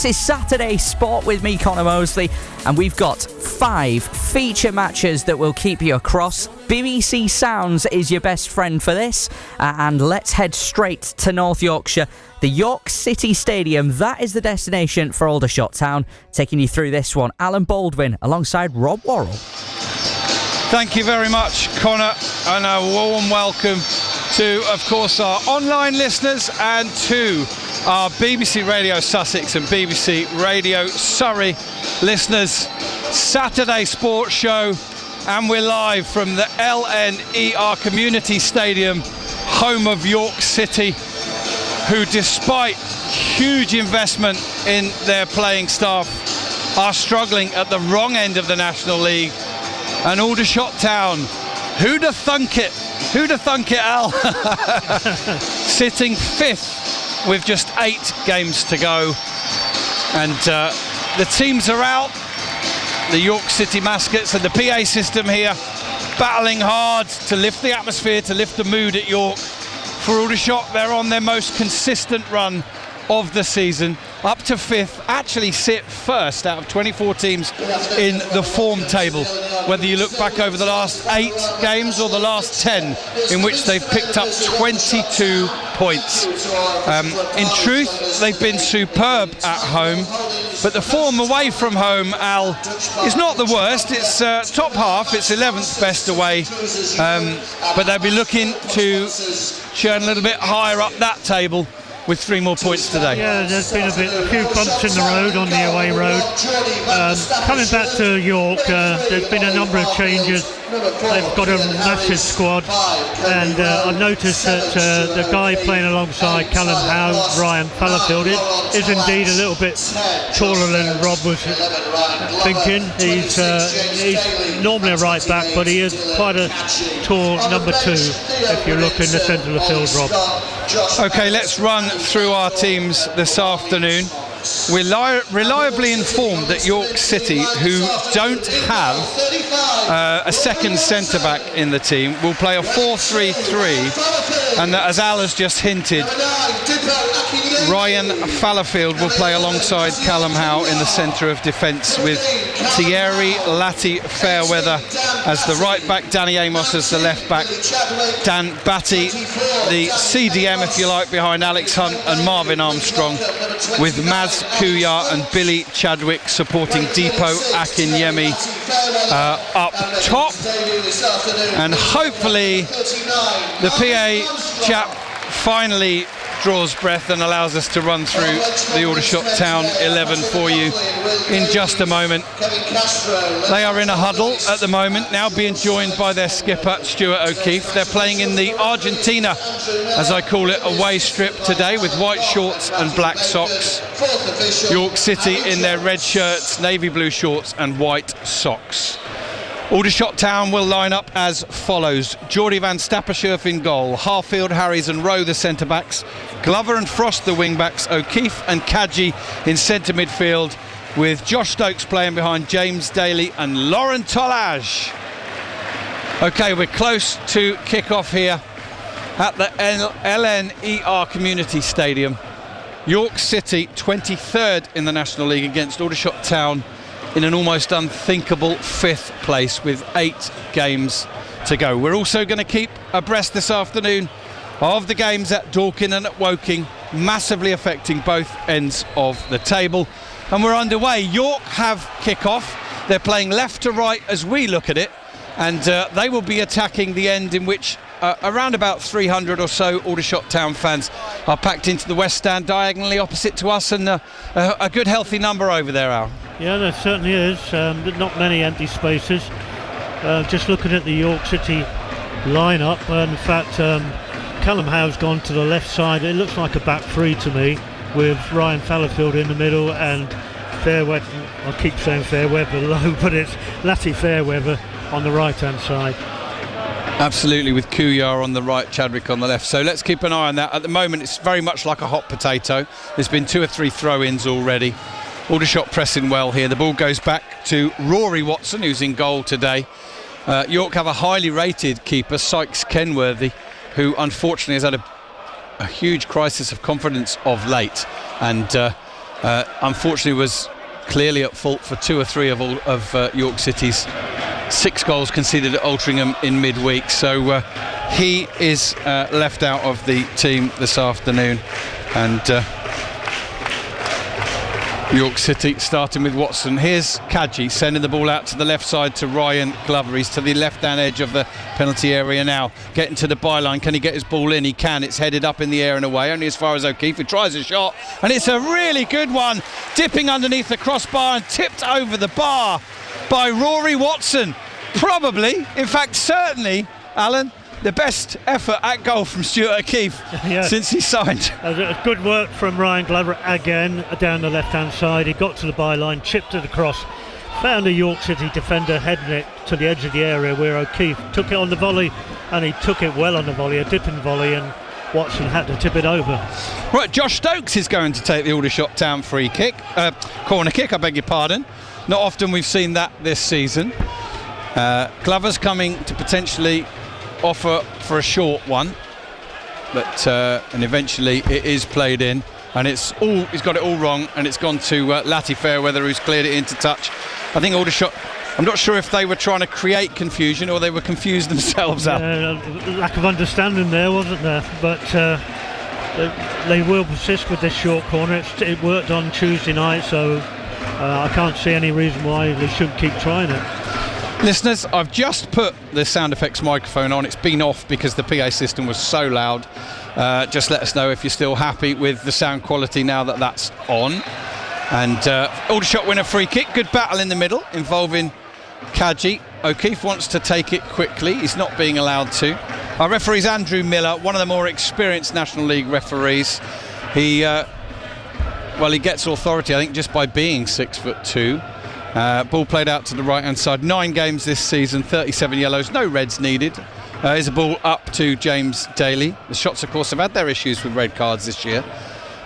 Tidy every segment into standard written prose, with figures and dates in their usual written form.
This is Saturday Sport with me, Connor Mosley, and we've got 5 feature matches that will keep you across. BBC Sounds is your best friend for this, and let's head straight to North Yorkshire. The York City Stadium, that is the destination for Aldershot Town. Taking you through this one, Alan Baldwin alongside Rob Worrell. Thank you very much, Connor, and a warm welcome to, of course, our online listeners and to our BBC Radio Sussex and BBC Radio Surrey listeners. Saturday Sports Show, and we're live from the LNER Community Stadium, home of York City, who, despite huge investment in their playing staff, are struggling at the wrong end of the National League. And Aldershot Town, who'd have thunk it? Who'd have thunk it, Al? Sitting 5th with just 8 games to go. And the teams are out. The York City Mascots and the PA system here battling hard to lift the atmosphere, to lift the mood at York. For Aldershot, they're on their most consistent run of the season, up to 5th, actually sit first out of 24 teams in the form table, whether you look back over the last 8 games or the last 10, in which they've picked up 22 points. In truth, they've been superb at home, but the form away from home, Al, is not the worst. It's top half, it's 11th best away, but they'll be looking to churn a little bit higher up that table with 3 more points today. Yeah, there's been a few bumps in the road on the away road. Coming back to York, there's been a number of changes. They've got a massive squad, and I've noticed that the guy playing alongside Callum Howe, Ryan Fallowfield, is indeed a little bit taller than Rob was thinking. He's normally a right back, but he is quite a tall number 2 if you look in the centre of the field, Rob. Okay, let's run through our teams this afternoon. We're reliably informed that York City, who don't have a second centre-back in the team, will play a 4-3-3, and that, as Al has just hinted, Ryan Fallowfield will play alongside Callum Howe in the centre of defence, with Thierry Latty Fairweather as the right back, Danny Amos as the left back, Dan Batty, the CDM if you like, behind Alex Hunt and Marvin Armstrong, with Maz Kuyar and Billy Chadwick supporting Deepo Akinyemi up top. And hopefully the PA chap finally draws breath and allows us to run through the Aldershot Town 11 for you in just a moment. They are in a huddle at the moment, now being joined by their skipper Stuart O'Keefe. They're playing in the Argentina, as I call it, away strip today, with white shorts and black socks. York City in their red shirts, navy blue shorts and white socks. Aldershot Town will line up as follows: Geordie van Stappershoef in goal, Harfield, Harries and Rowe the centre-backs, Glover and Frost the wing-backs, O'Keefe and Kadji in centre midfield, with Josh Stokes playing behind James Daly and Lauren Tolage. OK, we're close to kick-off here at the LNER Community Stadium. York City 23rd in the National League against Aldershot Town in an almost unthinkable 5th place with 8 games to go. We're also going to keep abreast this afternoon of the games at Dorking and at Woking, massively affecting both ends of the table. And we're underway. York have kick-off. They're playing left to right as we look at it, and they will be attacking the end in which around about 300 or so Aldershot Town fans are packed into the West Stand diagonally opposite to us, and a good healthy number over there, Al. Yeah, there certainly is. Not many empty spaces. Just looking at the York City lineup, in fact, Callum Howe's gone to the left side. It looks like a back 3 to me, with Ryan Fallowfield in the middle and Fairweather. I keep saying Fairweather low, but it's Latty Fairweather on the right-hand side. Absolutely, with Kuyar on the right, Chadwick on the left. So let's keep an eye on that. At the moment, it's very much like a hot potato. There's been 2 or 3 throw-ins already. Aldershot pressing well here. The ball goes back to Rory Watson, who's in goal today. York have a highly rated keeper, Sykes Kenworthy, who unfortunately has had a huge crisis of confidence of late, and unfortunately was clearly at fault for 2 or 3 of York City's 6 goals conceded at Altrincham in midweek. So he is left out of the team this afternoon. And York City starting with Watson. Here's Kadji sending the ball out to the left side to Ryan Glover. He's to the left-hand edge of the penalty area now, getting to the byline. Can he get his ball in? He can. It's headed up in the air and away, only as far as O'Keefe, who tries a shot, and it's a really good one, dipping underneath the crossbar and tipped over the bar by Rory Watson. Probably, in fact certainly, Alan, the best effort at goal from Stuart O'Keefe since he signed. Good work from Ryan Glover again down the left-hand side. He got to the byline, chipped it across, found a York City defender heading it to the edge of the area where O'Keefe took it on the volley, and he took it well on the volley, a dipping volley, and Watson had to tip it over. Right, Josh Stokes is going to take the Aldershot Town free kick, corner kick, I beg your pardon. Not often we've seen that this season. Glover's coming to potentially offer for a short one, but and eventually it is played in, and he's got it all wrong, and it's gone to Latty Fairweather, who's cleared it into touch. I think Aldershot, I'm not sure if they were trying to create confusion or they were confused themselves up. Lack of understanding there, wasn't there? But they will persist with this short corner. It worked on Tuesday night, so I can't see any reason why they shouldn't keep trying it. Listeners, I've just put the sound effects microphone on. It's been off because the PA system was so loud. Just let us know if you're still happy with the sound quality now that that's on. And Aldershot win a free kick. Good battle in the middle involving Kadji. O'Keefe wants to take it quickly. He's not being allowed to. Our referee's Andrew Miller, one of the more experienced National League referees. He gets authority, I think, just by being 6'2". Ball played out to the right hand side. 9 games this season, 37 yellows, no reds needed. Here's a ball up to James Daly. The Shots, of course, have had their issues with red cards this year.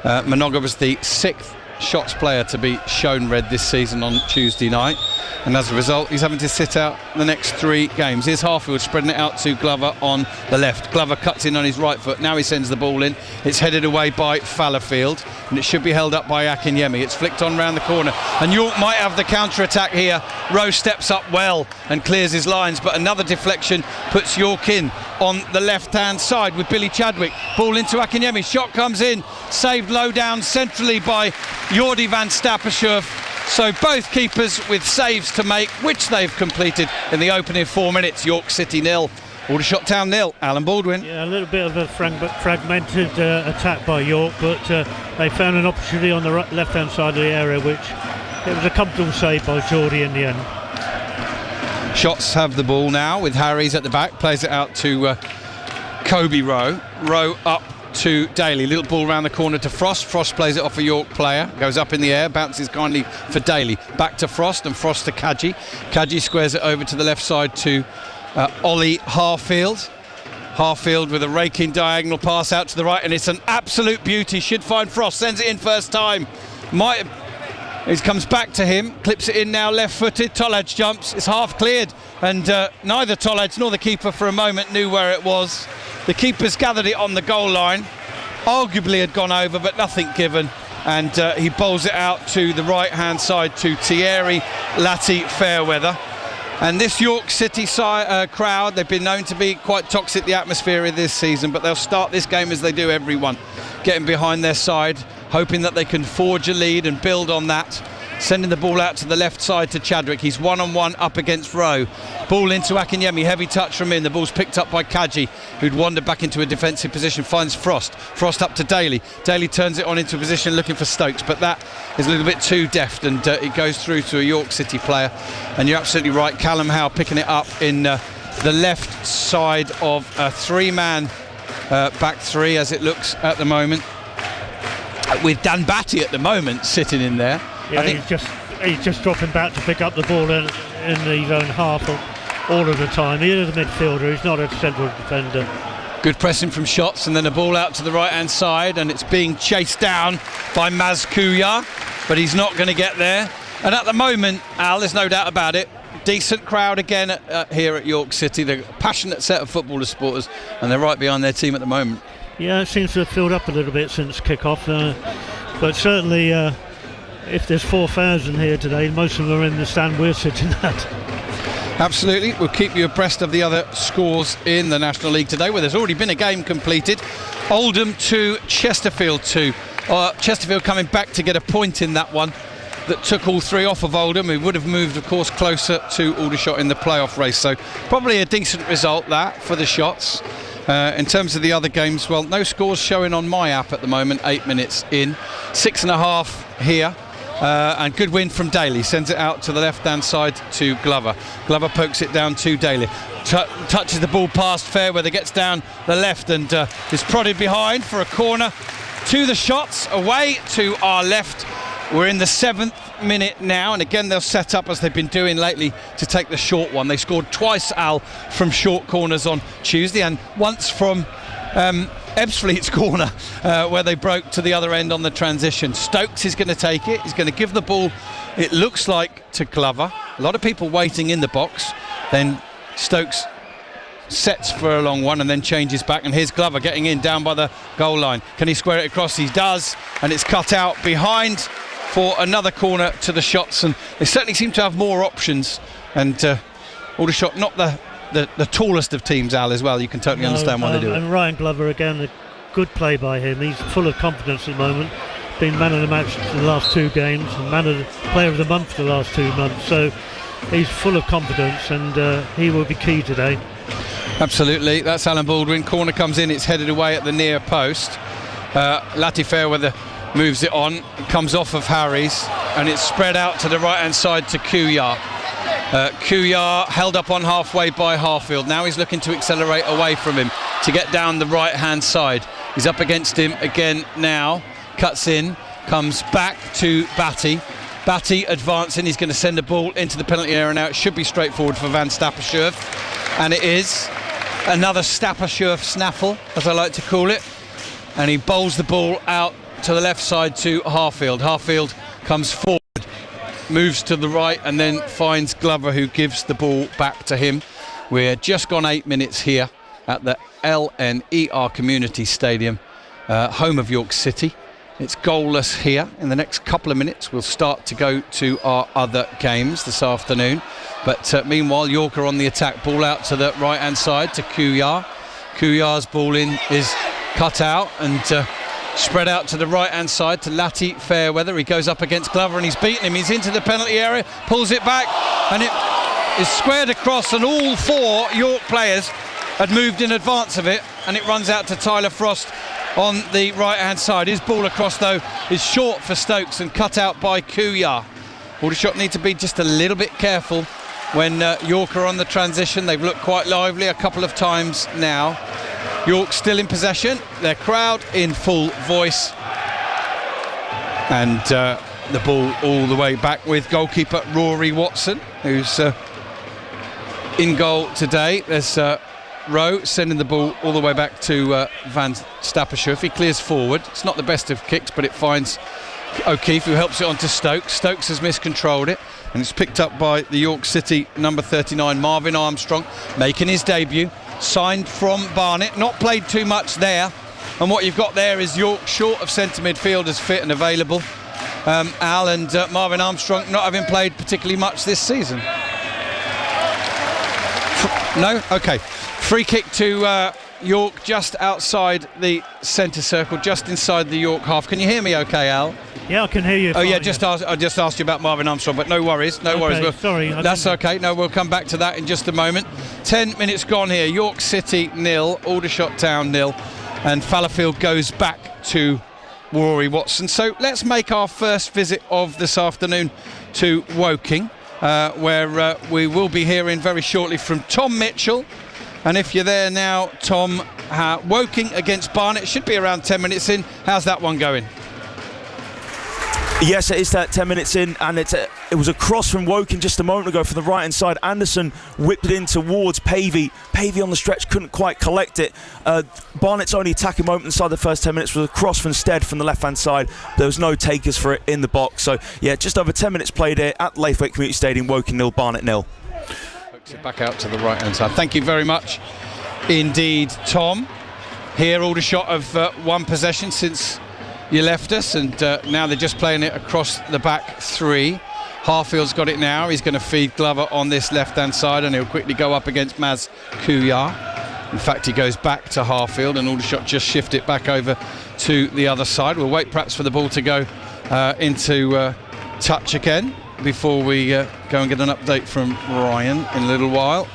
Minoga was the 6th Shots player to be shown red this season on Tuesday night, and as a result he's having to sit out the next 3 games. Here's Harfield spreading it out to Glover on the left. Glover cuts in on his right foot. Now he sends the ball in. It's headed away by Fallowfield, and it should be held up by Akinyemi. It's flicked on round the corner, and York might have the counter-attack here. Rowe steps up well and clears his lines, but another deflection puts York in on the left-hand side with Billy Chadwick. Ball into Akinyemi. Shot comes in, saved low down centrally by Jordi van Stappershoef. So both keepers with saves to make, which they've completed in the opening 4 minutes. York City 0, Aldershot Town 0. Alan Baldwin. Yeah, a little bit of a fragmented attack by York, but they found an opportunity on the left-hand side of the area, which it was a comfortable save by Jordi in the end. Shots have the ball now with Harries at the back, plays it out to Kobe Rowe. Rowe up to Daly, little ball round the corner to Frost. Frost plays it off a York player, goes up in the air, bounces kindly for Daly, back to Frost, and Frost to Kadji. Kadji squares it over to the left side to Ollie Harfield. Harfield with a raking diagonal pass out to the right, and it's an absolute beauty. Should find Frost, sends it in first time. It comes back to him, clips it in now, left-footed. Tolaj jumps, it's half cleared, and neither Tolaj nor the keeper for a moment knew where it was. The keeper's gathered it on the goal line, arguably had gone over, but nothing given, and he bowls it out to the right-hand side to Thierry Latty Fairweather. And this York City crowd, they've been known to be quite toxic, the atmosphere this season, but they'll start this game as they do every one, getting behind their side, hoping that they can forge a lead and build on that. Sending the ball out to the left side to Chadwick. He's 1-on-1 up against Rowe. Ball into Akinyemi, heavy touch from him. The ball's picked up by Kadji, who'd wandered back into a defensive position, finds Frost. Frost up to Daly. Daly turns it on into a position looking for Stokes, but that is a little bit too deft, and it goes through to a York City player. And you're absolutely right, Callum Howe picking it up in the left side of a 3-man back 3 as it looks at the moment, with Dan Batty at the moment sitting in there. Yeah, he's just dropping back to pick up the ball in his own half all of the time. He is a midfielder, he's not a central defender. Good pressing from Shots, and then a ball out to the right hand side, and it's being chased down by Maz Kuya, but he's not going to get there. And at the moment, Al, there's no doubt about it, decent crowd again here at York City. They're a passionate set of football supporters, and they're right behind their team at the moment. Yeah, it seems to have filled up a little bit since kick-off, but certainly if there's 4,000 here today, most of them are in the stand we're sitting at. Absolutely, we'll keep you abreast of the other scores in the National League today, where there's already been a game completed. Oldham 2, Chesterfield 2. Chesterfield coming back to get a point in that one that took all three off of Oldham, who would have moved, of course, closer to Aldershot in the playoff race. So probably a decent result, that, for the Shots. In terms of the other games, well, no scores showing on my app at the moment, 8 minutes in. 6.5 here. And good win from Daly, sends it out to the left-hand side to Glover. Glover pokes it down to Daly. Touches the ball past Fairweather, gets down the left and is prodded behind for a corner to the Shots, away to our left. We're in the 7th minute now, and again they'll set up as they've been doing lately to take the short one. They scored twice, Al, from short corners on Tuesday, and once from Ebbsfleet's corner where they broke to the other end on the transition. Stokes is going to take it. He's going to give the ball, it looks like, to Glover. A lot of people waiting in the box. Then Stokes sets for a long one and then changes back, and here's Glover getting in down by the goal line. Can he square it across? He does, and it's cut out behind for another corner to the Shots, and they certainly seem to have more options. And Aldershot, not the tallest of teams, Al, as well. You can totally understand why they do it. And Ryan Glover, again, a good play by him. He's full of confidence at the moment. Been man of the match for the last 2 games and player of the month for the last 2 months. So he's full of confidence, and he will be key today. Absolutely. That's Alan Baldwin. Corner comes in. It's headed away at the near post. Lati Fairweather moves it on. It comes off of Harry's, and it's spread out to the right-hand side to Kuyar. Kuyar held up on halfway by Harfield. Now he's looking to accelerate away from him to get down the right-hand side. He's up against him again now. Cuts in, comes back to Batty. Batty advancing. He's going to send the ball into the penalty area now. It should be straightforward for Van Stappershoef, and it is. Another Stappershoef snaffle, as I like to call it. And he bowls the ball out to the left side to Harfield. Harfield comes forward, moves to the right, and then finds Glover, who gives the ball back to him. We're just gone 8 minutes here at the LNER Community Stadium, home of York City. It's goalless here. In the next couple of minutes we'll start to go to our other games this afternoon, but meanwhile York are on the attack. Ball out to the right hand side to Kuyar. Kuyar's ball in is cut out and spread out to the right hand side to Lati Fairweather. He goes up against Glover and he's beaten him. He's into the penalty area, pulls it back, and it is squared across, and all 4 York players had moved in advance of it, and it runs out to Tyler Frost on the right hand side. His ball across though is short for Stokes and cut out by Kuyar. Aldershot need to be just a little bit careful when York are on the transition. They've looked quite lively a couple of times now. York still in possession, their crowd in full voice, and the ball all the way back with goalkeeper Rory Watson, who's in goal today. There's Rowe sending the ball all the way back to Van Stappershoef. He clears forward. It's not the best of kicks, but it finds O'Keefe, who helps it on to Stokes. Stokes has miscontrolled it, and it's picked up by the York City number 39, Marvin Armstrong, making his debut. Signed from Barnet, not played too much there, and what you've got there is York short of centre midfielders fit and available. Al, and Marvin Armstrong not having played particularly much this season. No? Okay. Free kick to York just outside the centre circle, just inside the York half. Can you hear me okay, Al? Yeah, I can hear you. Oh yeah, I just asked you about Marvin Armstrong, but no worries, no worries. Sorry. That's okay. No, we'll come back to that in just a moment. 10 minutes gone here. York City 0, Aldershot Town 0, and Fallowfield goes back to Rory Watson. So let's make our first visit of this afternoon to Woking, where we will be hearing very shortly from Tom Mitchell. And if you're there now, Tom, Woking against Barnet, should be around 10 minutes in. How's that one going? Yes, it is that 10 minutes in, and it was a cross from Woking just a moment ago from the right hand side. Anderson whipped it in towards Pavey. Pavey on the stretch couldn't quite collect it. Barnet's only attacking moment inside the first 10 minutes was a cross from Stead from the left hand side. There was no takers for it in the box. So yeah, just over 10 minutes played here at Laithwaite Community Stadium. Woking 0, Barnet 0. Back out to the right hand side. Thank you very much indeed, Tom. Here Aldershot have won possession since you left us, and now they're just playing it across the back three. Harfield's got it now. He's going to feed Glover on this left-hand side, and he'll quickly go up against Maz Kuyar. In fact, he goes back to Harfield, and Aldershot just shift it back over to the other side. We'll wait perhaps for the ball to go into touch again before we go and get an update from Ryan in a little while.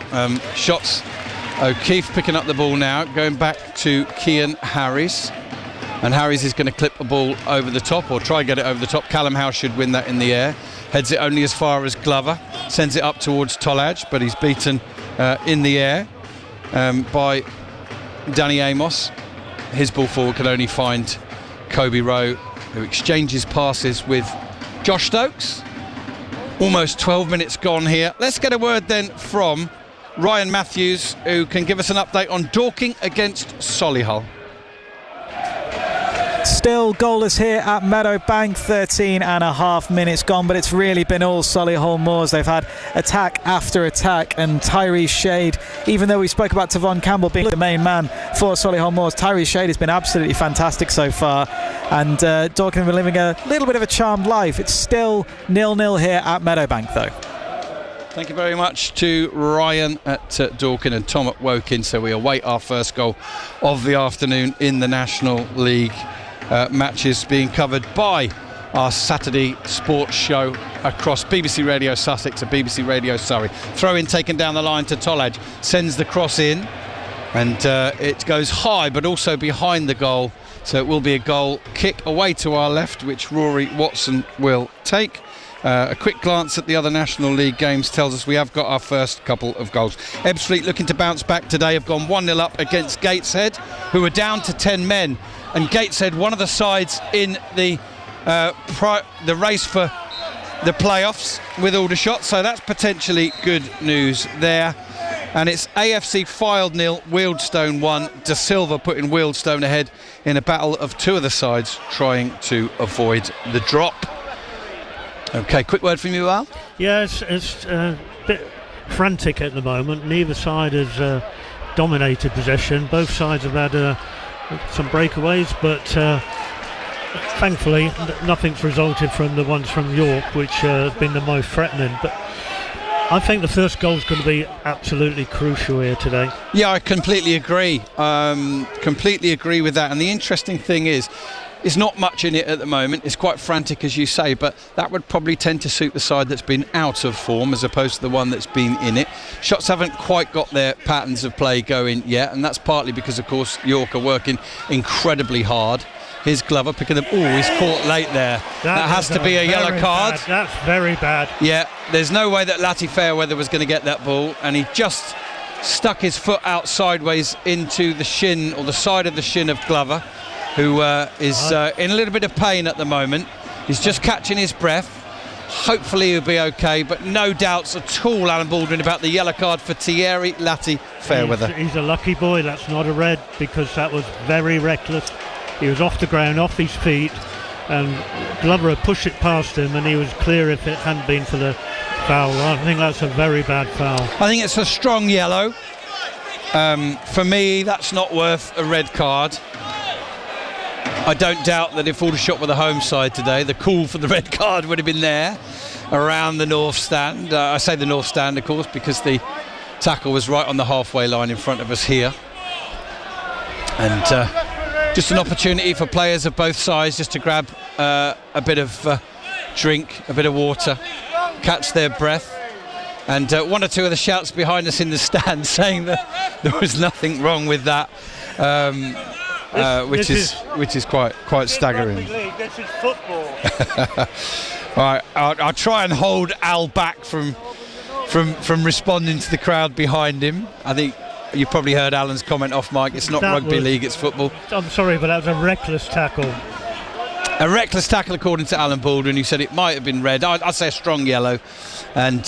Shots. O'Keefe picking up the ball now, going back to Cian Harries. And Harries is going to clip the ball over the top, or try and get it over the top. Callum Howe should win that in the air. Heads it only as far as Glover. Sends it up towards Tolaj, but he's beaten in the air by Danny Amos. His ball forward can only find Kobe Rowe, who exchanges passes with Josh Stokes. Almost 12 minutes gone here. Let's get a word then from Ryan Matthews, who can give us an update on Dorking against Solihull. Still goalless here at Meadowbank, 13 and a half minutes gone, but it's really been all Solihull Moors. They've had attack after attack, and Tyrese Shade, even though we spoke about Tavon Campbell being the main man for Solihull Moors, Tyrese Shade has been absolutely fantastic so far, and Dorking have been living a little bit of a charmed life. It's still 0-0 here at Meadowbank though. Thank you very much to Ryan at Dorking and Tom at Woking. So we await our first goal of the afternoon in the National League matches, being covered by our Saturday sports show across BBC Radio Sussex and BBC Radio Surrey. Throw in taken down the line to Tolaj, sends the cross in, and it goes high but also behind the goal. So it will be a goal kick away to our left, which Rory Watson will take. A quick glance at the other National League games tells us we have got our first couple of goals. Ebbsfleet looking to bounce back today, have gone 1-0 up against Gateshead, who are down to 10 men. And Gateshead, one of the sides in the race for the playoffs with Aldershot, so that's potentially good news there. And it's AFC Fylde 0, Wealdstone 1. De Silva putting Wealdstone ahead in a battle of two of the sides trying to avoid the drop. Okay, quick word from you, Al? Yeah, it's a bit frantic at the moment. Neither side has dominated possession. Both sides have had some breakaways, but thankfully nothing's resulted from the ones from York, which have been the most threatening. But I think the first goal is going to be absolutely crucial here today. Yeah, I completely agree. Completely agree with that. And the interesting thing is, there's not much in it at the moment. It's quite frantic, as you say, but that would probably tend to suit the side that's been out of form as opposed to the one that's been in it. Shots haven't quite got their patterns of play going yet, and that's partly because, of course, York are working incredibly hard. Here's Glover picking them. Oh, he's caught late there. That has to be a yellow card. That's very bad. Yeah, there's no way that Lati Fairweather was going to get that ball, and he just stuck his foot out sideways into the shin, or the side of the shin of Glover, who is in a little bit of pain at the moment. He's just catching his breath. Hopefully he'll be okay, but no doubts at all, Alan Baldwin, about the yellow card for Thierry Lati Fairweather. He's a lucky boy. That's not a red, because that was very reckless. He was off the ground, off his feet, and Glover had pushed it past him, and he was clear if it hadn't been for the foul. I think that's a very bad foul. I think it's a strong yellow. For me, that's not worth a red card. I don't doubt that if Aldershot were the home side today, the call for the red card would have been there around the north stand. I say the north stand, of course, because the tackle was right on the halfway line in front of us here. And just an opportunity for players of both sides just to grab a bit of drink, a bit of water, catch their breath. And one or two of the shouts behind us in the stand saying that there was nothing wrong with that. Which is quite staggering. This is football. All right, I'll try and hold Al back from responding to the crowd behind him. I think you probably heard Alan's comment off mic. It's not rugby league, it's football. I'm sorry, but that was a reckless tackle. A reckless tackle, according to Alan Baldwin, who said it might have been red. I'd say a strong yellow. And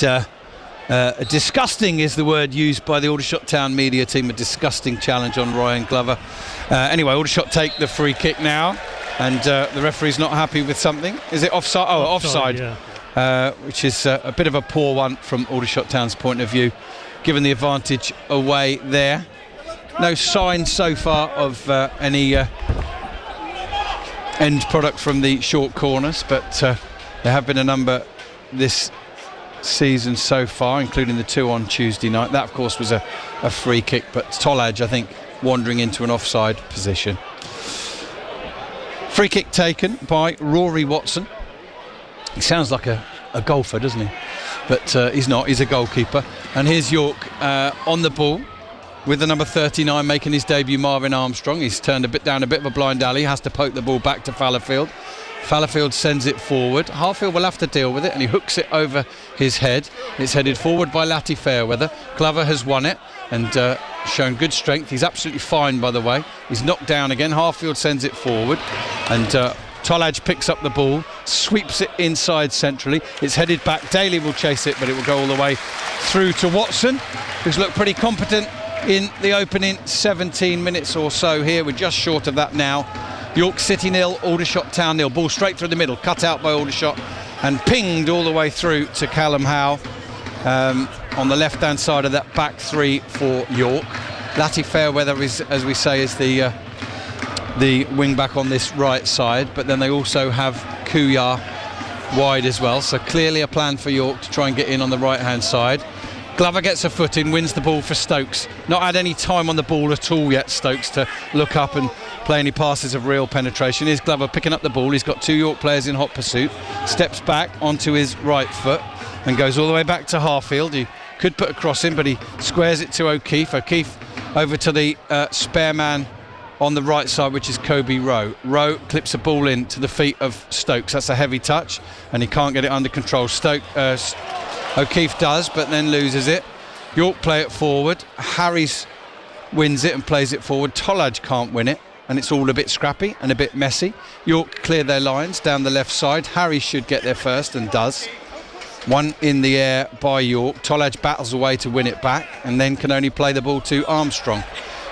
disgusting is the word used by the Aldershot Town media team. A disgusting challenge on Ryan Glover. Anyway, Aldershot take the free kick now, and the referee's not happy with something. Is it offside? Oh, offside. Yeah. Which is a bit of a poor one from Aldershot Town's point of view, given the advantage away there. No sign so far of any end product from the short corners, but there have been a number this season so far, including the 2 on Tuesday night. That, of course, was a free kick, but Tolaj, I think, wandering into an offside position. Free kick taken by Rory Watson. He sounds like a golfer, doesn't he? But he's not. He's a goalkeeper. And here's York on the ball with the number 39 making his debut, Marvin Armstrong. He's turned down a bit of a blind alley, has to poke the ball back to Fallowfield. Fallowfield sends it forward. Harfield will have to deal with it, and he hooks it over his head. It's headed forward by Latty Fairweather. Glover has won it and shown good strength. He's absolutely fine, by the way. He's knocked down again. Harfield sends it forward, and Tolaj picks up the ball, sweeps it inside centrally. It's headed back. Daly will chase it, but it will go all the way through to Watson, who's looked pretty competent in the opening 17 minutes or so here. We're just short of that now. York City 0, Aldershot Town 0. Ball straight through the middle, cut out by Aldershot and pinged all the way through to Callum Howe on the left-hand side of that back three for York. Latty Fairweather is, as we say, is the wing back on this right side, but then they also have Kuyar wide as well, so clearly a plan for York to try and get in on the right-hand side. Glover gets a foot in, wins the ball for Stokes. Not had any time on the ball at all yet, Stokes, to look up and play any passes of real penetration. Here's Glover picking up the ball. He's got 2 York players in hot pursuit. Steps back onto his right foot and goes all the way back to Harfield. He could put a cross in, but he squares it to O'Keefe. O'Keefe over to the spare man on the right side, which is Kobe Rowe. Rowe clips a ball in to the feet of Stokes. That's a heavy touch, and he can't get it under control. O'Keefe does, but then loses it. York play it forward. Harries wins it and plays it forward. Tolaj can't win it, and it's all a bit scrappy and a bit messy. York clear their lines down the left side. Harries should get there first and does. One in the air by York. Tolaj battles away to win it back and then can only play the ball to Armstrong.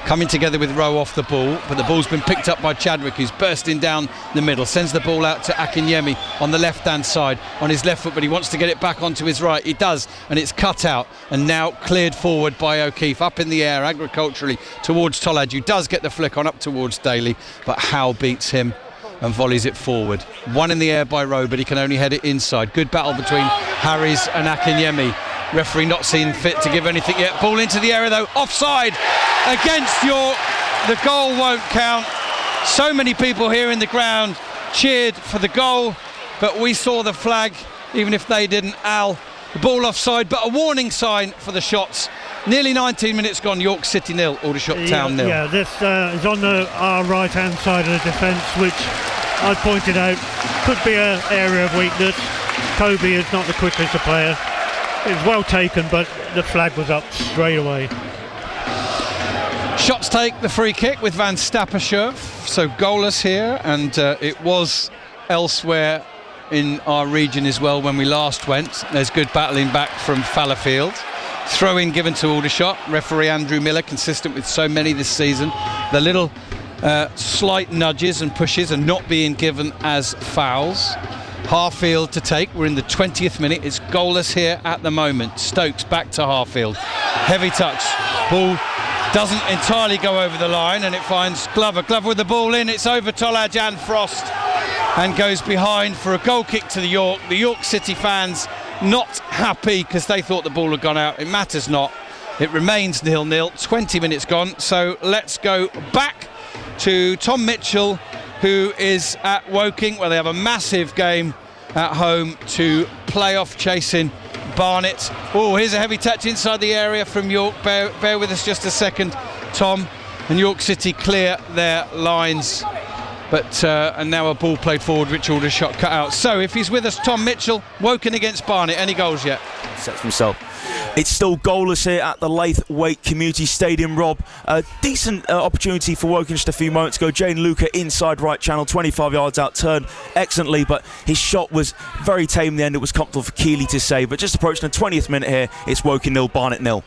Coming together with Rowe off the ball, but the ball's been picked up by Chadwick, who's bursting down the middle, sends the ball out to Akinyemi on the left-hand side on his left foot, but he wants to get it back onto his right. He does, and it's cut out and now cleared forward by O'Keefe, up in the air agriculturally towards Tolaj, who does get the flick on up towards Daly, but Howe beats him and volleys it forward. One in the air by Rowe, but he can only head it inside. Good battle between Harries and Akinyemi. Referee not seen fit to give anything yet. Ball into the area though, offside against York. The goal won't count. So many people here in the ground cheered for the goal, but we saw the flag, even if they didn't. Al, the ball offside, but a warning sign for the shots. Nearly 19 minutes gone. York City 0, Aldershot Town 0. Yeah, this is on our right-hand side of the defence, which I pointed out could be an area of weakness. Kobe is not the quickest player. It was well taken, but the flag was up straight away. Shots take the free kick with Van Stappershoef, so goalless here, and it was elsewhere in our region as well when we last went. There's good battling back from Fallowfield. Throw in given to Aldershot. Referee Andrew Miller, consistent with so many this season. The little slight nudges and pushes are not being given as fouls. Harfield to take. We're in the 20th minute. It's goalless here at the moment. Stokes back to Harfield. Heavy touch. Ball doesn't entirely go over the line, and it finds Glover. Glover with the ball in. It's over Tolaj and Frost and goes behind for a goal kick to the York. The York City fans not happy because they thought the ball had gone out. It matters not. It remains 0-0. 20 minutes gone. So let's go back to Tom Mitchell, who is at Woking, where they have a massive game at home to play off chasing Barnet. Oh, here's a heavy touch inside the area from York. Bear with us just a second, Tom. And York City clear their lines. But and now a ball played forward, which Aldershot cut out. So if he's with us, Tom Mitchell, Woking against Barnet. Any goals yet? Sets himself. It's still goalless here at the Laithwaite Community Stadium, Rob. A decent opportunity for Woking just a few moments ago. Jane Luca inside right channel, 25 yards out, turned excellently, but his shot was very tame in the end. It was comfortable for Keeley to save. But just approaching the 20th minute here, it's Woking 0, Barnet 0.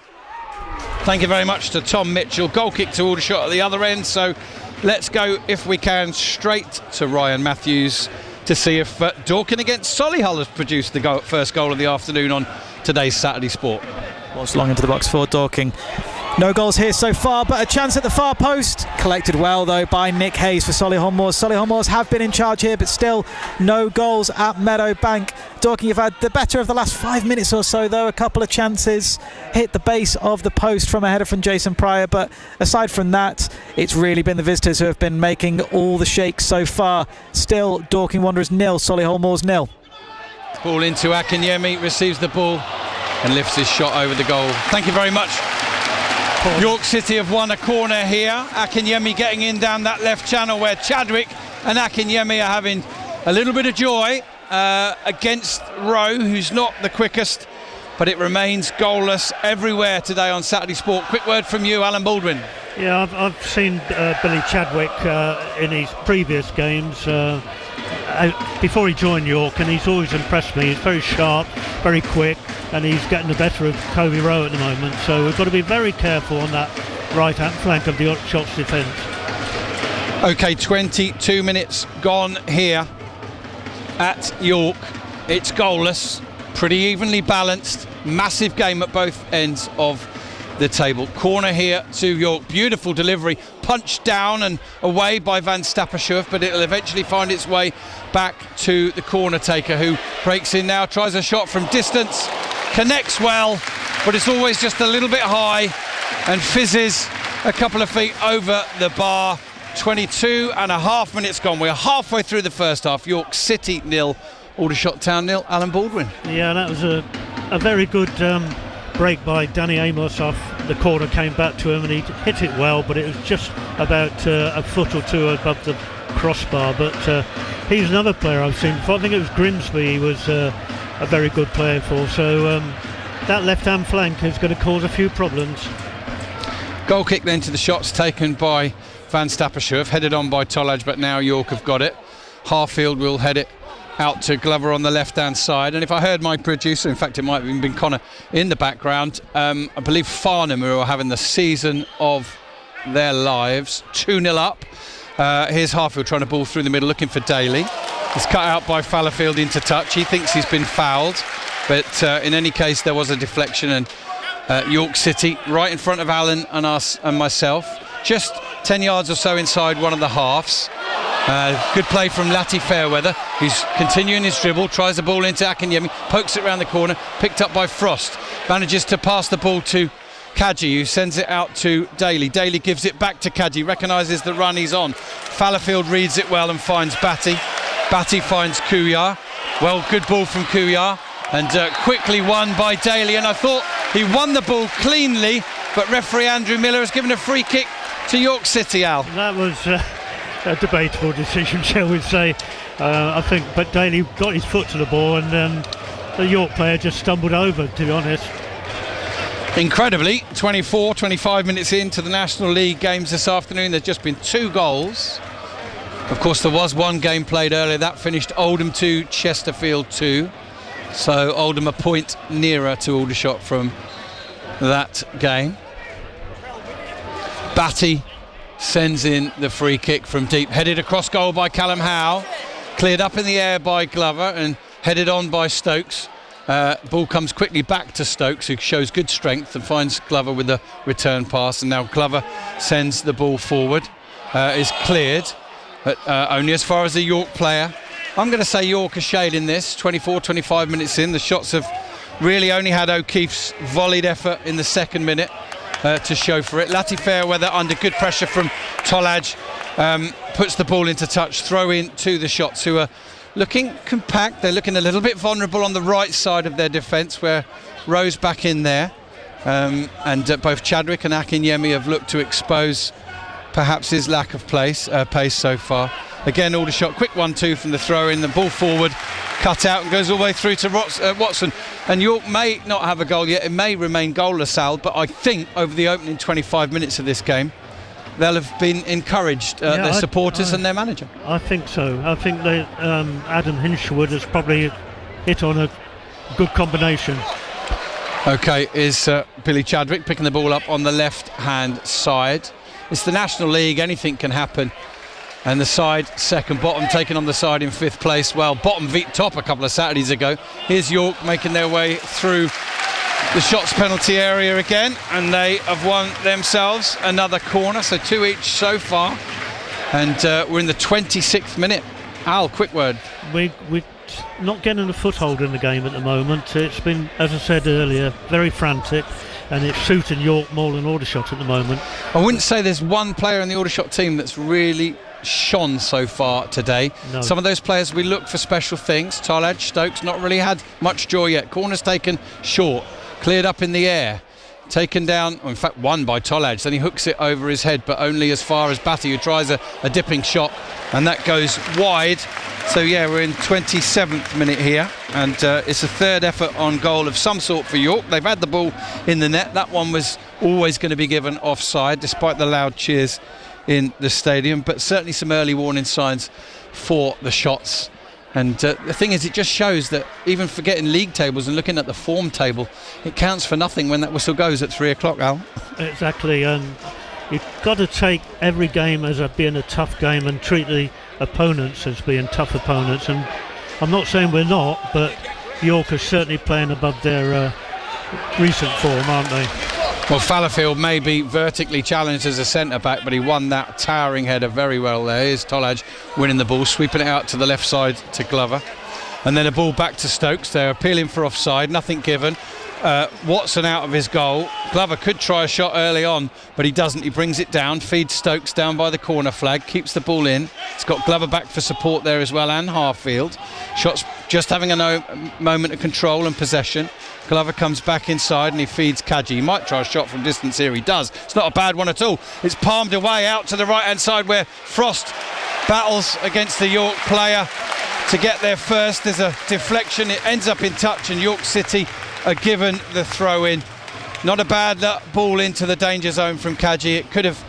Thank you very much to Tom Mitchell. Goal kick to Aldershot at the other end. So let's go, if we can, straight to Ryan Matthews to see if Dorking against Solihull has produced the first goal of the afternoon on today's Saturday Sport. Was long into the box for Dorking. No goals here so far, but a chance at the far post. Collected well, though, by Nick Hayes for Solihull Moors. Solihull Moors have been in charge here, but still no goals at Meadowbank. Dorking have had the better of the last 5 minutes or so, though. A couple of chances hit the base of the post from a header from Jason Pryor, but aside from that, it's really been the visitors who have been making all the shakes so far. Still, Dorking Wanderers 0, Solihull Moors 0. Ball into Akinyemi, receives the ball and lifts his shot over the goal. Thank you very much. York City have won a corner here. Akinyemi getting in down that left channel where Chadwick and Akinyemi are having a little bit of joy against Rowe, who's not the quickest, but it remains goalless everywhere today on Saturday Sport. Quick word from you, Alan Baldwin. Yeah, I've seen Billy Chadwick in his previous games before he joined York, and he's always impressed me. He's very sharp, very quick, and he's getting the better of Kobe Rowe at the moment. So we've got to be very careful on that right-hand flank of the Aldershot's defence. OK, 22 minutes gone here at York. It's goalless, pretty evenly balanced, massive game at both ends of the table. Corner here to York, beautiful delivery, punched down and away by Van Stappershoef, but it'll eventually find its way back to the corner taker, who breaks in now, tries a shot from distance, connects well, but it's always just a little bit high and fizzes a couple of feet over the bar. 22 and a half minutes gone. We're halfway through the first half. York City 0, Aldershot Town 0. Alan Baldwin. Yeah, that was a very good break by Danny Amos off the corner, came back to him and he hit it well, but it was just about a foot or two above the crossbar. But he's another player I've seen before. I think it was Grimsby he was a very good player for. So that left-hand flank is going to cause a few problems. Goal kick then to the shots taken by Van Stappershoef, headed on by Tolaj, but now York have got it. Harfield will head it out to Glover on the left-hand side, and if I heard my producer, in fact it might have even been Connor in the background, I believe Farnham, who are having the season of their lives, 2-0 up. Here's Harfield trying to ball through the middle, looking for Daly. It's cut out by Fallowfield into touch. He thinks he's been fouled, but in any case there was a deflection, and York City right in front of Alan and us and myself, just 10 yards or so inside one of the halves. Good play from Lati Fairweather, who's continuing his dribble, tries the ball into Akinyemi, pokes it round the corner, picked up by Frost, manages to pass the ball to Kadji, who sends it out to Daly. Daly gives it back to Kadji, recognises the run he's on. Fallowfield reads it well and finds Batty. Batty finds Kuyar. Well, good ball from Kuyar, and quickly won by Daly, and I thought he won the ball cleanly, but referee Andrew Miller has given a free kick to York City, Al. That was a debatable decision, shall we say. I think, but Daly got his foot to the ball, and the York player just stumbled over, to be honest. Incredibly, 25 minutes into the National League games this afternoon, there's just been 2 goals. Of course, there was one game played earlier that finished Oldham 2, Chesterfield 2. So Oldham a point nearer to Aldershot from that game. Batty sends in the free kick from deep, headed across goal by Callum Howe, cleared up in the air by Glover and headed on by Stokes. Ball comes quickly back to Stokes, who shows good strength and finds Glover with the return pass, and now Glover sends the ball forward, is cleared, but only as far as the York player. I'm going to say York are shading this. 25 minutes in, the shots have really only had O'Keefe's volleyed effort in the second minute to show for it. Lati Fairweather under good pressure from Tolaj puts the ball into touch, throw in to the shots, who are looking compact. They're looking a little bit vulnerable on the right side of their defence, where Rowe's back in there, and both Chadwick and Akinyemi have looked to expose perhaps his lack of pace so far. Again, Aldershot, quick 1-2 from the throw in, the ball forward, cut out and goes all the way through to Watson. And York may not have a goal yet, it may remain goalless, Al, but I think over the opening 25 minutes of this game, they'll have been encouraged, their supporters and their manager. I think so. I think that Adam Hinchwood has probably hit on a good combination. OK, is Billy Chadwick picking the ball up on the left-hand side. It's the National League, anything can happen. And the side, second bottom, taken on the side in 5th place. Well, bottom beat top a couple of Saturdays ago. Here's York making their way through the shots penalty area again, and they have won themselves another corner, so 2 each so far. And we're in the 26th minute. Al, quick word. We're not getting a foothold in the game at the moment. It's been, as I said earlier, very frantic, and it's suited York more than Aldershot at the moment. I wouldn't say there's one player in the Aldershot team that's really shone so far today. No. Some of those players we look for special things. Tolaj, Stokes, not really had much joy yet. Corners taken short, cleared up in the air, taken down, or in fact won by Tolaj, then he hooks it over his head, but only as far as Batty, who tries a dipping shot, and that goes wide. So yeah, we're in 27th minute here, and it's a third effort on goal of some sort for York. They've had the ball in the net. That one was always going to be given offside, despite the loud cheers in the stadium, but certainly some early warning signs for the shots. And the thing is, it just shows that even forgetting league tables and looking at the form table, it counts for nothing when that whistle goes at 3 o'clock, Al. Exactly, and you've got to take every game as being a tough game and treat the opponents as being tough opponents. And I'm not saying we're not, but York are certainly playing above their recent form, aren't they? Well, Fallowfield may be vertically challenged as a centre-back, but he won that towering header very well there. Here's Tolaj winning the ball, sweeping it out to the left side to Glover. And then a ball back to Stokes. They're appealing for offside, nothing given. Watson out of his goal. Glover could try a shot early on, but he doesn't. He brings it down, feeds Stokes down by the corner flag, keeps the ball in. It's got Glover back for support there as well, and Harfield. Shots just having a moment of control and possession. Glover comes back inside and he feeds Kaji. He might try a shot from distance here. He does. It's not a bad one at all. It's palmed away out to the right-hand side where Frost battles against the York player to get there first. There's a deflection. It ends up in touch, and York City are given the throw-in. Not a bad ball into the danger zone from Kaji. It could have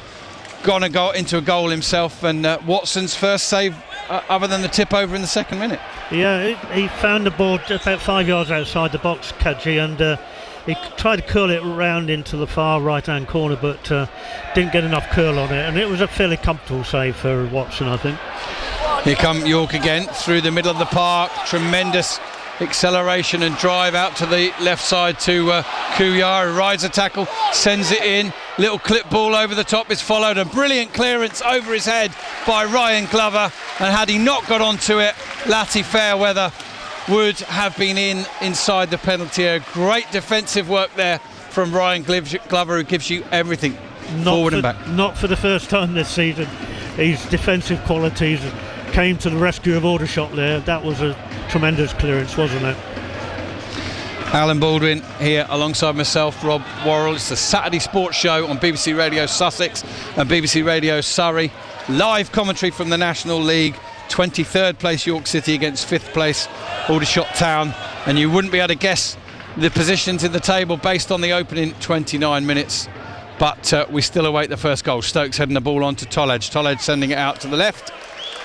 gone and got into a goal himself, and Watson's first save other than the tip over in the second minute. Yeah, he found the ball about 5 yards outside the box, Kaji, and he tried to curl it round into the far right-hand corner, but didn't get enough curl on it, and it was a fairly comfortable save for Watson, I think. Here come York again through the middle of the park. Tremendous acceleration and drive out to the left side to Kuyar, who rides a tackle, sends it in. Little clip ball over the top is followed. A brilliant clearance over his head by Ryan Glover, and had he not got onto it, Lati Fairweather would have been inside the penalty area. Great defensive work there from Ryan Glover, who gives you everything forward and back. Not for the first time this season. His defensive qualities came to the rescue of Aldershot there. That was a tremendous clearance, wasn't it? Alan Baldwin here alongside myself, Rob Worrell. It's the Saturday Sports Show on BBC Radio Sussex and BBC Radio Surrey. Live commentary from the National League. 23rd place York City against 5th place Aldershot Town. And you wouldn't be able to guess the positions in the table based on the opening 29 minutes. But we still await the first goal. Stokes heading the ball on to Tolaj. Tolaj sending it out to the left.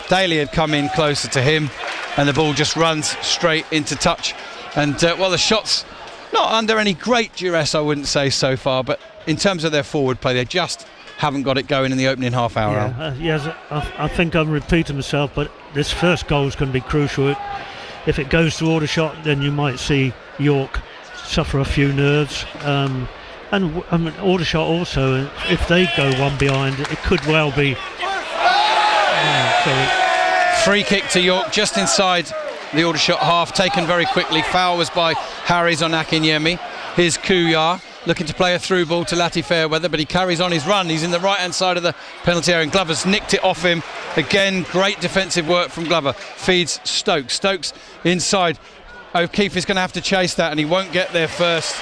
Daly had come in closer to him, and the ball just runs straight into touch. And well, the shots not under any great duress, I wouldn't say so far, but in terms of their forward play, they just haven't got it going in the opening half hour. Yes, I think I'm repeating myself, but this first goal is going to be crucial. If it goes to Aldershot, then you might see York suffer a few nerves. And Aldershot also, if they go one behind, it could well be. Free kick to York just inside the Aldershot half, taken very quickly. Foul was by Harries on Akinyemi. Here's Kuyar looking to play a through ball to Lati Fairweather, but he carries on his run. He's in the right hand side of the penalty area, and Glover's nicked it off him. Again, great defensive work from Glover. Feeds Stokes. Stokes inside. O'Keefe is going to have to chase that, and he won't get there first.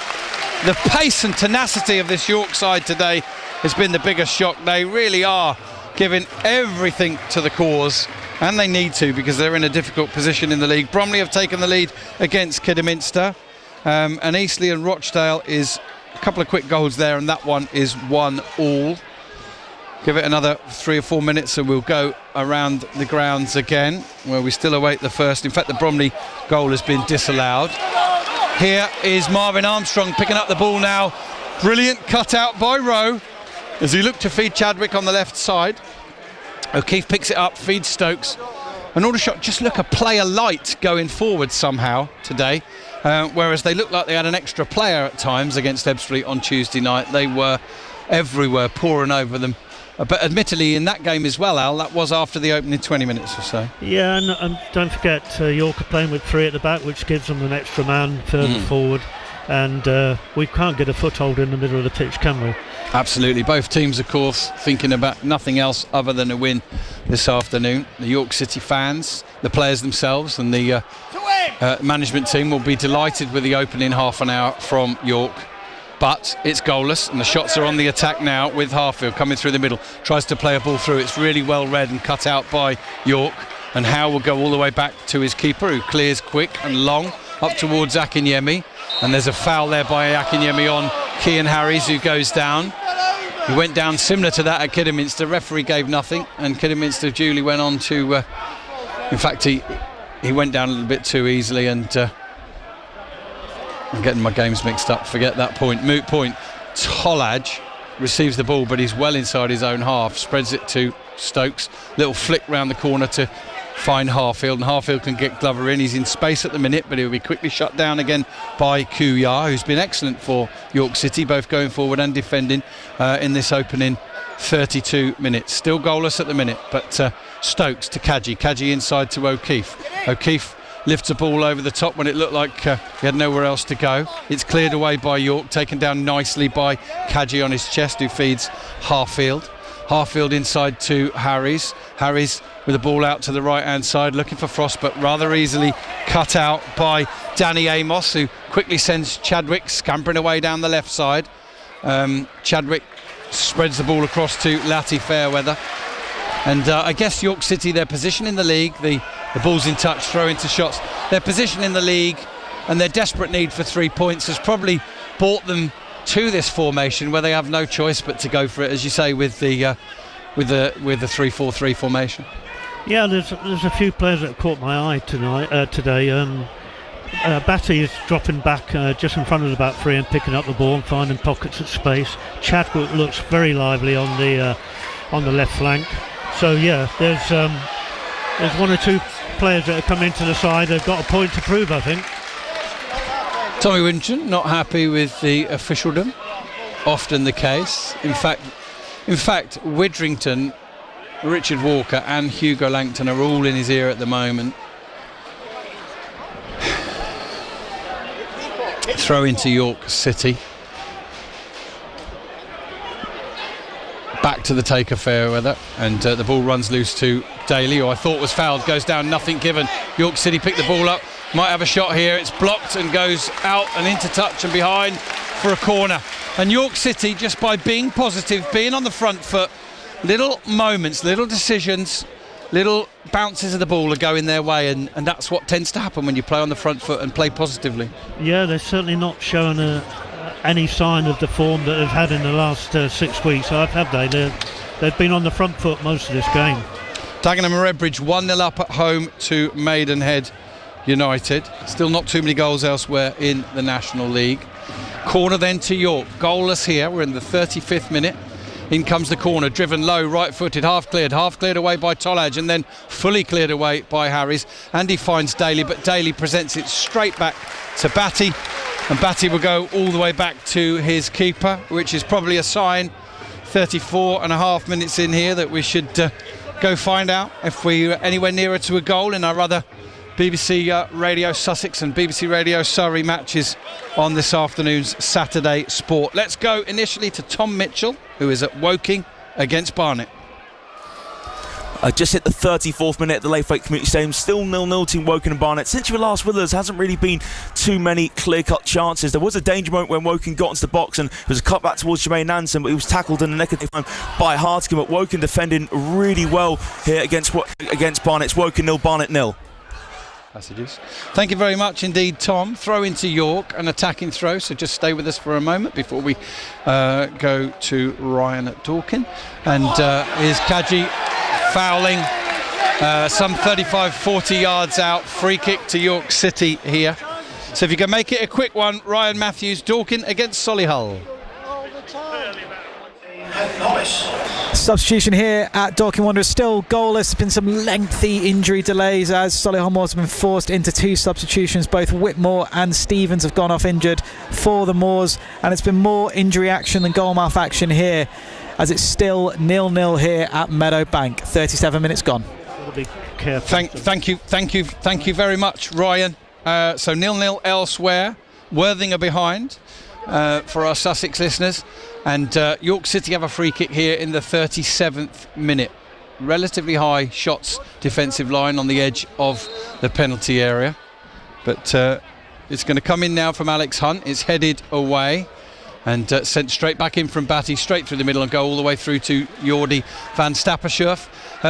The pace and tenacity of this York side today has been the biggest shock. They really are giving everything to the cause, and they need to, because they're in a difficult position in the league. Bromley have taken the lead against Kidderminster, and Eastleigh and Rochdale is a couple of quick goals there, and that one is 1-1. Give it another 3 or 4 minutes and we'll go around the grounds again, where we still await the first. In fact, the Bromley goal has been disallowed. Here is Marvin Armstrong picking up the ball now. Brilliant cut out by Rowe as he looked to feed Chadwick on the left side. O'Keefe picks it up, feeds Stokes. And Aldershot just look a player light going forward somehow today, whereas they looked like they had an extra player at times against Ebbsfleet on Tuesday night. They were everywhere, pouring over them. But admittedly, in that game as well, Al, that was after the opening 20 minutes or so. Yeah, and don't forget York are playing with 3 at the back, which gives them an extra man further forward. And we can't get a foothold in the middle of the pitch, can we? Absolutely. Both teams, of course, thinking about nothing else other than a win this afternoon. The York City fans, the players themselves, and the management team will be delighted with the opening half an hour from York. But it's goalless, and the shots are on the attack now with Harfield coming through the middle. Tries to play a ball through. It's really well read and cut out by York. And Howe will go all the way back to his keeper, who clears quick and long up towards Akinyemi. And there's a foul there by Akinyemi on Cian Harries, who goes down. He went down similar to that at Kidderminster. Referee gave nothing, and Kidderminster duly went on to... in fact, he went down a little bit too easily, and... I'm getting my games mixed up. Forget that point. Moot point. Tolaj receives the ball, but he's well inside his own half. Spreads it to Stokes. Little flick round the corner to find Harfield, and Harfield can get Glover in. He's in space at the minute, but he'll be quickly shut down again by Kuyar, who's been excellent for York City, both going forward and defending in this opening 32 minutes. Still goalless at the minute, but Stokes to Kadji. Kadji inside to O'Keefe. O'Keefe lifts a ball over the top when it looked like he had nowhere else to go. It's cleared away by York, taken down nicely by Kadji on his chest, who feeds Harfield. Harfield inside to Harries. Harries with the ball out to the right hand side, looking for Frost, but rather easily cut out by Danny Amos, who quickly sends Chadwick scampering away down the left side. Chadwick spreads the ball across to Lati Fairweather. And I guess York City, their position in the league, the ball's in touch, throw into shots. Their position in the league and their desperate need for 3 points has probably brought them to this formation where they have no choice but to go for it, as you say, with the 3-4-3 formation. Yeah, there's a few players that have caught my eye today. Batty is dropping back just in front of the back three and picking up the ball and finding pockets of space. Chadwick looks very lively on the left flank. So yeah, there's 1 or 2 players that have come into the side. They've got a point to prove, I think. Tommy Winton not happy with the officialdom. Often the case. In fact, Widrington, Richard Walker and Hugo Langton are all in his ear at the moment. Throw into York City. Back to the taker Fairweather, and the ball runs loose to Daly, who I thought was fouled. Goes down, nothing given. York City pick the ball up. Might have a shot here. It's blocked and goes out and into touch and behind for a corner. And York City, just by being positive, being on the front foot, little moments, little decisions, little bounces of the ball are going their way, and that's what tends to happen when you play on the front foot and play positively. Yeah, they're certainly not showing any sign of the form that they've had in the last 6 weeks, have they? They've been on the front foot most of this game. Dagenham and Redbridge 1-0 up at home to Maidenhead United. Still not too many goals elsewhere in the National League. Corner then to York. Goalless here. We're in the 35th minute. In comes the corner, driven low, right-footed, half cleared away by Tolaj, and then fully cleared away by Harries. And he finds Daly, but Daly presents it straight back to Batty. And Batty will go all the way back to his keeper, which is probably a sign, 34 and a half minutes in here, that we should go find out if we're anywhere nearer to a goal in our other BBC Radio Sussex and BBC Radio Surrey matches on this afternoon's Saturday Sport. Let's go initially to Tom Mitchell, who is at Woking against Barnet. Just hit the 34th minute at the Laythwaite Community Stadium. Still 0-0 between Woking and Barnet. Since you were last with us, hasn't really been too many clear-cut chances. There was a danger moment when Woking got into the box, and it was a cut back towards Jermaine Nansen, but he was tackled in the neck of the time by Hartigan. But Woking defending really well here against Barnet. It's Woking 0, Barnet 0. Passages. Thank you very much indeed, Tom. Throw into York, an attacking throw, so just stay with us for a moment before we go to Ryan at Dorkin. And here's Kadji fouling some 35-40 yards out. Free kick to York City here. So if you can make it a quick one, Ryan Matthews, Dorkin against Solihull. Substitution here at Dorking Wanderers, still goalless. There's been some lengthy injury delays as Solihull Moors have been forced into 2 substitutions. Both Whitmore and Stevens have gone off injured for the Moors, and it's been more injury action than goalmouth action here, as it's still 0-0 here at Meadowbank. 37 minutes gone. Be careful. Thank you very much, Ryan. So 0-0 elsewhere. Worthing are behind for our Sussex listeners, and York City have a free kick here in the 37th minute. Relatively high shots defensive line on the edge of the penalty area, but it's going to come in now from Alex Hunt. It's headed away and sent straight back in from Batty, straight through the middle and go all the way through to Jordi van Stappershoef.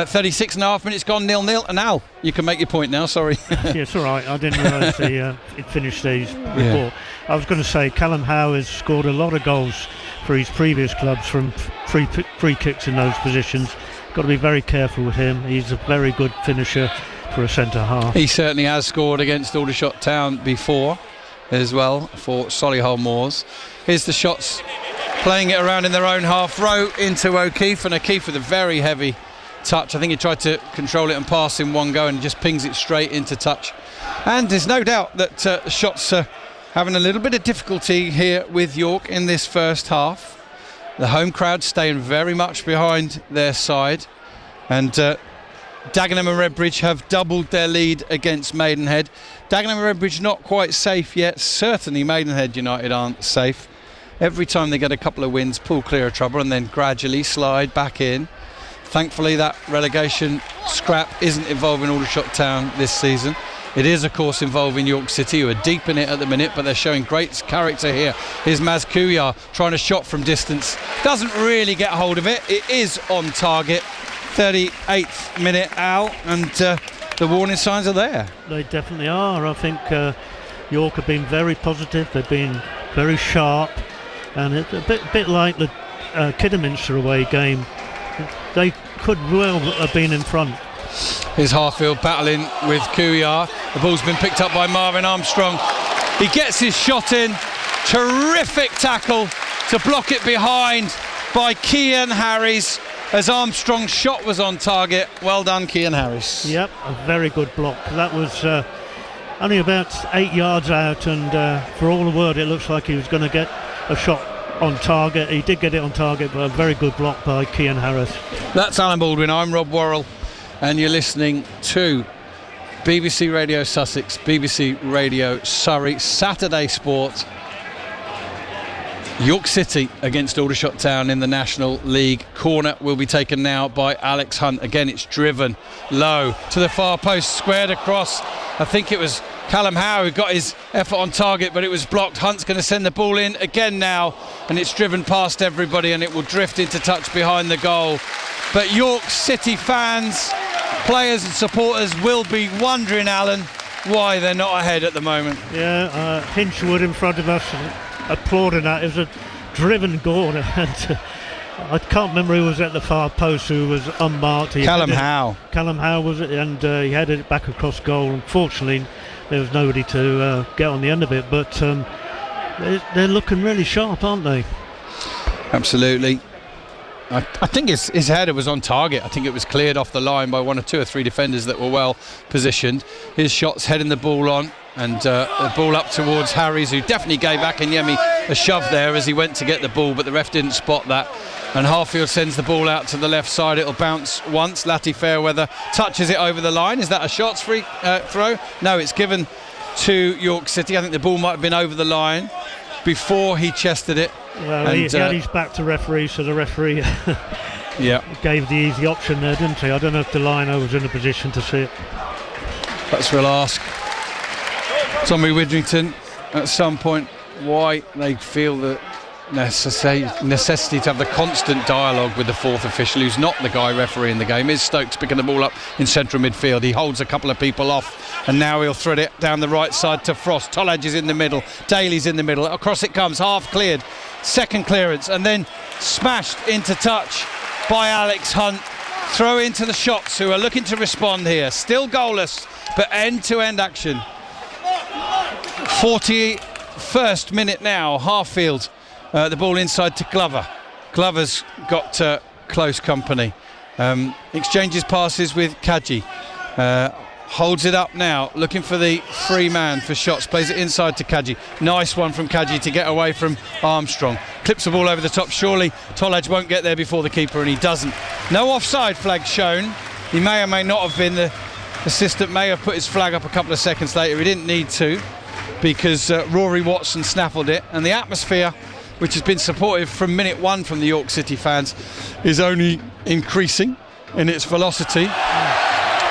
36 and a half minutes gone, 0-0. And Al, you can make your point now, sorry. Yes, all right. I didn't realise it finished his report. Yeah. I was going to say Callum Howe has scored a lot of goals for his previous clubs from free kicks in those positions. Got to be very careful with him. He's a very good finisher for a centre half. He certainly has scored against Aldershot Town before as well for Solihull Moors. Here's the shots, playing it around in their own half row into O'Keefe, and O'Keefe with a very heavy touch. I think he tried to control it and pass in one go and just pings it straight into touch. And there's no doubt that shots are having a little bit of difficulty here with York in this first half. The home crowd staying very much behind their side, and Dagenham and Redbridge have doubled their lead against Maidenhead. Dagenham and Redbridge not quite safe yet. Certainly Maidenhead United aren't safe. Every time they get a couple of wins, pull clear of trouble and then gradually slide back in. Thankfully that relegation scrap isn't involving Aldershot Town this season. It is of course involving York City, who are deep in it at the minute, but they're showing great character here. Here's Maz Kuyar trying a shot from distance. Doesn't really get hold of it. It is on target. 38th minute out, and the warning signs are there. They definitely are. I think York have been very positive. They've been very sharp, and it's a bit like the Kidderminster away game. They could well have been in front. Here's Harfield battling with Kuyar. The ball's been picked up by Marvin Armstrong. He gets his shot in. Terrific tackle to block it behind by Cian Harris, as Armstrong's shot was on target. Well done, Cian Harris. Yep, a very good block. That was only about 8 yards out, and for all the world it looks like he was going to get a shot on target. He did get it on target, but a very good block by Cian Harris. That's Alan Baldwin. I'm Rob Worrell, and you're listening to BBC Radio Sussex, BBC Radio Surrey, Saturday Sport. York City against Aldershot Town in the National League. Corner will be taken now by Alex Hunt. Again, it's driven low to the far post, squared across. I think it was Callum Howe who got his effort on target, but it was blocked. Hunt's going to send the ball in again now, and it's driven past everybody, and it will drift into touch behind the goal. But York City fans, players and supporters will be wondering, Alan, why they're not ahead at the moment. Yeah, Hinchwood in front of us applauding that. It was a driven goal, and I can't remember who was at the far post who was unmarked. Callum Howe was it, and he headed it back across goal. Unfortunately there was nobody to get on the end of it, but they're looking really sharp, aren't they? Absolutely. I think his header was on target. I think it was cleared off the line by 1 or 2 or 3 defenders that were well positioned. His shot's heading the ball on, and the ball up towards Harries, who definitely gave Akinyemi a shove there as he went to get the ball, but the ref didn't spot that. And Harfield sends the ball out to the left side. It'll bounce once. Lati Fairweather touches it over the line. Is that a shots free throw? No, it's given to York City. I think the ball might have been over the line before he chested it. Well, and he had his back to referee, so the referee gave the easy option there, didn't he? I don't know if the lino was in a position to see it. Perhaps we'll ask Tommy Widrington at some point why they feel the necessity to have the constant dialogue with the fourth official, who's not the guy refereeing the game. Is Stokes picking the ball up in central midfield. He holds a couple of people off, and now he'll thread it down the right side to Frost. Tollage is in the middle, Daly's in the middle, across it comes, half cleared, second clearance, and then smashed into touch by Alex Hunt. Throw into the Shots, who are looking to respond here. Still goalless, but end-to-end action. 41st minute now, Harfield. The ball inside to Glover. Glover's got close company. Exchanges passes with Kaji. Holds it up now, looking for the free man for shots. Plays it inside to Kaji. Nice one from Kaji to get away from Armstrong. Clips the ball over the top. Surely Tolaj won't get there before the keeper, and he doesn't. No offside flag shown. He may or may not have been. The assistant may have put his flag up a couple of seconds later. He didn't need to, because Rory Watson snaffled it. And the atmosphere, which has been supportive from minute one from the York City fans, is only increasing in its velocity.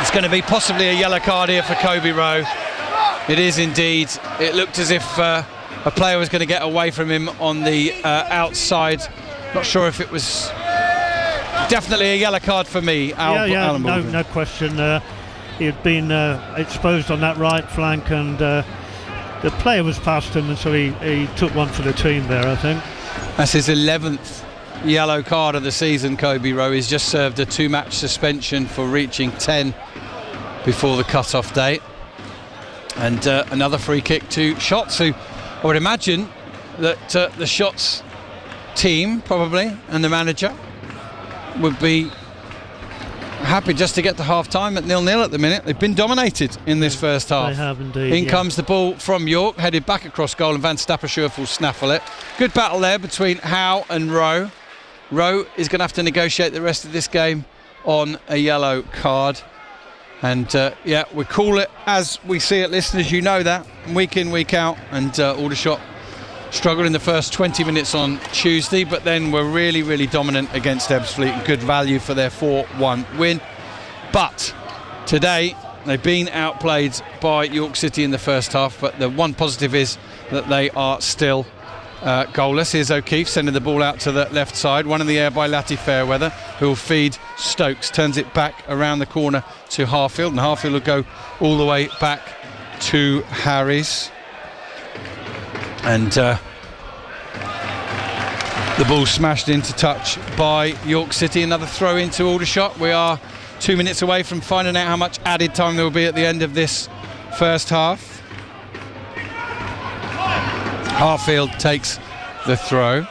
It's going to be possibly a yellow card here for Kobe Rowe. It is indeed. It looked as if a player was going to get away from him on the outside. Not sure if it was. Definitely a yellow card for me. Alan Baldwin. No question. He had been exposed on that right flank, and the player was past him, and so he took one for the team there, I think. That's his 11th yellow card of the season. Kobe Rowe. He's just served a 2-match suspension for reaching 10 before the cut-off date, and another free kick to Shots, who I would imagine that the Shots team probably and the manager would be happy just to get to half-time at 0-0 at the minute. They've been dominated in this first half. They have indeed. In comes the ball from York, headed back across goal, and Van Stappershoef will snaffle it. Good battle there between Howe and Rowe. Rowe is going to have to negotiate the rest of this game on a yellow card. And we call it as we see it, listeners. You know that, week in, week out. And Aldershot struggled in the first 20 minutes on Tuesday, but then were really, really dominant against Ebbsfleet, and good value for their 4-1 win. But today they've been outplayed by York City in the first half, but the one positive is that they are still goalless. Here's O'Keefe sending the ball out to the left side, one in the air by Latty Fairweather, who will feed Stokes, turns it back around the corner to Harfield, and Harfield will go all the way back to Harries. And the ball smashed into touch by York City. Another throw into Aldershot. We are 2 minutes away from finding out how much added time there will be at the end of this first half. Harfield takes the throw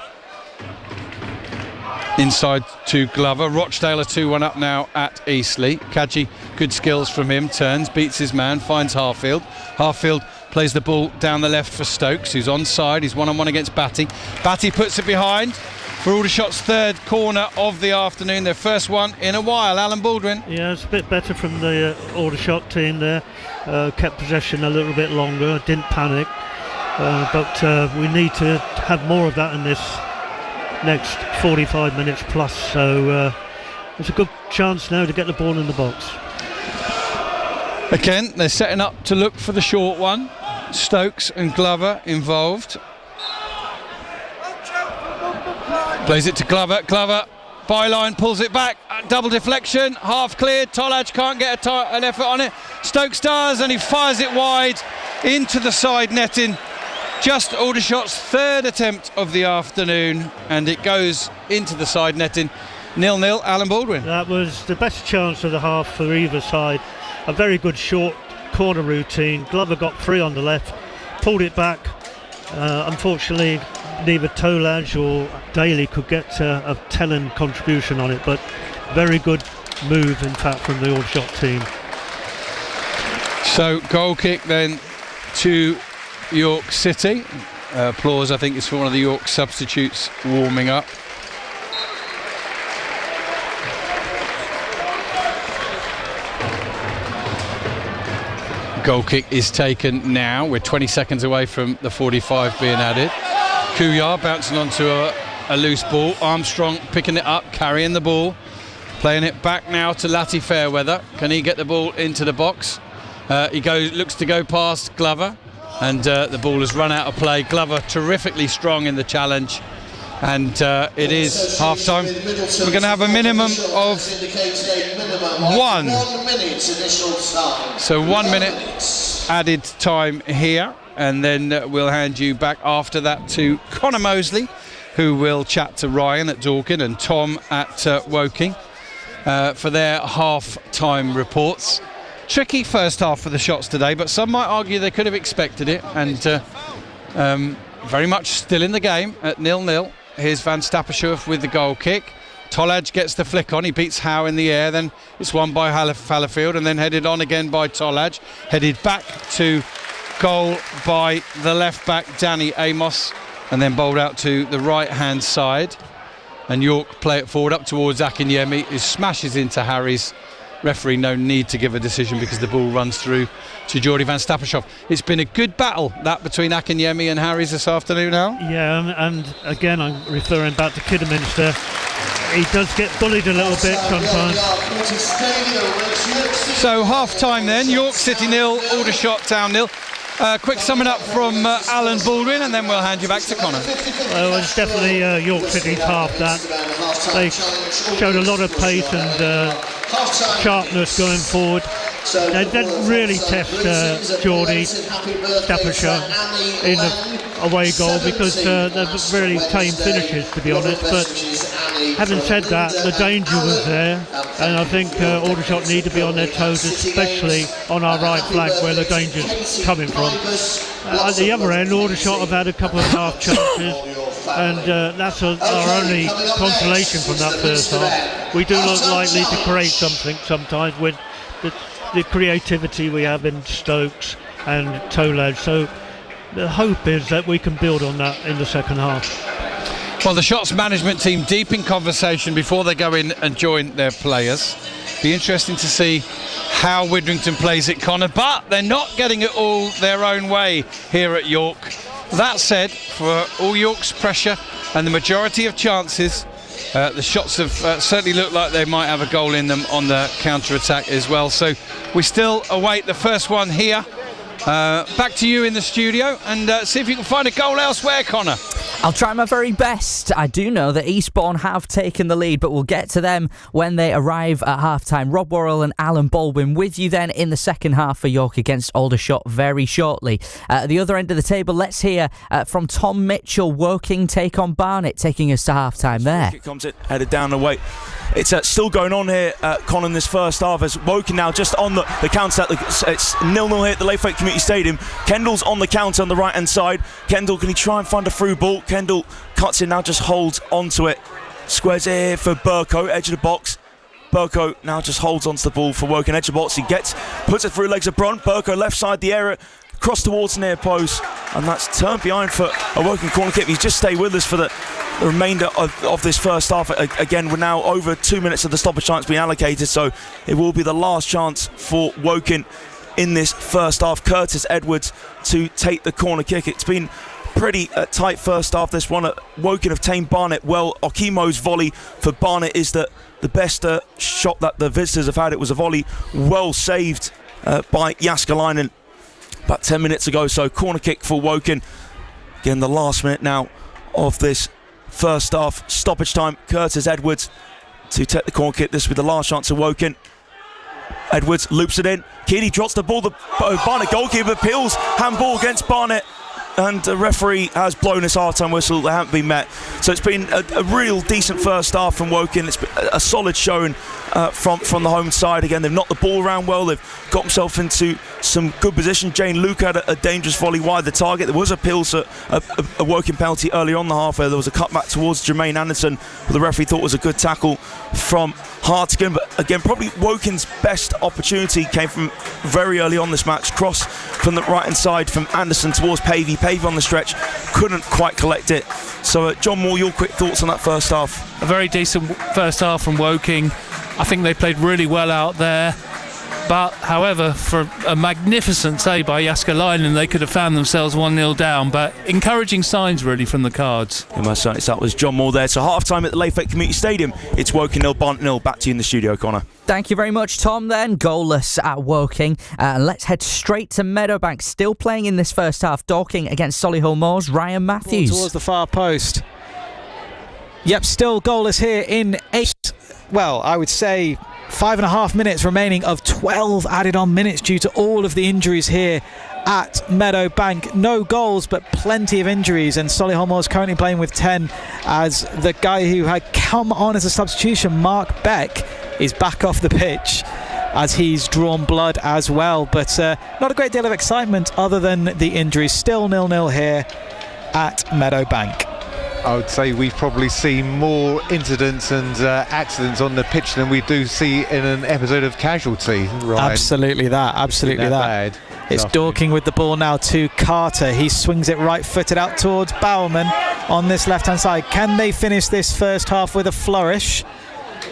inside to Glover. Rochdale are 2-1 up now at Eastleigh. Kaji, good skills from him, turns, beats his man, finds Harfield. Harfield plays the ball down the left for Stokes, who's onside. He's one-on-one against Batty. Batty puts it behind for Aldershot's third corner of the afternoon, their first one in a while. Alan Baldwin. Yeah, it's a bit better from the Aldershot team there. Kept possession a little bit longer, didn't panic. But we need to have more of that in this next 45 minutes plus. So it's a good chance now to get the ball in the box. Again, they're setting up to look for the short one. Stokes and Glover involved. Plays it to Glover. Glover, byline, pulls it back. Double deflection, half cleared. Tolaj can't get an effort on it. Stokes does, and he fires it wide into the side netting. Just Aldershot's third attempt of the afternoon, and it goes into the side netting. 0-0, Alan Baldwin. That was the best chance of the half for either side. A very good short corner routine. Glover got free on the left, pulled it back. Unfortunately, neither Tolaj or Daly could get a telling contribution on it, but very good move, in fact, from the Aldershot team. So, goal kick then to York City. Applause, I think, is for one of the York substitutes warming up. Goal kick is taken now. We're 20 seconds away from the 45 being added. Kuyar bouncing onto a loose ball. Armstrong picking it up, carrying the ball, playing it back now to Latty Fairweather. Can he get the ball into the box? He looks to go past Glover, and the ball has run out of play. Glover terrifically strong in the challenge, and it is half time. We're going to have a minimum of 1 so 1 minute added time here, and then we'll hand you back after that to Connor Mosley, who will chat to Ryan at Dorking and Tom at Woking for their half-time reports. Tricky first half for the Shots today, but some might argue they could have expected it, and very much still in the game at 0-0. Here's Van Stappershoef with the goal kick. Tolaj gets the flick on, he beats Howe in the air, then it's won by Fallowfield and then headed on again by Tolaj. Headed back to goal by the left back Danny Amos, and then bowled out to the right hand side. And York play it forward up towards Akinyemi, who smashes into Harries. Referee no need to give a decision because the ball runs through to Geordie Van Stappershoef. It's been a good battle, that between Akinyemi and Harries this afternoon now. Yeah, and again I'm referring back to Kidderminster. He does get bullied a little bit sometimes. So half time then, York City 0, Aldershot Town 0. Quick summing up from Alan Baldwin, and then we'll hand you back to Connor. Well, it's definitely York City's half that. They showed a lot of pace and sharpness going forward. They didn't really test Geordie Staffordshire in the away goal because they're really tame finishes, to be honest. But having said that, the danger was there, and I think Aldershot need to be on their toes, especially on our right flank where the danger's coming from. At the other end, Aldershot have had a couple of half chances, and that's our only consolation from that first half. We do look likely to create something sometimes with the creativity we have in Stokes and Tolaj. So the hope is that we can build on that in the second half. Well, the Shots management team deep in conversation before they go in and join their players. Be interesting to see how Widrington plays it, Connor, but they're not getting it all their own way here at York. That said, for all York's pressure and the majority of chances, the Shots have certainly looked like they might have a goal in them on the counter-attack as well. So we still await the first one here. Back to you in the studio, and see if you can find a goal elsewhere, Connor. I'll try my very best. I do know that Eastbourne have taken the lead, but we'll get to them when they arrive at half-time. Rob Worrell and Alan Baldwin with you then in the second half for York against Aldershot very shortly. At the other end of the table, let's hear from Tom Mitchell. Woking take on Barnet, taking us to half-time there. It comes in, headed down the way. It's still going on here, Con, in this first half, as Woking now just on the counter. It's 0-0 here at the Layfake Community Stadium. Kendall's on the counter on the right-hand side. Kendall, can he try and find a through ball? Kendall cuts in now, just holds onto it. Squares here for Burko, edge of the box. Burko now just holds onto the ball for Woking, edge of the box. He puts it through legs of Brunt. Burko left side the area, cross towards near post, and that's turned behind for a Woking corner kick. He's just stay with us for the remainder of this first half. Again, we're now over 2 minutes of the stoppage chance being allocated, so it will be the last chance for Woking in this first half. Curtis Edwards to take the corner kick. It's been pretty tight first half, this one. Woking have tamed Barnet well. Okimo's volley for Barnet is the best shot that the visitors have had. It was a volley well saved by Jaskalainen about 10 minutes ago. So corner kick for Woking. Again, the last minute now of this first half. Stoppage time. Curtis Edwards to take the corner kick. This will be the last chance of Woking. Edwards loops it in. Keeley drops the ball. The Barnet goalkeeper appeals. Handball against Barnet. And the referee has blown his half-time whistle. They haven't been met. So it's been a real decent first half from Woking. It's been a solid showing from the home side. Again, they've knocked the ball around well. They've got themselves into some good position. Jane Luke had a dangerous volley wide the target. There was a Woking penalty early on the half where there was a cutback towards Jermaine Anderson, who the referee thought was a good tackle from Hartigan. But again, probably Woking's best opportunity came from very early on this match. Cross from the right-hand side from Anderson towards Pavey. Pavey on the stretch, couldn't quite collect it. So John Moore, your quick thoughts on that first half? A very decent first half from Woking. I think they played really well out there. But, however, for a magnificent save by Jaskalainen, they could have found themselves 1-0 down. But encouraging signs, really, from the Cards. Yeah, most certainly. So that was John Moore there. So half-time at the Layfake Community Stadium. It's Woking 0, Barnet 0. Back to you in the studio, Connor. Thank you very much, Tom, then. Goalless at Woking. Let's head straight to Meadowbank. Still playing in this first half. Dorking against Solihull Moors. Ryan Matthews. Towards the far post. Yep, still goalless here in 8. Well, I would say 5.5 minutes remaining of 12 added on minutes due to all of the injuries here at Meadowbank. No goals, but plenty of injuries, and Solihull Moors currently playing with 10 as the guy who had come on as a substitution, Mark Beck, is back off the pitch as he's drawn blood as well. But not a great deal of excitement other than the injuries. Still 0-0 here at Meadowbank. I would say we've probably seen more incidents and accidents on the pitch than we do see in an episode of Casualty. Right? Absolutely that. Bad. It's Dorking with the ball now to Carter. He swings it right-footed out towards Bowerman on this left-hand side. Can they finish this first half with a flourish?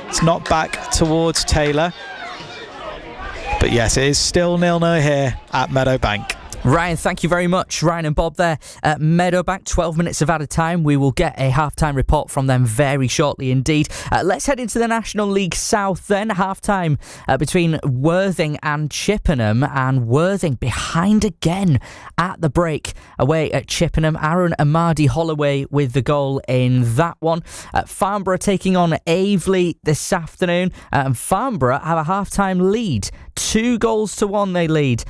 It's not back towards Taylor. But yes, it is still 0-0 here at Meadowbank. Ryan, thank you very much. Ryan and Bob there at Meadowbank. 12 minutes of added time. We will get a half-time report from them very shortly indeed. Let's head into the National League South then. Half-time between Worthing and Chippenham. And Worthing behind again at the break away at Chippenham. Aaron Amadi Holloway with the goal in that one. Farnborough taking on Aveley this afternoon. And Farnborough have a half-time lead. 2-1 they lead.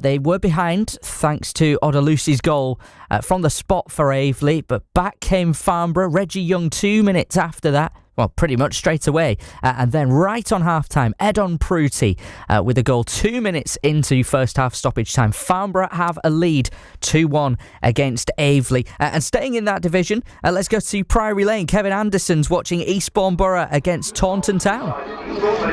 They were behind thanks to Odalusi's goal from the spot for Aveley, but back came Farnborough. Reggie Young 2 minutes after that. Well, pretty much straight away. And then right on half-time, Edon Pruti with a goal 2 minutes into first half stoppage time. Farnborough have a lead 2-1 against Aveley. And staying in that division, let's go to Priory Lane. Kevin Anderson's watching Eastbourne Borough against Taunton Town.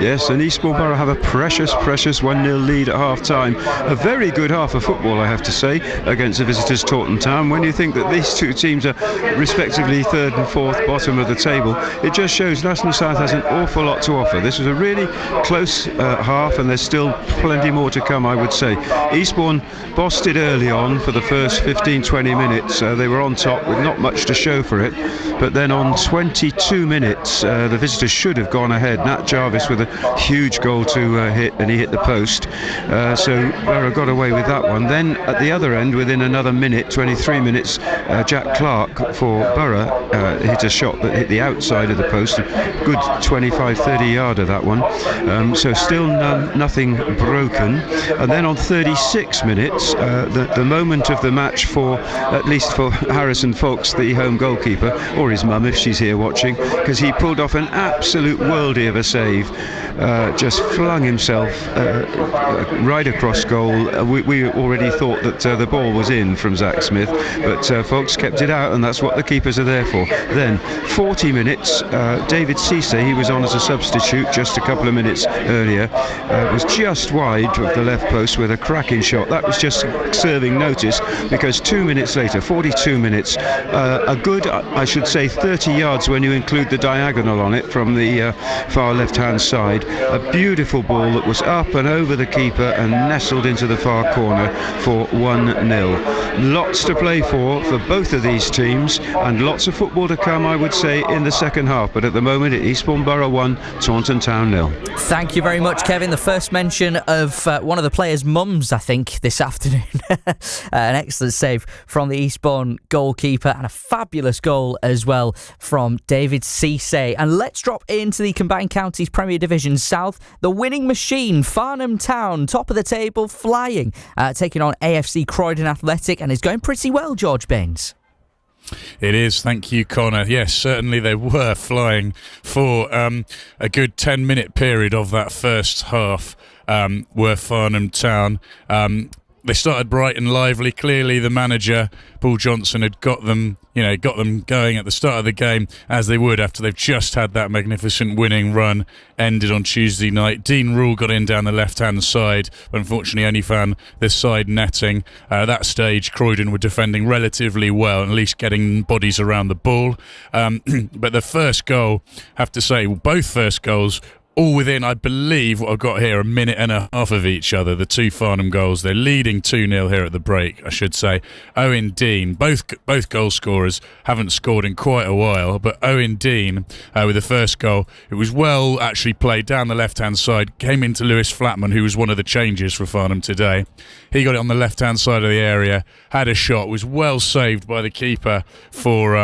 Yes, and Eastbourne Borough have a precious 1-0 lead at half-time. A very good half of football, I have to say, against the visitors Taunton Town. When you think that these two teams are respectively third and fourth bottom of the table, it just shows National South has an awful lot to offer. This was a really close half, and there's still plenty more to come, I would say. Eastbourne bossed it early on for the first 15-20 minutes. They were on top with not much to show for it, but then on 22 minutes the visitors should have gone ahead. Nat Jarvis with a huge goal to hit, and he hit the post, so Borough got away with that one. Then at the other end, within another minute, 23 minutes, Jack Clark for Borough hit a shot that hit the outside of the post. Good 25-30 yarder that one. So still nothing broken. And then on 36 minutes, the moment of the match for, at least for Harrison Fox, the home goalkeeper, or his mum if she's here watching, because he pulled off an absolute worldie of a save. Just flung himself right across goal. We already thought that the ball was in from Zach Smith, but Fox kept it out, and that's what the keepers are there for. Then 40 minutes, David Cisse, he was on as a substitute just a couple of minutes earlier, was just wide of the left post with a cracking shot. That was just serving notice, because 2 minutes later, 42 minutes, a good, I should say, 30 yards when you include the diagonal on it from the far left-hand side. A beautiful ball that was up and over the keeper and nestled into the far corner for 1-0. Lots to play for both of these teams, and lots of football to come, I would say, in the second half. But at the moment, Eastbourne Borough 1, Taunton Town 0. Thank you very much, Kevin. The first mention of one of the players' mums, I think, this afternoon. An excellent save from the Eastbourne goalkeeper, and a fabulous goal as well from David Cisse. And let's drop into the Combined Counties Premier Division South. The winning machine, Farnham Town, top of the table, flying, taking on AFC Croydon Athletic, and is going pretty well, George Baines. It is, thank you, Connor. Yes, certainly they were flying for a good 10-minute period of that first half, were Farnham Town. They started bright and lively. Clearly the manager, Paul Johnson, had got them going at the start of the game, as they would after they've just had that magnificent winning run ended on Tuesday night. Dean Rule got in down the left-hand side, but unfortunately only found this side netting. At that stage, Croydon were defending relatively well, at least getting bodies around the ball. But the first goal, have to say, both first goals, all within, I believe, what I've got here, a minute and a half of each other, the two Farnham goals. They're leading 2-0 here at the break, I should say. Owen Dean, both goal scorers, haven't scored in quite a while, but Owen Dean, with the first goal, it was well actually played down the left-hand side, came into Lewis Flatman, who was one of the changes for Farnham today. He got it on the left-hand side of the area, had a shot, was well saved by the keeper for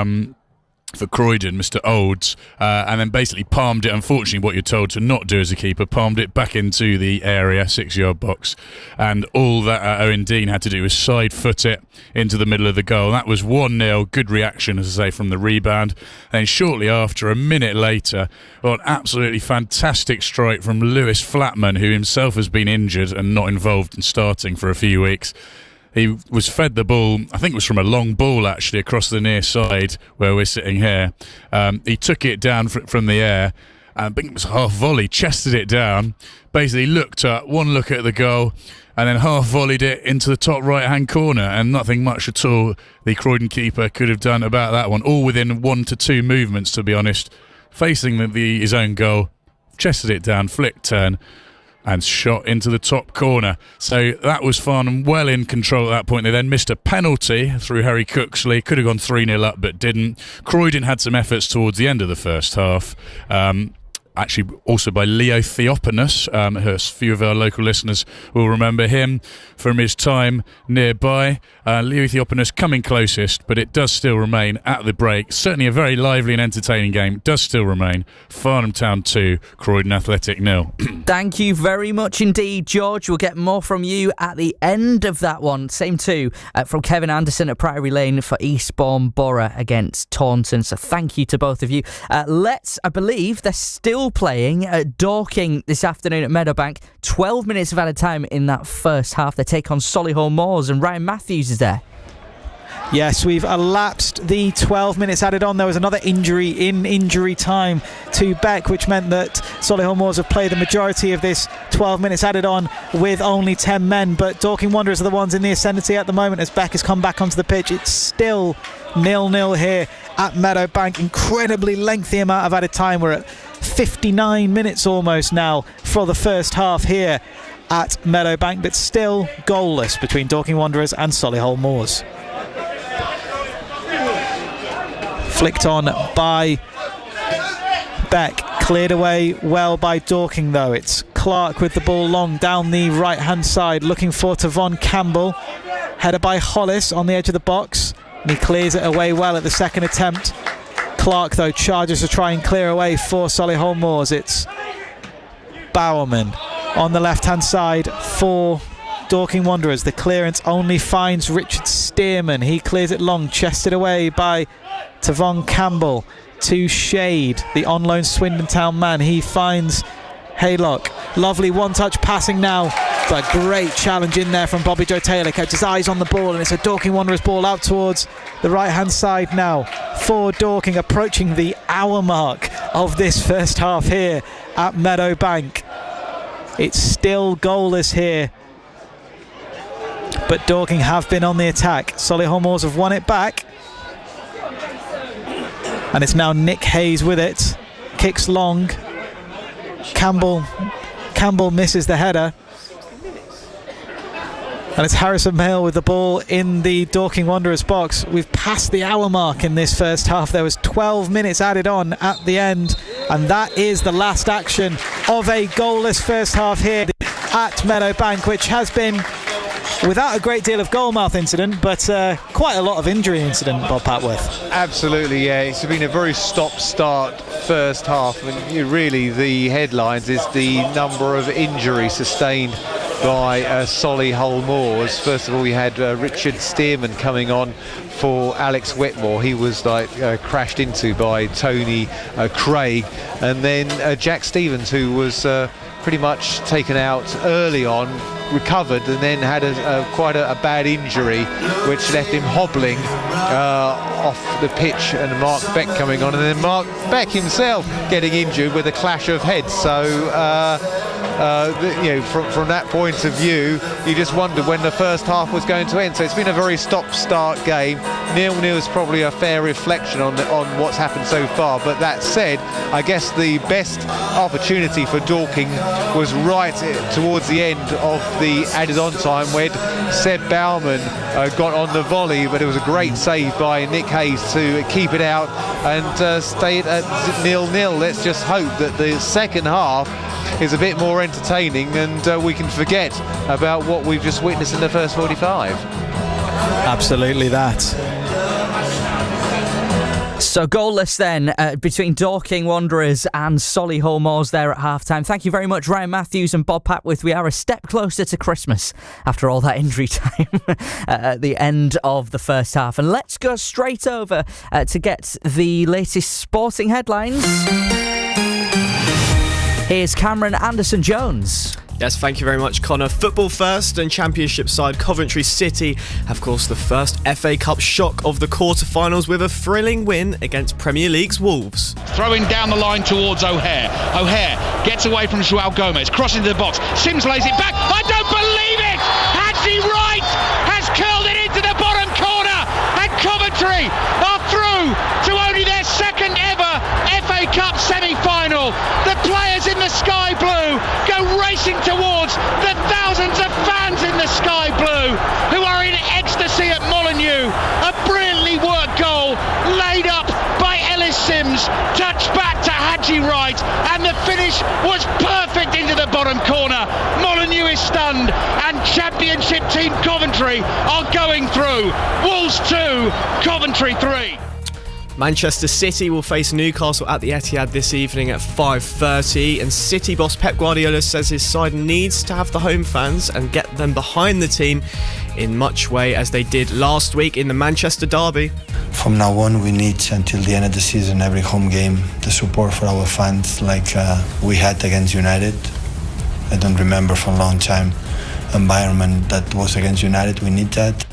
Croydon, Mr. Olds, and then basically palmed it, unfortunately what you're told to not do as a keeper, palmed it back into the area, 6-yard box, and all that Owen Dean had to do was side foot it into the middle of the goal. That was 1-0, good reaction, as I say, from the rebound. And shortly after, a minute later, an absolutely fantastic strike from Lewis Flatman, who himself has been injured and not involved in starting for a few weeks. he was fed the ball, I think it was from a long ball actually, across the near side where we're sitting here. He took it down from the air, I think it was half volley, chested it down, basically looked up, one look at the goal, and then half volleyed it into the top right hand corner, and nothing much at all the Croydon keeper could have done about that one, all within 1 to 2 movements, to be honest, facing his own goal, chested it down, flick turn, and shot into the top corner. So that was fun and well in control at that point. They then missed a penalty through Harry Cooksley. Could have gone 3-0 up but didn't. Croydon had some efforts towards the end of the first half. Actually also by Leo Theopanus, a few of our local listeners will remember him from his time nearby. Leo Theopanus coming closest, but it does still remain at the break. Certainly a very lively and entertaining game. Does still remain Farnham Town 2, Croydon Athletic 0. Thank you very much indeed, George. We'll get more from you at the end of that one. Same too from Kevin Anderson at Priory Lane for Eastbourne Borough against Taunton. So thank you to both of you. I believe they're still playing at Dorking this afternoon at Meadowbank. 12 minutes of added time in that first half. They take on Solihull Moors, and Ryan Matthews is there. Yes, we've elapsed the 12 minutes added on. There was another injury in injury time to Beck, which meant that Solihull Moors have played the majority of this 12 minutes added on with only 10 men. But Dorking Wanderers are the ones in the ascendancy at the moment as Beck has come back onto the pitch. It's still 0-0 here at Meadowbank. Incredibly lengthy amount of added time. We're at 59 minutes almost now for the first half here at Meadowbank, but still goalless between Dorking Wanderers and Solihull Moors. Flicked on by Beck, cleared away well by Dorking though. It's Clark with the ball long down the right hand side, looking for Tavon Campbell. Header by Hollis on the edge of the box, and he clears it away well at the second attempt. Clark though charges to try and clear away for Solihull Moors. It's Bowerman on the left hand side for Dorking Wanderers. The clearance only finds Richard Stearman. He clears it long, chested away by Tavon Campbell to Shade, the on loan Swindon Town man. He finds Haylock. Lovely one-touch passing now, but great challenge in there from Bobby Joe Taylor. Kept his eyes on the ball, and it's a Dorking Wanderers ball out towards the right-hand side now for Dorking, approaching the hour mark of this first half here at Meadowbank. It's still goalless here, but Dorking have been on the attack. Solihull Moors have won it back, and it's now Nick Hayes with it. Kicks long. Campbell misses the header, and it's Harrison Mail with the ball in the Dorking Wanderers box. We've passed the hour mark in this first half. There was 12 minutes added on at the end, and that is the last action of a goalless first half here at Meadowbank, which has been without a great deal of goalmouth incident, but quite a lot of injury incident, Bob Patworth. Absolutely, yeah. It's been a very stop-start first half, and really the headlines is the number of injuries sustained by Solihull Moors. First of all, we had Richard Stearman coming on for Alex Wetmore. He was crashed into by Tony Craig, and then Jack Stevens, who was pretty much taken out early on, recovered, and then had quite a bad injury which left him hobbling off the pitch, and Mark Beck coming on, and then Mark Beck himself getting injured with a clash of heads. So from that point of view, you just wondered when the first half was going to end. So it's been a very stop-start game. 0-0 is probably a fair reflection on what's happened so far, but that said, I guess the best opportunity for Dorking was right towards the end of the added-on time when Seb Bauman got on the volley, but it was a great save by Nick Hayes to keep it out and stay at 0-0. Let's just hope that the second half is a bit more entertaining and we can forget about what we've just witnessed in the first 45. Absolutely that. So goalless then between Dorking Wanderers and Solihull Moors there at half-time. Thank you very much, Ryan Matthews and Bob Papworth. We are a step closer to Christmas after all that injury time at the end of the first half. And let's go straight over to get the latest sporting headlines. Here's Cameron Anderson-Jones. Yes, thank you very much, Connor. Football first, and Championship side Coventry City have, of course, the first FA Cup shock of the quarter-finals with a thrilling win against Premier League's Wolves. Throwing down the line towards O'Hare. O'Hare gets away from João Gomez, crossing to the box. Sims lays it back. I don't believe it! Hadji Wright has curled it into the bottom corner, and Coventry are through to only their second ever FA Cup semi-final. The players in the sky blue go racing towards the thousands of fans in the sky blue who are in ecstasy at Molineux. A brilliantly worked goal laid up by Ellis Sims, touched back to Hadji Wright, and the finish was perfect into the bottom corner. Molineux is stunned, and Championship team Coventry are going through. Wolves 2, Coventry 3. Manchester City will face Newcastle at the Etihad this evening at 5:30, and City boss Pep Guardiola says his side needs to have the home fans and get them behind the team in much way as they did last week in the Manchester derby. From now on, we need until the end of the season, every home game, the support for our fans like we had against United. I don't remember for a long time environment that was against United. We need that.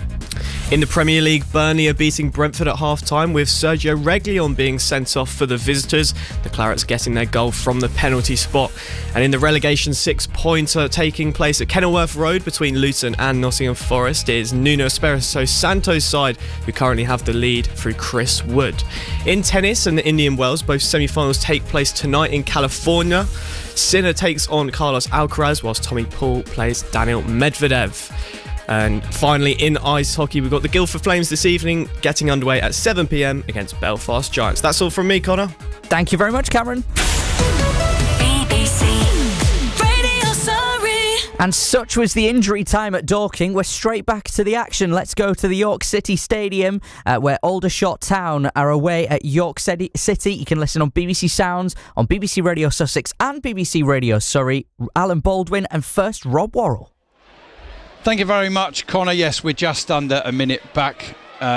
In the Premier League, Burnley are beating Brentford at half-time with Sergio Reguilón being sent off for the visitors. The Clarets getting their goal from the penalty spot. And in the relegation six-pointer taking place at Kenilworth Road between Luton and Nottingham Forest, it is Nuno Espirito Santo's side who currently have the lead through Chris Wood. In tennis and the Indian Wells, both semi-finals take place tonight in California. Sinner takes on Carlos Alcaraz whilst Tommy Paul plays Daniil Medvedev. And finally, in ice hockey, we've got the Guildford Flames this evening getting underway at 7 p.m. against Belfast Giants. That's all from me, Connor. Thank you very much, Cameron. BBC Radio Surrey. And such was the injury time at Dorking. We're straight back to the action. Let's go to the York City Stadium where Aldershot Town are away at York City. You can listen on BBC Sounds, on BBC Radio Sussex and BBC Radio Surrey. Alan Baldwin and first Rob Worrell. Thank you very much, Connor. Yes, we're just under a minute back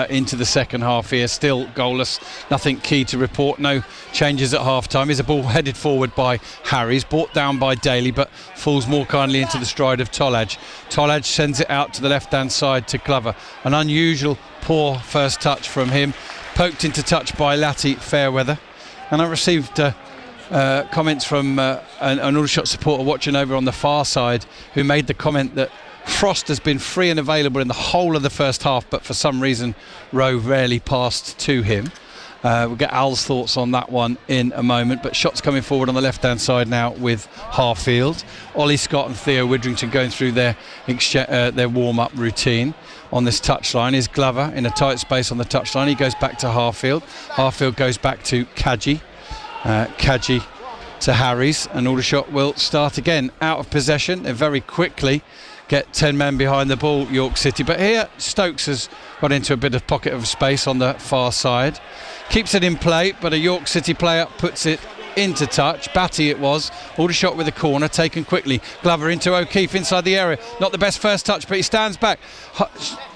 into the second half here. Still goalless. Nothing key to report. No changes at half-time. Is a ball headed forward by Harries, brought down by Daly, but falls more kindly into the stride of Tolaj. Tolaj sends it out to the left-hand side to Glover. An unusual, poor first touch from him. Poked into touch by Latti Fairweather. And I received comments from an Aldershot supporter watching over on the far side who made the comment that Frost has been free and available in the whole of the first half, but for some reason Rowe rarely passed to him. We'll get Al's thoughts on that one in a moment, but shots coming forward on the left hand side now with Harfield. Ollie Scott and Theo Widrington going through their warm-up routine. On this touchline is Glover in a tight space on the touchline. He goes back to Harfield. Harfield goes back to Kadji. Kadji to Harries, and Aldershot will start again out of possession. They very quickly get 10 men behind the ball, York City. But here Stokes has got into a bit of pocket of space on the far side. Keeps it in play, but a York City player puts it into touch. Batty it was. Aldershot with a corner taken quickly. Glover into O'Keefe inside the area. Not the best first touch, but he stands back.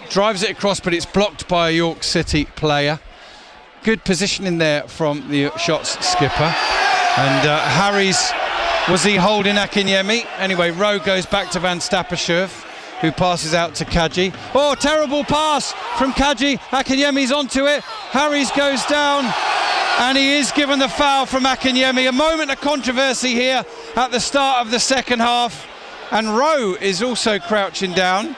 Drives it across, but it's blocked by a York City player. Good positioning there from the Shots skipper. And Harries, was he holding Akinyemi? Anyway, Rowe goes back to Van Stappershoef, who passes out to Kadji. Oh, terrible pass from Kadji. Akinyemi's onto it. Harries goes down, and he is given the foul from Akinyemi. A moment of controversy here at the start of the second half. And Rowe is also crouching down,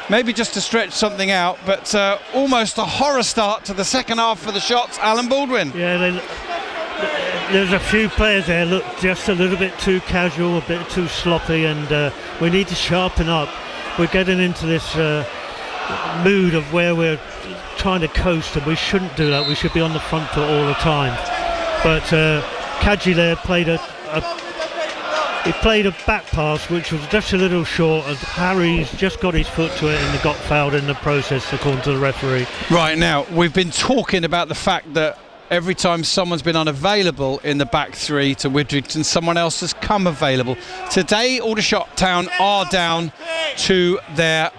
maybe just to stretch something out, but almost a horror start to the second half for the Shots. Alan Baldwin. Yeah, there's a few players there look just a little bit too casual, a bit too sloppy, and we need to sharpen up. We're getting into this mood of where we're trying to coast, and we shouldn't do that. We should be on the front foot all the time. But Kadji there played a back pass which was just a little short, and Harry's just got his foot to it and got fouled in the process, according to the referee. Right, now we've been talking about the fact that every time someone's been unavailable in the back three to Widrington, someone else has come available. Today, Aldershot Town are down to their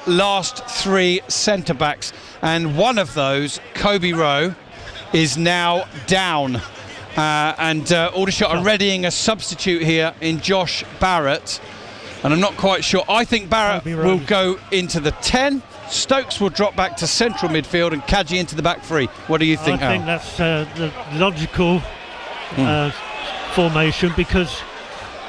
last three centre-backs, and one of those, Kobe Rowe, is now down. And Aldershot are readying a substitute here in Josh Barrett. and I'm not quite sure. I think Barrett will go into the 10. Stokes will drop back to central midfield and Kadji into the back 3. What do you think, Al? I think that's the logical formation, because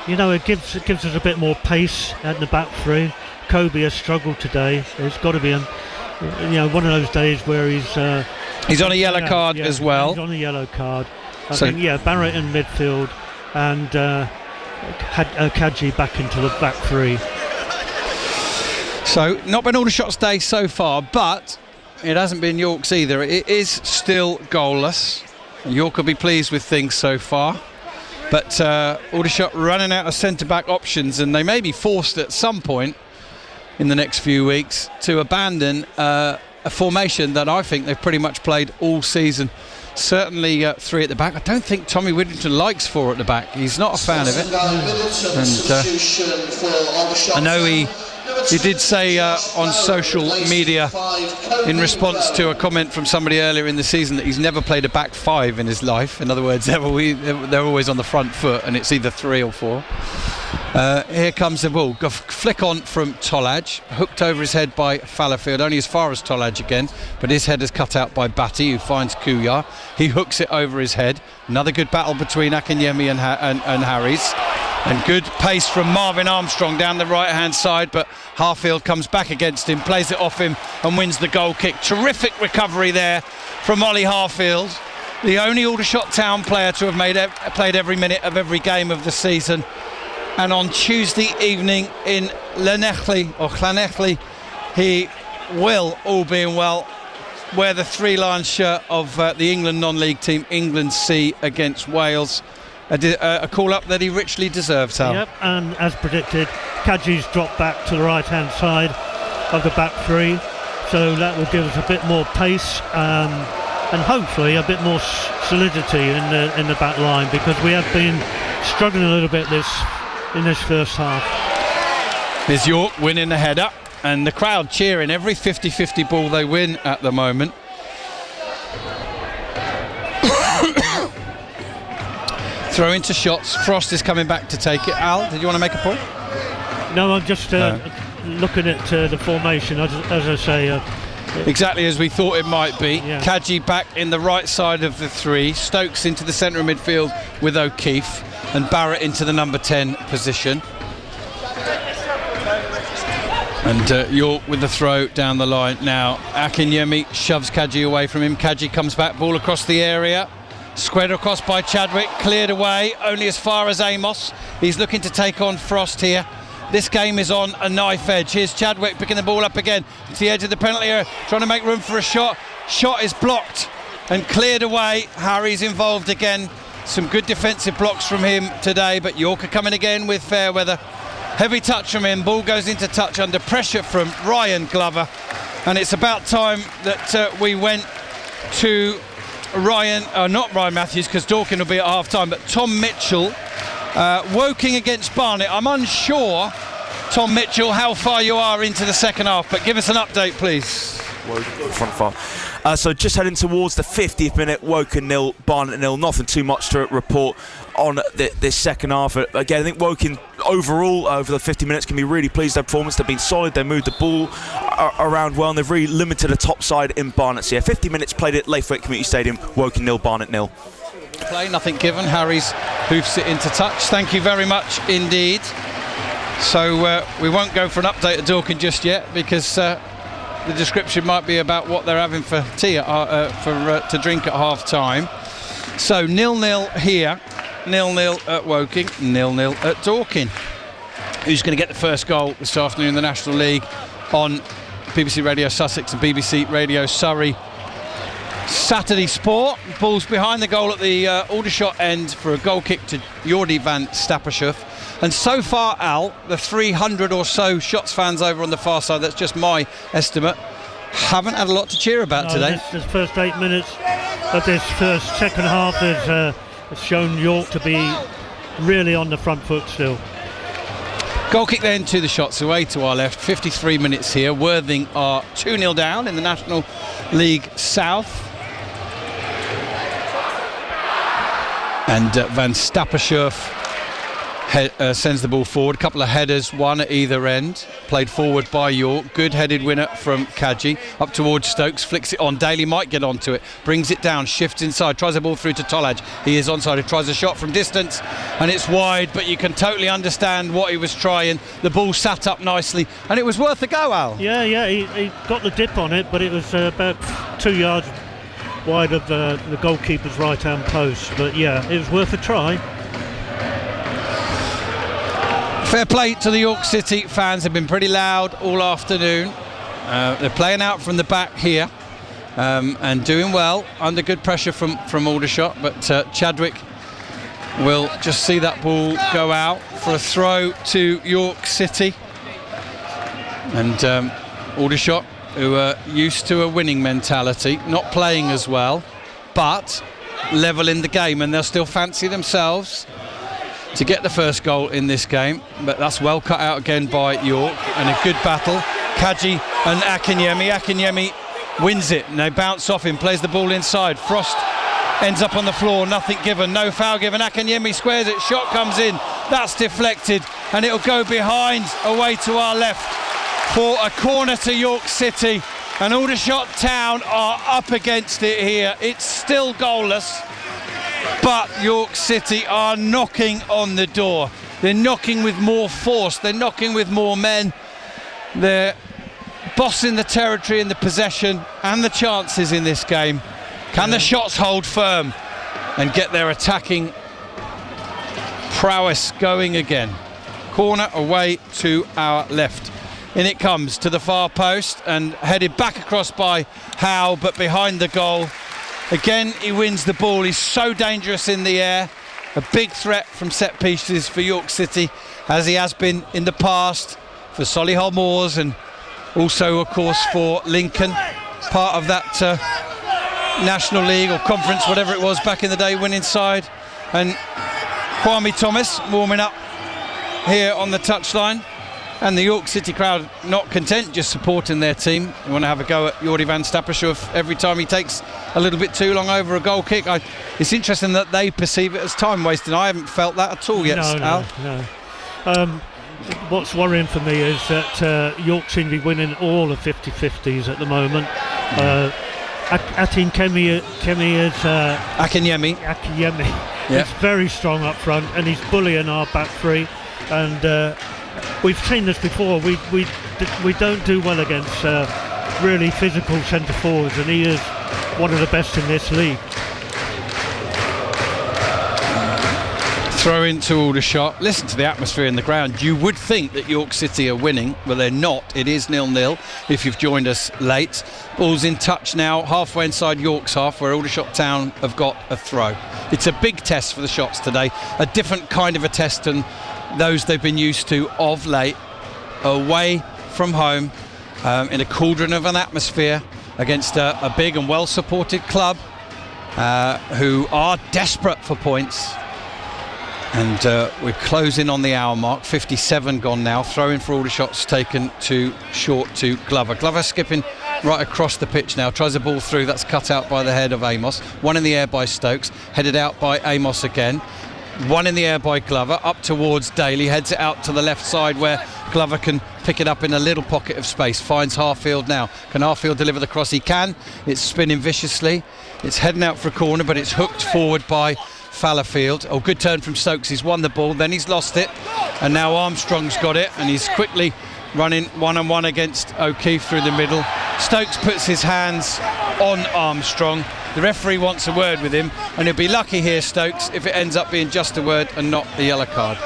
it gives us a bit more pace at the back 3. Kobe has struggled today. There's got to be one of those days where he's on a yellow card as well. He's on a yellow card. I think Barrett in midfield and had Kadji back into the back 3. So, not been Aldershot's day so far, but it hasn't been York's either. It is still goalless. York will be pleased with things so far. But Aldershot running out of centre-back options, and they may be forced at some point in the next few weeks to abandon a formation that I think they've pretty much played all season. Certainly 3 at the back. I don't think Tommy Whittington likes 4 at the back. He's not a fan of it. And I know he did say on social media in response to a comment from somebody earlier in the season that he's never played a back 5 in his life. In other words, they're always on the front foot and it's either 3 or 4. Here comes the ball. Flick on from Tolaj, hooked over his head by Fallowfield, only as far as Tolaj again, but his head is cut out by Batty, who finds Kuyar. He hooks it over his head. Another good battle between Akinyemi and Harries. And good pace from Marvin Armstrong down the right-hand side, but Harfield comes back against him, plays it off him and wins the goal kick. Terrific recovery there from Ollie Harfield, the only Aldershot Town player to have played every minute of every game of the season. And on Tuesday evening in Llanelli, he will, all being well, wear the 3 Lions shirt of the England non-league team, England C against Wales. A call-up that he richly deserves, Al. Yep, and as predicted, Kadji's dropped back to the right-hand side of the back 3, so that will give us a bit more pace and hopefully a bit more solidity in the back line, because we have been struggling a little bit in this first half. There's York winning the header, and the crowd cheering every 50-50 ball they win at the moment. Throw into shots. Frost is coming back to take it. Al, did you want to make a point? No, I'm just looking at the formation, as I say. Exactly as we thought it might be. Yeah. Kadji back in the right side of the 3. Stokes into the centre of midfield with O'Keefe, and Barrett into the number 10 position. And York with the throw down the line now. Akinyemi shoves Kadji away from him. Kadji comes back, ball across the area. Squared across by Chadwick, cleared away, only as far as Amos. He's looking to take on Frost here. This game is on a knife edge. Here's Chadwick picking the ball up again to the edge of the penalty area, trying to make room for a shot. Shot is blocked and cleared away. Harry's involved again. Some good defensive blocks from him today, but York are coming again with Fairweather. Heavy touch from him, ball goes into touch under pressure from Ryan Glover. And it's about time that we went to not Ryan Matthews, because Dorking will be at half time, but Tom Mitchell, Woking against Barnet. I'm unsure, Tom Mitchell, how far you are into the second half, but give us an update, please. Front far. So just heading towards the 50th minute, Woking 0, Barnet 0. Nothing too much to report on this second half. Again, I think Woking overall over the 50 minutes can be really pleased with their performance. They've been solid, they moved the ball around well, and they've really limited the top side in Barnet. So yeah, 50 minutes played at Laithwaite Community Stadium, Woking 0, Barnet 0. Play, nothing given. Harry's hoofs it into touch. Thank you very much indeed. So we won't go for an update at Dorking just yet, because the description might be about what they're having for tea to drink at half time. So 0-0 here, 0-0 at Woking, 0-0 at Dorking. Who's going to get the first goal this afternoon in the National League on BBC Radio Sussex and BBC Radio Surrey Saturday Sport? Ball's behind the goal at the Aldershot end for a goal kick to Jordi van Stappershoef. And so far, Al, the 300 or so Shots fans over on the far side, that's just my estimate, haven't had a lot to cheer about today. This first 8 minutes of this second half has shown York to be really on the front foot still. Goal kick then to the Shots away to our left. 53 minutes here. Worthing are 2-0 down in the National League South. And Van Stappershoef sends the ball forward. A couple of headers, one at either end, played forward by York. Good headed winner from Kadji, up towards Stokes, flicks it on. Daly might get onto it, brings it down, shifts inside, tries a ball through to Tolaj. He is onside, he tries a shot from distance and it's wide, but you can totally understand what he was trying. The ball sat up nicely and it was worth a go, Al. Yeah, he got the dip on it, but it was about 2 yards wide of the goalkeeper's right hand post. But yeah, it was worth a try. Fair play to the York City fans. Have been pretty loud all afternoon. They're playing out from the back here and doing well under good pressure from Aldershot, but Chadwick will just see that ball go out for a throw to York City. And Aldershot, who are used to a winning mentality, not playing as well, but level in the game, and they'll still fancy themselves to get the first goal in this game. But that's well cut out again by York, and a good battle. Kadji and Akinyemi wins it, and they bounce off him, plays the ball inside. Frost ends up on the floor, nothing given, no foul given. Akinyemi squares it, shot comes in, that's deflected, and it'll go behind, away to our left for a corner to York City. And Aldershot Town are up against it here. It's still goalless, but York City are knocking on the door. They're knocking with more force, they're knocking with more men. They're bossing the territory and the possession and the chances in this game. Can the shots hold firm and get their attacking prowess going again? Corner away to our left. In it comes to the far post and headed back across by Howe, but behind the goal. Again, he wins the ball. He's so dangerous in the air. A big threat from set pieces for York City, as he has been in the past for Solihull Moors, and also, of course, for Lincoln. Part of that National League or Conference, whatever it was back in the day, winning side. And Kwame Thomas warming up here on the touchline. And the York City crowd not content just supporting their team. You want to have a go at Jordi van Stappershoef every time he takes a little bit too long over a goal kick. It's interesting that they perceive it as time wasting. I haven't felt that at all yet, Al. No. What's worrying for me is that York seem to be winning all the 50-50s at the moment. Akinyemi is very strong up front, and he's bullying our back three. And we've seen this before. We don't do well against really physical centre forwards, and he is one of the best in this league. Throw into Aldershot. Listen to the atmosphere in the ground. You would think that York City are winning, but they're not. It is 0-0 if you've joined us late. Ball's in touch now, halfway inside York's half, where Aldershot Town have got a throw. It's a big test for the Shots today, a different kind of a test than those they've been used to of late. Away from home, in a cauldron of an atmosphere, against a big and well supported club who are desperate for points. And we're closing on the hour mark. 57 gone now. Throw-in for Aldershot's taken to short to Glover. Glover skipping right across the pitch now. Tries a ball through. That's cut out by the head of Amos. One in the air by Stokes. Headed out by Amos again. One in the air by Glover. Up towards Daly. Heads it out to the left side where Glover can pick it up in a little pocket of space. Finds Harfield now. Can Harfield deliver the cross? He can. It's spinning viciously. It's heading out for a corner, but it's hooked forward by Fallowfield. Oh, good turn from Stokes. He's won the ball, then he's lost it, and now Armstrong's got it, and he's quickly running one-on-one against O'Keefe through the middle. Stokes puts his hands on Armstrong. The referee wants a word with him, and he'll be lucky here, Stokes, if it ends up being just a word and not a yellow card.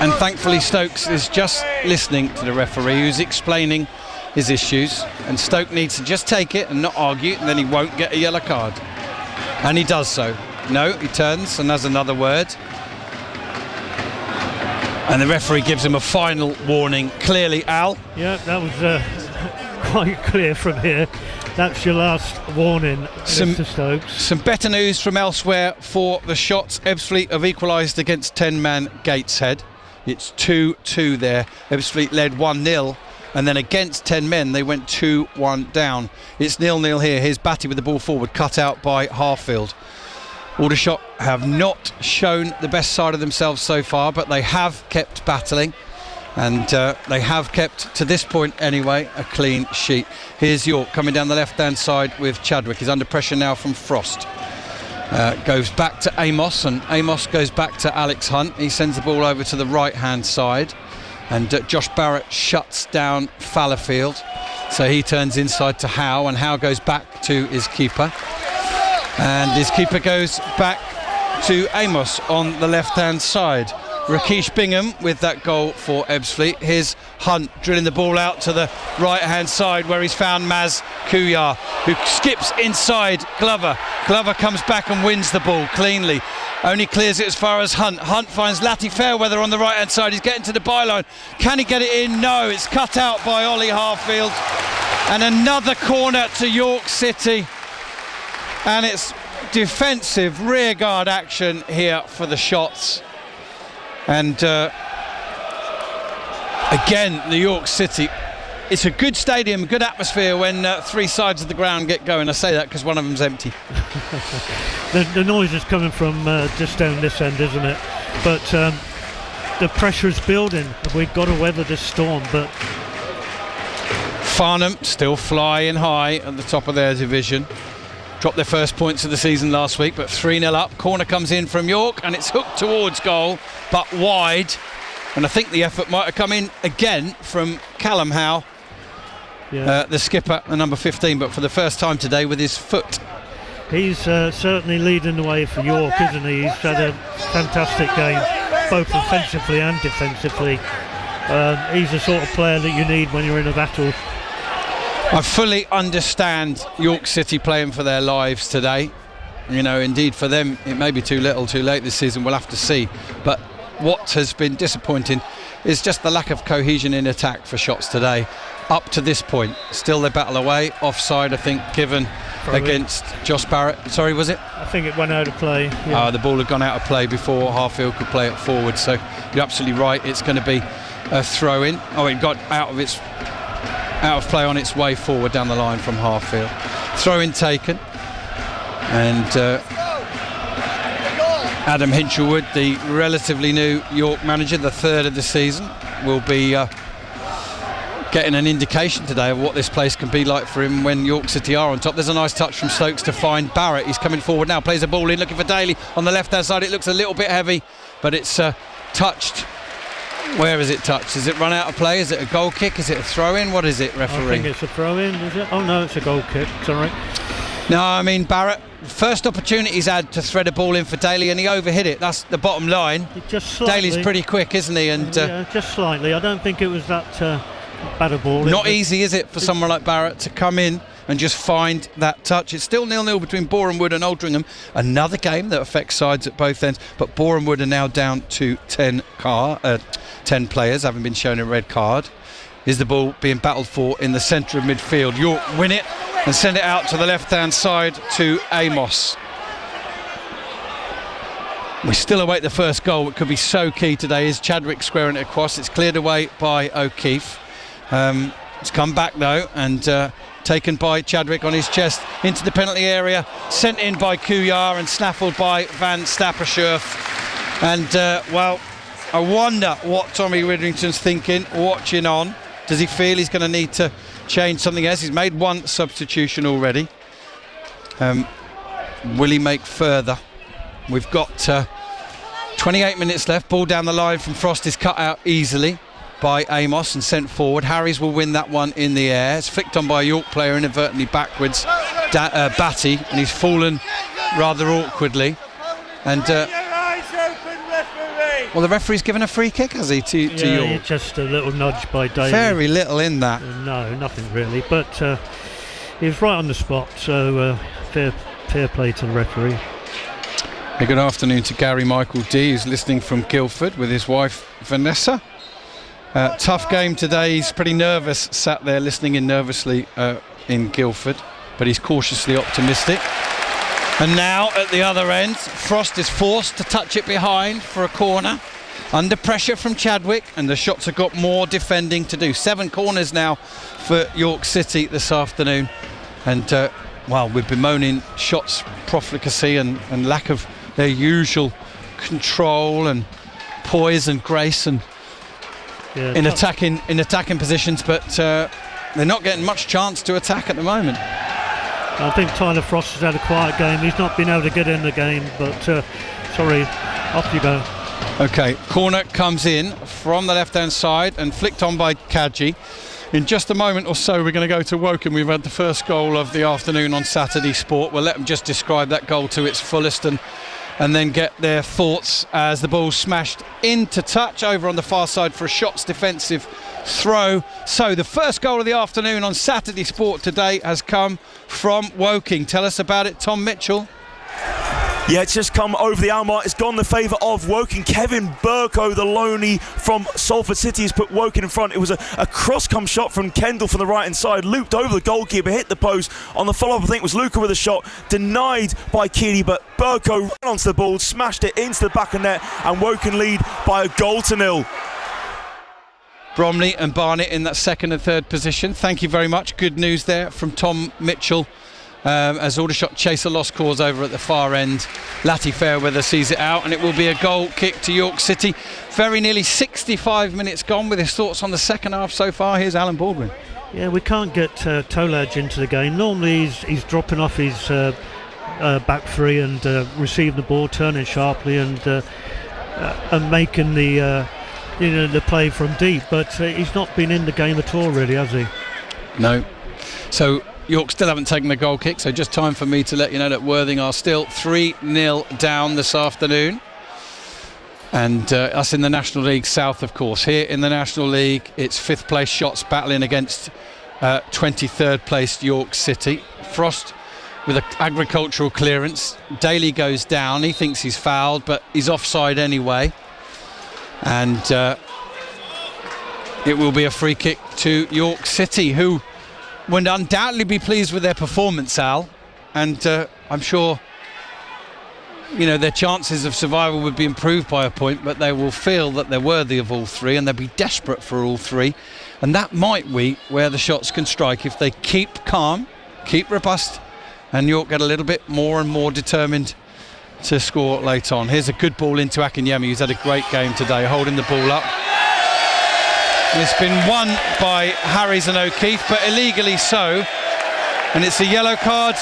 And thankfully Stokes is just listening to the referee, who's explaining his issues, and Stoke needs to just take it and not argue, and then he won't get a yellow card. And he does so. No, he turns and has another word, and the referee gives him a final warning. Clearly, Al. Yeah, that was quite clear from here. That's your last warning, Mr. Stokes. Some better news from elsewhere for the Shots. Ebbsfleet have equalised against 10-man Gateshead. It's 2-2 there. Ebbsfleet led 1-0. And then against 10 men, they went 2-1 down. It's 0-0 here. Here's Batty with the ball forward, cut out by Harfield. Aldershot have not shown the best side of themselves so far, but they have kept battling, and they have kept, to this point anyway, a clean sheet. Here's York coming down the left-hand side with Chadwick. He's under pressure now from Frost. Goes back to Amos, and Amos goes back to Alex Hunt. He sends the ball over to the right-hand side, and Josh Barrett shuts down Fallowfield. So he turns inside to Howe, and Howe goes back to his keeper. And his keeper goes back to Amos on the left-hand side. Rakesh Bingham with that goal for Ebbsfleet. Here's Hunt drilling the ball out to the right-hand side where he's found Maz Kuyar, who skips inside Glover. Glover comes back and wins the ball cleanly. Only clears it as far as Hunt. Hunt finds Latty Fairweather on the right-hand side. He's getting to the byline. Can he get it in? No, it's cut out by Ollie Harfield. And another corner to York City. And it's defensive rearguard action here for the Shots. And again, the York City, it's a good stadium, good atmosphere when three sides of the ground get going. I say that because one of them's empty. The noise is coming from just down this end, isn't it? But the pressure is building. We've got to weather this storm. But Farnham still flying high at the top of their division. Dropped their first points of the season last week, but 3-0 up. Corner comes in from York, and it's hooked towards goal, but wide. And I think the effort might have come in again from Callum Howe, the skipper, the number 15, but for the first time today with his foot. He's certainly leading the way for York, isn't he? He's had a fantastic game, both offensively and defensively. He's the sort of player that you need when you're in a battle. I fully understand York City playing for their lives today. You know, indeed for them it may be too little too late this season, we'll have to see. But what has been disappointing is just the lack of cohesion in attack for Shots today. Up to this point, still they battle away. Offside, I think, given against Josh Barrett. Sorry, was it? I think it went out of play. Yeah. The ball had gone out of play before Harfield could play it forward. So you're absolutely right, it's going to be a throw-in. Oh, it got out of play on its way forward down the line from Harfield. Throw-in taken, and Adam Hinchelwood, the relatively new York manager, the third of the season, will be getting an indication today of what this place can be like for him when York City are on top. There's a nice touch from Stokes to find Barrett. He's coming forward now, plays a ball in, looking for Daly on the left-hand side. It looks a little bit heavy, but it's touched. Where is it touched? Is it run out of play? Is it a goal kick? Is it a throw-in? What is it, referee? I think it's a throw-in, is it? Oh no, it's a goal kick, sorry. No, I mean Barrett, first opportunity he's had to thread a ball in for Daly, and he overhit it. That's the bottom line. Just slightly. Daly's pretty quick, isn't he? And yeah, just slightly. I don't think it was that bad a ball. Not easy, is it, for someone like Barrett to come in and just find that touch. It's still 0-0 between Borehamwood and Aldringham. Another game that affects sides at both ends, but Borehamwood are now down to 10 players, having been shown a red card. Is the ball being battled for in the centre of midfield? York win it and send it out to the left-hand side to Amos. We still await the first goal. It could be so key today. Is Chadwick squaring it across? It's cleared away by O'Keefe. It's come back though, and taken by Chadwick on his chest into the penalty area, sent in by Kuyar and snaffled by Van Stappershoef. And well, I wonder what Tommy Witherington's thinking, watching on. Does he feel he's going to need to change something else? He's made one substitution already. Will he make further? We've got 28 minutes left. Ball down the line from Frost is cut out easily by Amos and sent forward. Harries will win that one in the air. It's flicked on by a York player inadvertently backwards, Batty, and he's fallen rather awkwardly. And well, the referee's given a free kick, has he, to York? Just a little nudge by Daly. Very little in that. No, nothing really, but he was right on the spot, so fair play to the referee. Hey, good afternoon to Gary Michael D, who's listening from Guildford with his wife Vanessa. Tough game today. He's pretty nervous, sat there listening in nervously in Guildford, but he's cautiously optimistic. And now at the other end, Frost is forced to touch it behind for a corner. Under pressure from Chadwick, and the Shots have got more defending to do. 7 corners now for York City this afternoon. And well, we're bemoaning shots profligacy and lack of their usual control and poise and grace and in attacking positions, but they're not getting much chance to attack at the moment. I think Tyler Frost has had a quiet game. He's not been able to get in the game, but sorry, off you go. Okay, corner comes in from the left-hand side and flicked on by Kadji. In just a moment or so, we're going to go to Woking. We've had the first goal of the afternoon on Saturday Sport. We'll let them just describe that goal to its fullest and then get their thoughts as the ball smashed into touch over on the far side for a Shots defensive throw. So the first goal of the afternoon on Saturday Sport today has come from Woking. Tell us about it, Tom Mitchell. Yeah, it's just come over the hour mark. It's gone in the favour of Woking. Kevin Burko, the loanee from Salford City, has put Woking in front. It was a cross-come shot from Kendall from the right-hand side, looped over the goalkeeper, hit the post. On the follow-up, I think it was Luca with a shot, denied by Keeley, but Burko ran onto the ball, smashed it into the back of net, and Woking lead by 1-0. Bromley and Barnett in that second and third position. Thank you very much. Good news there from Tom Mitchell. As Aldershot chase a lost cause over at the far end. Lati Fairweather sees it out, and it will be a goal kick to York City. Very nearly 65 minutes gone. With his thoughts on the second half so far, here's Alan Baldwin. Yeah, we can't get Tolaj into the game. Normally he's dropping off his back three and receiving the ball, turning sharply and making the play from deep. But he's not been in the game at all, really, has he? No. So York still haven't taken the goal kick, so just time for me to let you know that Worthing are still 3-0 down this afternoon. And us in the National League South, of course. Here in the National League, it's 5th place Shots battling against 23rd place York City. Frost with an agricultural clearance. Daly goes down. He thinks he's fouled, but he's offside anyway. And it will be a free kick to York City, who would undoubtedly be pleased with their performance, Al, and I'm sure their chances of survival would be improved by a point, but they will feel that they're worthy of all three and they'll be desperate for all three, and that might be where the Shots can strike if they keep calm, keep robust, and York get a little bit more and more determined to score late on. Here's a good ball into Akinyemi, who's had a great game today, holding the ball up. It's been won by Harries and O'Keefe, but illegally so. And it's a yellow card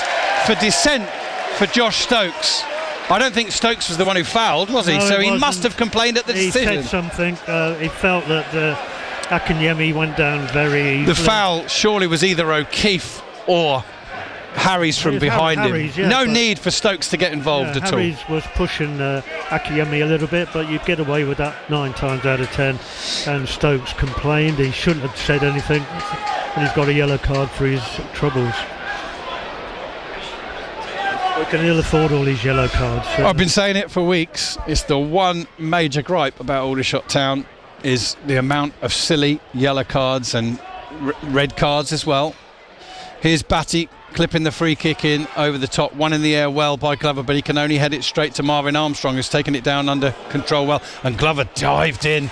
for dissent for Josh Stokes. I don't think Stokes was the one who fouled, was he? No, so he must have complained at the decision. He said something. He felt that Akinyemi went down very easily. The foul surely was either O'Keefe or Harries from behind Harries, him. yeah, no need for Stokes to get involved at all. Harries was pushing Akinyemi a little bit, but you'd get away with that 9 times out of 10. And Stokes complained. He shouldn't have said anything. And he's got a yellow card for his troubles. We can ill afford all these yellow cards. I've been saying it for weeks. It's the one major gripe about Aldershot Town is the amount of silly yellow cards and red cards as well. Here's Batty clipping the free kick in over the top, one in the air well by Glover, but he can only head it straight to Marvin Armstrong, who's taken it down under control well, and Glover dived in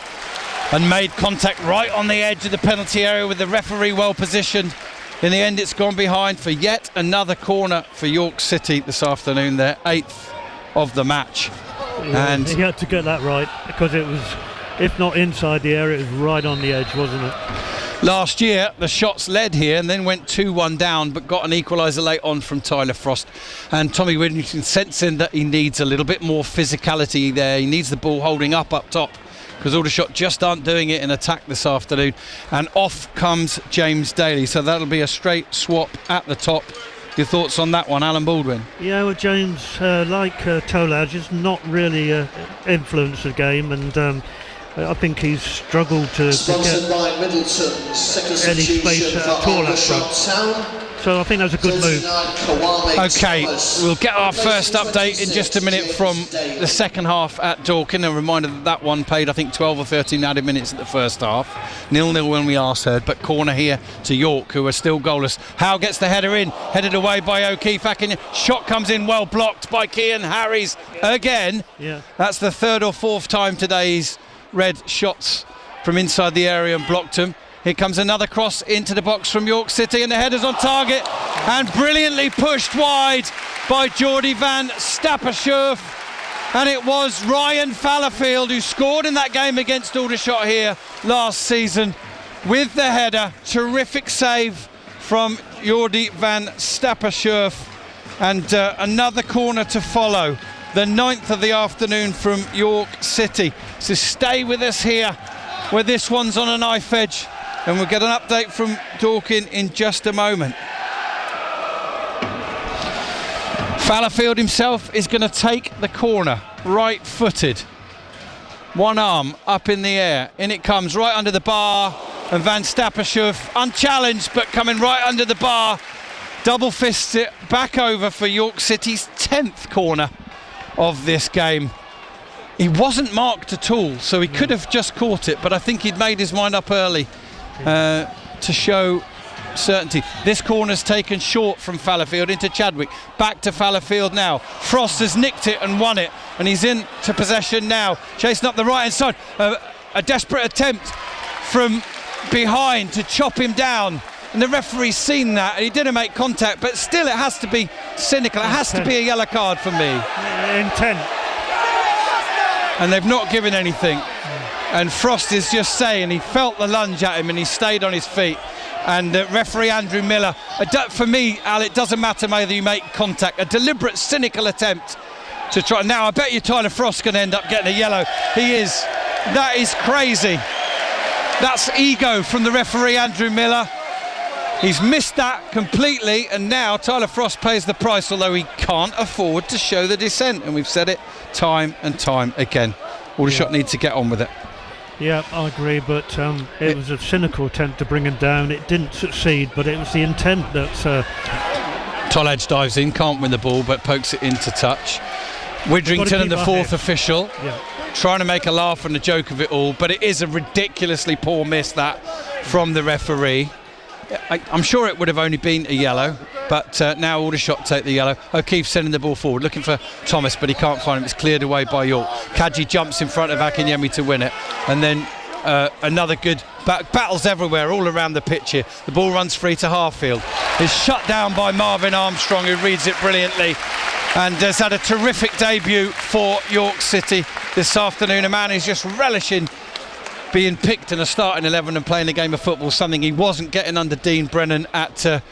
and made contact right on the edge of the penalty area with the referee well positioned. In the end, it's gone behind for yet another corner for York City this afternoon, their 8th of the match. Yeah, and he had to get that right, because it was, if not inside the area, it was right on the edge, wasn't it? last year, the Shots led here and then went 2-1 down, but got an equaliser late on from Tyler Frost. And Tommy Whittington sensing that he needs a little bit more physicality there. He needs the ball holding up top, because Aldershot just aren't doing it in attack this afternoon. And off comes James Daly. So that'll be a straight swap at the top. Your thoughts on that one, Alan Baldwin? Yeah, well, James, like Tolaj, has not really influenced the game, and I think he's struggled to get any space at all up front. So I think that's a good move. OK, we'll get our first update in just a minute from the second half at Dorking. A reminder that that one played, I think, 12 or 13 added minutes at the first half. 0-0 when we last heard, but corner here to York, who are still goalless. Howe gets the header in, headed away by O'Keefe. Shot comes in, well blocked by Cian Harries again. Yeah. That's the third or fourth time today he's read shots from inside the area and blocked them. Here comes another cross into the box from York City, and the header's on target and brilliantly pushed wide by Jordy van Stappershoef. And it was Ryan Fallowfield who scored in that game against Aldershot here last season with the header. Terrific save from Jordy van Stappershoef. And another corner to follow, the 9th of the afternoon from York City. So stay with us here where this one's on a knife edge, and we'll get an update from Dorking in just a moment. Fallowfield himself is going to take the corner, right-footed. One arm up in the air, in it comes, right under the bar, and Van Stappershoef, unchallenged, but coming right under the bar, double fists it back over for York City's 10th corner of this game. He wasn't marked at all, so he could have just caught it, but I think he'd made his mind up early to show certainty. This corner's taken short from Fallowfield into Chadwick. Back to Fallowfield now. Frost has nicked it and won it, and he's into possession now. Chasing up the right-hand side. A desperate attempt from behind to chop him down. And the referee's seen that, and he didn't make contact, but still it has to be cynical. It has to be a yellow card for me. Intent. And they've not given anything. And Frost is just saying he felt the lunge at him and he stayed on his feet. And referee Andrew Miller, for me, Al, it doesn't matter whether you make contact. A deliberate, cynical attempt to try. Now, I bet you Tyler Frost's going to end up getting a yellow. He is. That is crazy. That's ego from the referee Andrew Miller. He's missed that completely, and now Tyler Frost pays the price, although he can't afford to show the dissent, and we've said it time and time again. Aldershot need to get on with it. Yeah, I agree, but it was a cynical attempt to bring him down. It didn't succeed, but it was the intent that... Tollage dives in, can't win the ball, but pokes it into touch. Widrington and the fourth official, trying to make a laugh and a joke of it all, but it is a ridiculously poor miss, that, from the referee. I'm sure it would have only been a yellow, but now Aldershot take the yellow. O'Keefe sending the ball forward, looking for Thomas, but he can't find him. It's cleared away by York. Kadji jumps in front of Akinyemi to win it, and then another good battles everywhere, all around the pitch here. The ball runs free to Harfield. It's shut down by Marvin Armstrong, who reads it brilliantly, and has had a terrific debut for York City this afternoon. A man who's just relishing being picked in a starting 11 and playing a game of football, something he wasn't getting under Dean Brennan at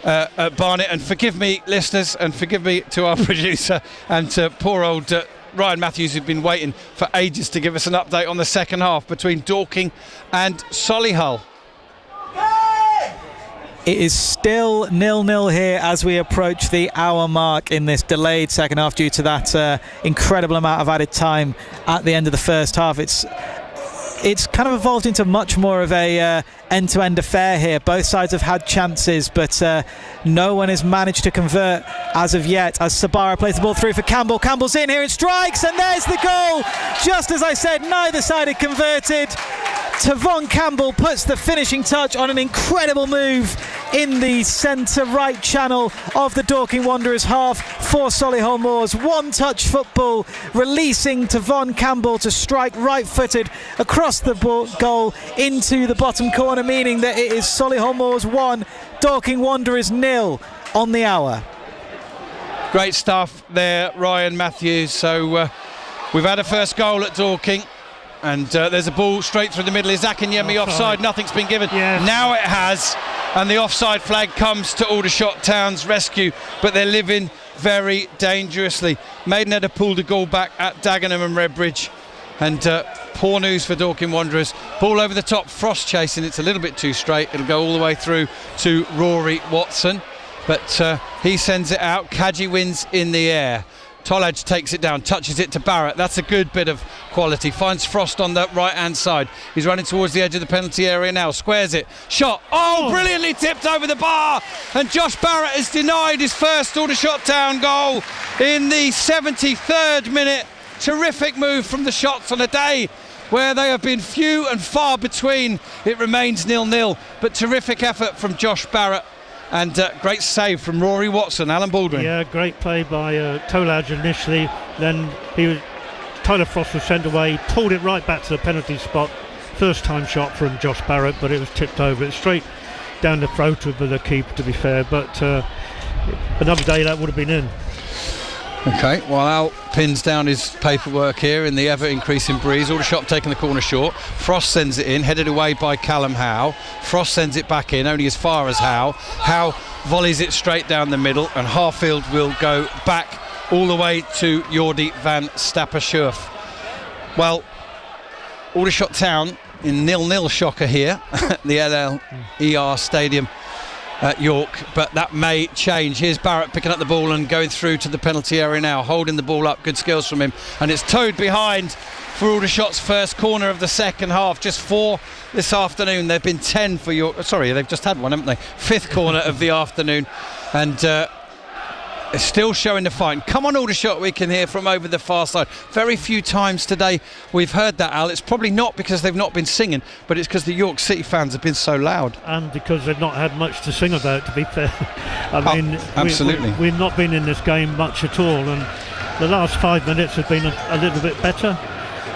Barnet. And forgive me, listeners, and forgive me to our producer and to poor old Ryan Matthews, who've been waiting for ages to give us an update on the second half between Dorking and Solihull. It is still 0-0 here as we approach the hour mark in this delayed second half due to that incredible amount of added time at the end of the first half. It's kind of evolved into much more of a end-to-end affair here. Both sides have had chances, but no one has managed to convert as of yet, as Sabara plays the ball through for Campbell. Campbell's in here and strikes, and there's the goal. Just as I said, neither side had converted. Tavon Campbell puts the finishing touch on an incredible move in the centre-right channel of the Dorking Wanderers half for Solihull Moors. One-touch football, releasing Tavon Campbell to strike right-footed across the goal into the bottom corner, meaning that it is Solihull Moors 1, Dorking Wanderers 0 on the hour. Great stuff there, Ryan Matthews. So we've had a first goal at Dorking. And there's a ball straight through the middle. Is Akinyemi offside? Nothing's been given. Yes. Now it has. And the offside flag comes to Aldershot Town's rescue. But they're living very dangerously. Maidenhead have pulled a goal back at Dagenham and Redbridge. And poor news for Dorking Wanderers. Ball over the top. Frost chasing. It's a little bit too straight. It'll go all the way through to Rory Watson. But he sends it out. Kadji wins in the air. Tollage takes it down, touches it to Barrett. That's a good bit of quality. Finds Frost on the right-hand side. He's running towards the edge of the penalty area now. Squares it. Shot. Oh, brilliantly tipped over the bar. And Josh Barrett has denied his first Aldershot Town goal in the 73rd minute. Terrific move from the Shots on a day where they have been few and far between. It remains 0-0, but terrific effort from Josh Barrett. And great save from Rory Watson. Alan Baldwin. Yeah, great play by Tolaj initially. Then Tyler Frost was sent away, pulled it right back to the penalty spot first time shot from Josh Barrett, but it was tipped over. It's straight down the throat of the keeper, to be fair, but another day that would have been in. Okay, while Al pins down his paperwork here in the ever-increasing breeze, Aldershot taking the corner short. Frost sends it in, headed away by Callum Howe. Frost sends it back in, only as far as Howe. Howe volleys it straight down the middle, and Harfield will go back all the way to Jordi van Stappershoef. Well, Aldershot Town in 0-0 shocker here at the LLER Stadium at York, but that may change. Here's Barrett picking up the ball and going through to the penalty area now, holding the ball up. Good skills from him, and it's towed behind for Aldershot's first corner of the second half. Just 4 this afternoon. They've been 10 for York. Sorry, they've just had one, haven't they? 5th corner of the afternoon, and it's still showing the fight. Come on, Aldershot, we can hear from over the far side. Very few times today we've heard that, Al. It's probably not because they've not been singing, but it's because the York City fans have been so loud. And because they've not had much to sing about, to be fair. I mean, absolutely. We've not been in this game much at all, and the last 5 minutes have been a little bit better.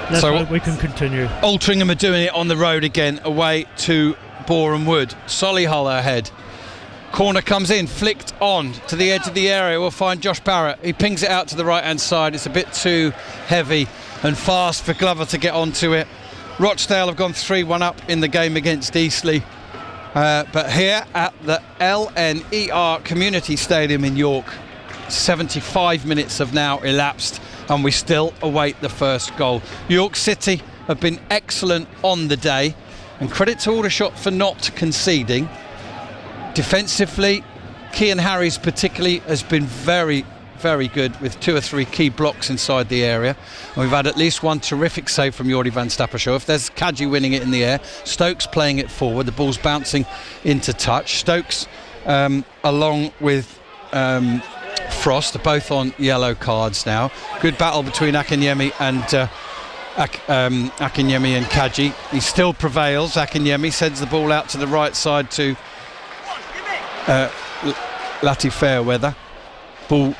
Let's hope we can continue. Altrincham are doing it on the road again, away to Boreham Wood. Solihull ahead. Corner comes in, flicked on to the edge of the area. We'll find Josh Barrett. He pings it out to the right-hand side. It's a bit too heavy and fast for Glover to get onto it. Rochdale have gone 3-1 up in the game against Eastleigh. But here at the LNER Community Stadium in York, 75 minutes have now elapsed and we still await the first goal. York City have been excellent on the day, and credit to Aldershot for not conceding. Defensively, Cian Harries particularly has been very, very good with 2 or 3 key blocks inside the area. And we've had at least one terrific save from Jordi van Stappershoef. There's Kadji winning it in the air. Stokes playing it forward. The ball's bouncing into touch. Stokes, along with Frost, are both on yellow cards now. Good battle between Akinyemi and Kadji. He still prevails. Akinyemi sends the ball out to the right side to Lati Fairweather. Ball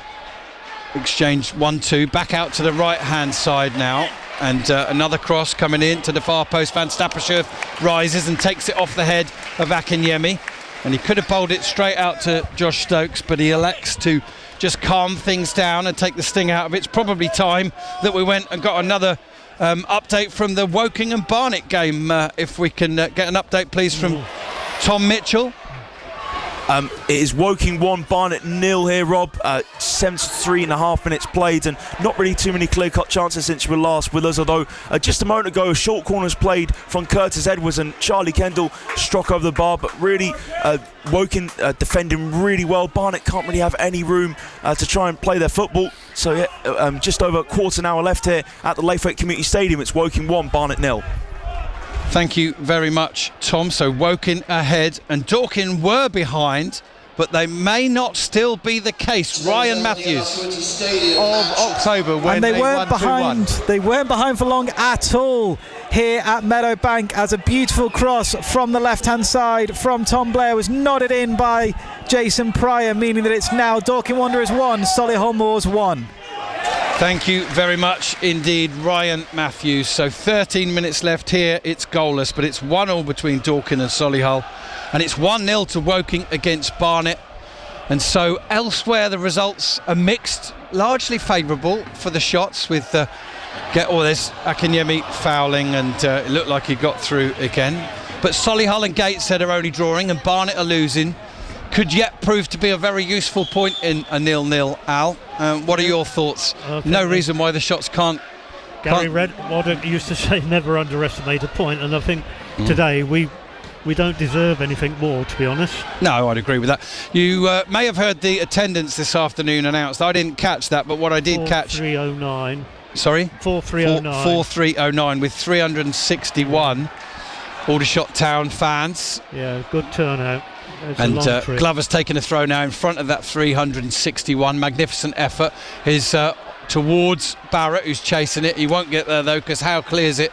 exchanged 1-2, back out to the right hand side now, and another cross coming in to the far post. Van Stappershoef rises and takes it off the head of Akinyemi, and he could have bowled it straight out to Josh Stokes, but he elects to just calm things down and take the sting out of it. It's probably time that we went and got another update from the Woking and Barnet game. If we can get an update please from Tom Mitchell. It is Woking 1, Barnet 0 here, Rob. 73.5 minutes played, and not really too many clear-cut chances since you were last with us, although just a moment ago a short corner's played from Curtis Edwards and Charlie Kendall struck over the bar, but really Woking defending really well. Barnet can't really have any room to try and play their football. So yeah, just over a quarter an hour left here at the Laythwaite Community Stadium. It's Woking 1, Barnet 0. Thank you very much, Tom. So Woking ahead, and Dorking were behind, but they may not still be the case. Ryan Matthews. Of October when and they weren't won behind. 2-1. They weren't behind for long at all here at Meadowbank, as a beautiful cross from the left-hand side from Tom Blair was nodded in by Jason Pryor, meaning that it's now Dorking Wanderers 1, Solihull Moors 1. Thank you very much indeed, Ryan Matthews. So 13 minutes left here. It's goalless, but it's 1-1 between Dorking and Solihull, and it's 1-0 to Woking against Barnet. And so elsewhere the results are mixed, largely favourable for the shots with there's Akinyemi fouling, and it looked like he got through again. But Solihull and Gateshead are only drawing, and Barnet are losing. Could yet prove to be a very useful point in a 0-0, Al. What are your thoughts? No reason why the shots can't... Gary Redwood used to say never underestimate a point, and I think today we don't deserve anything more, to be honest. No, I'd agree with that. You may have heard the attendance this afternoon announced. I didn't catch that, but what I did catch... 4309. Sorry? 4309. 4309 with 361 Aldershot Town fans. Yeah, good turnout. And Glover's taking a throw now in front of that 361. Magnificent effort. Is towards Barrett, who's chasing it. He won't get there though, because Howe clears it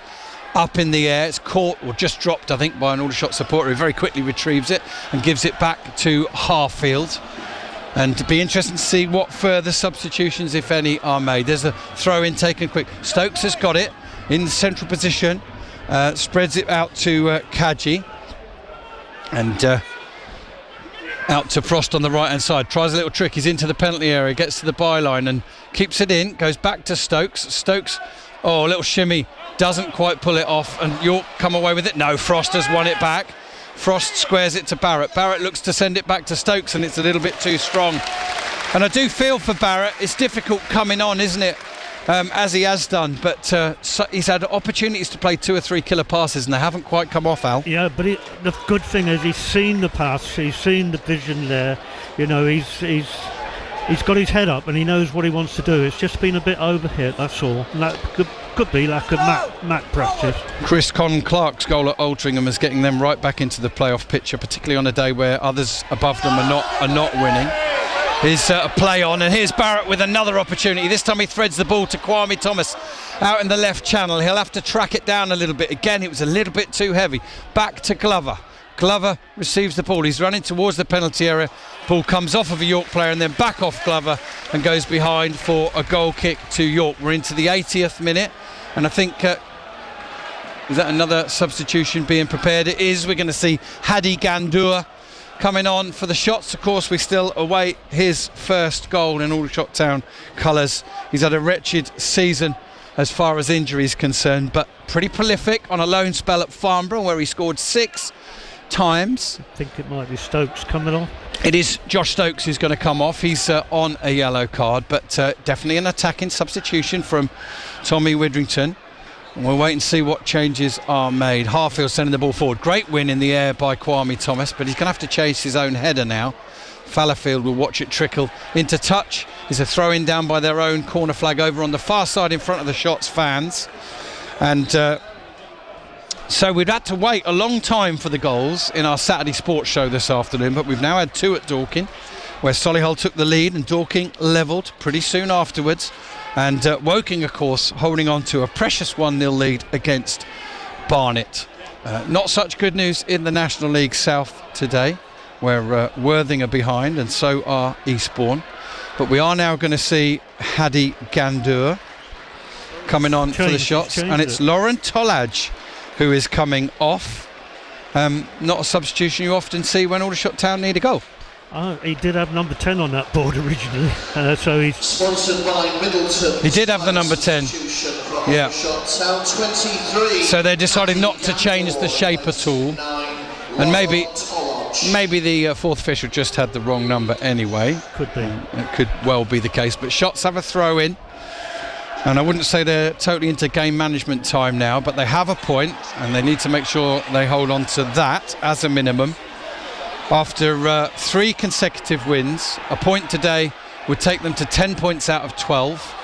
up in the air. It's caught, or just dropped I think, by an Aldershot supporter who very quickly retrieves it and gives it back to Harfield. And to be interesting to see what further substitutions, if any, are made. There's a throw in taken quick. Stokes has got it in the central position. spreads it out to Kaji, and out to Frost on the right hand side. Tries a little trick, he's into the penalty area, gets to the byline and keeps it in, goes back to Stokes. A little shimmy, doesn't quite pull it off, and York come away with it. No, Frost has won it back. Frost squares it to Barrett. Barrett looks to send it back to Stokes, and it's a little bit too strong. And I do feel for Barrett, it's difficult coming on, isn't it? As he has done, but he's had opportunities to play 2 or 3 killer passes and they haven't quite come off, Al. Yeah, but the good thing is he's seen the pass, he's seen the vision there. You know, he's got his head up and he knows what he wants to do. It's just been a bit overhit, that's all. And that could be lack of mat practice. Chris Clark's goal at Altrincham is getting them right back into the playoff picture, particularly on a day where others above them are not winning. Here's a play on, and here's Barrett with another opportunity. This time he threads the ball to Kwame Thomas out in the left channel. He'll have to track it down a little bit. Again, it was a little bit too heavy. Back to Glover. Glover receives the ball. He's running towards the penalty area. Ball comes off of a York player and then back off Glover and goes behind for a goal kick to York. We're into the 80th minute, and I think is that another substitution being prepared? It is. We're going to see Hadi Gandour coming on for the Shots. Of course, we still await his first goal in Aldershot Town colours. He's had a wretched season as far as injury is concerned, but pretty prolific on a loan spell at Farnborough where he scored 6 times. I think it might be Stokes coming on. It is Josh Stokes who's going to come off. He's on a yellow card, but definitely an attacking substitution from Tommy Widrington. We'll wait and see what changes are made. Harfield sending the ball forward. Great win in the air by Kwame Thomas, but he's going to have to chase his own header now. Fallowfield will watch it trickle into touch. Is a throw in down by their own corner flag over on the far side in front of the Shots fans. And so we've had to wait a long time for the goals in our Saturday sports show this afternoon, but we've now had 2 at Dorking, where Solihull took the lead and Dorking levelled pretty soon afterwards. And Woking, of course, holding on to a precious 1-0 lead against Barnet. Not such good news in the National League South today, where Worthing are behind and so are Eastbourne. But we are now going to see Hadi Gandour coming on for the Shots. And it's Lauren Tolaj who is coming off. Not a substitution you often see when Aldershot Town need a goal. He did have number 10 on that board originally, so he's sponsored by Middleton. He did have the number 10. Yeah. So they decided not to change the shape at all, and maybe the fourth official just had the wrong number anyway. Could be. It could well be the case. But Shots have a throw in, and I wouldn't say they're totally into game management time now, but they have a point, and they need to make sure they hold on to that as a minimum. After 3 consecutive wins, a point today would take them to 10 points out of 12.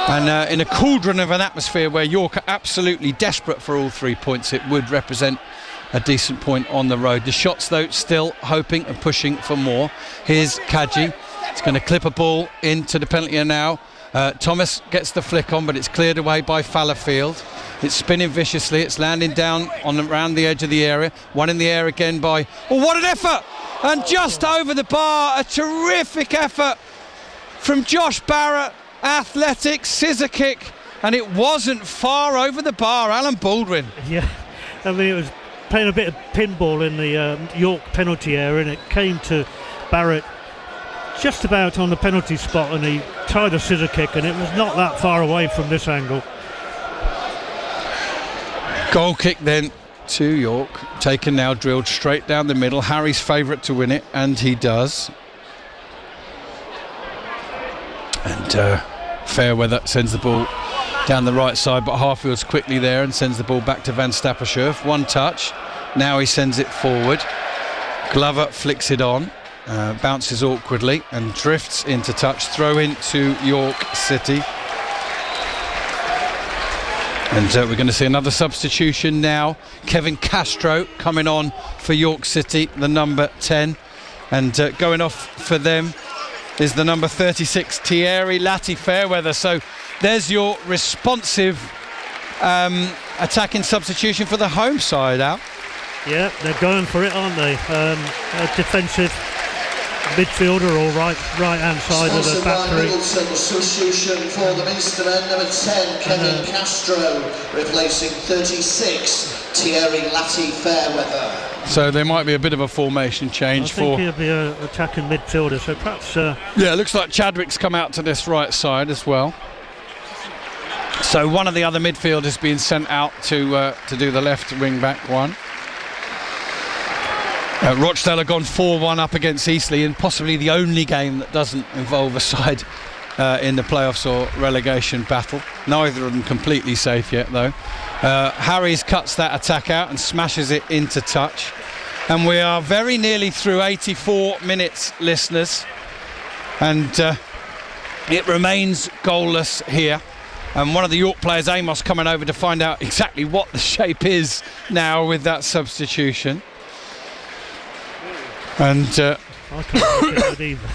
And in a cauldron of an atmosphere where York are absolutely desperate for all 3 points, it would represent a decent point on the road. The Shots, though, still hoping and pushing for more. Here's Kaji. It's going to clip a ball into the penalty area now. Thomas gets the flick on, but it's cleared away by Fallowfield. It's spinning viciously. It's landing down around the edge of the area. One in the air again by... Oh, what an effort! And just over the bar, a terrific effort from Josh Barrett. Athletic scissor kick, and it wasn't far over the bar. Alan Baldwin. Yeah, I mean, it was playing a bit of pinball in the York penalty area, and it came to Barrett just about on the penalty spot, and he tried a scissor kick, and it was not that far away from this angle. Goal kick then to York, taken now, drilled straight down the middle. Harry's favourite to win it, and he does. And Fairweather sends the ball down the right side, but Harfield's quickly there and sends the ball back to Van Stappershoef. One touch, now he sends it forward. Glover flicks it on, bounces awkwardly and drifts into touch. Throw in to York City. And we're going to see another substitution now. Kevin Castro coming on for York City, the number 10. And going off for them is the number 36, Thierry Latti Fairweather. So there's your responsive attacking substitution for the home side, Al. Yeah, they're going for it, aren't they? Defensive midfielder or right hand side of the battery. Middleton, substitution for the Minstermen, number 10 Kevin Castro, replacing 36 Thierry Latti Fairweather. So there might be a bit of a formation change. I think he'll be an attacking midfielder, so perhaps... yeah, it looks like Chadwick's come out to this right side as well. So one of the other midfielders being sent out to do the left wing back one. Rochdale have gone 4-1 up against Eastleigh, and possibly the only game that doesn't involve a side in the playoffs or relegation battle. Neither of them completely safe yet, though. Harries cuts that attack out and smashes it into touch. And we are very nearly through 84 minutes, listeners. And it remains goalless here. And one of the York players, Amos, coming over to find out exactly what the shape is now with that substitution. And I can't look at it either.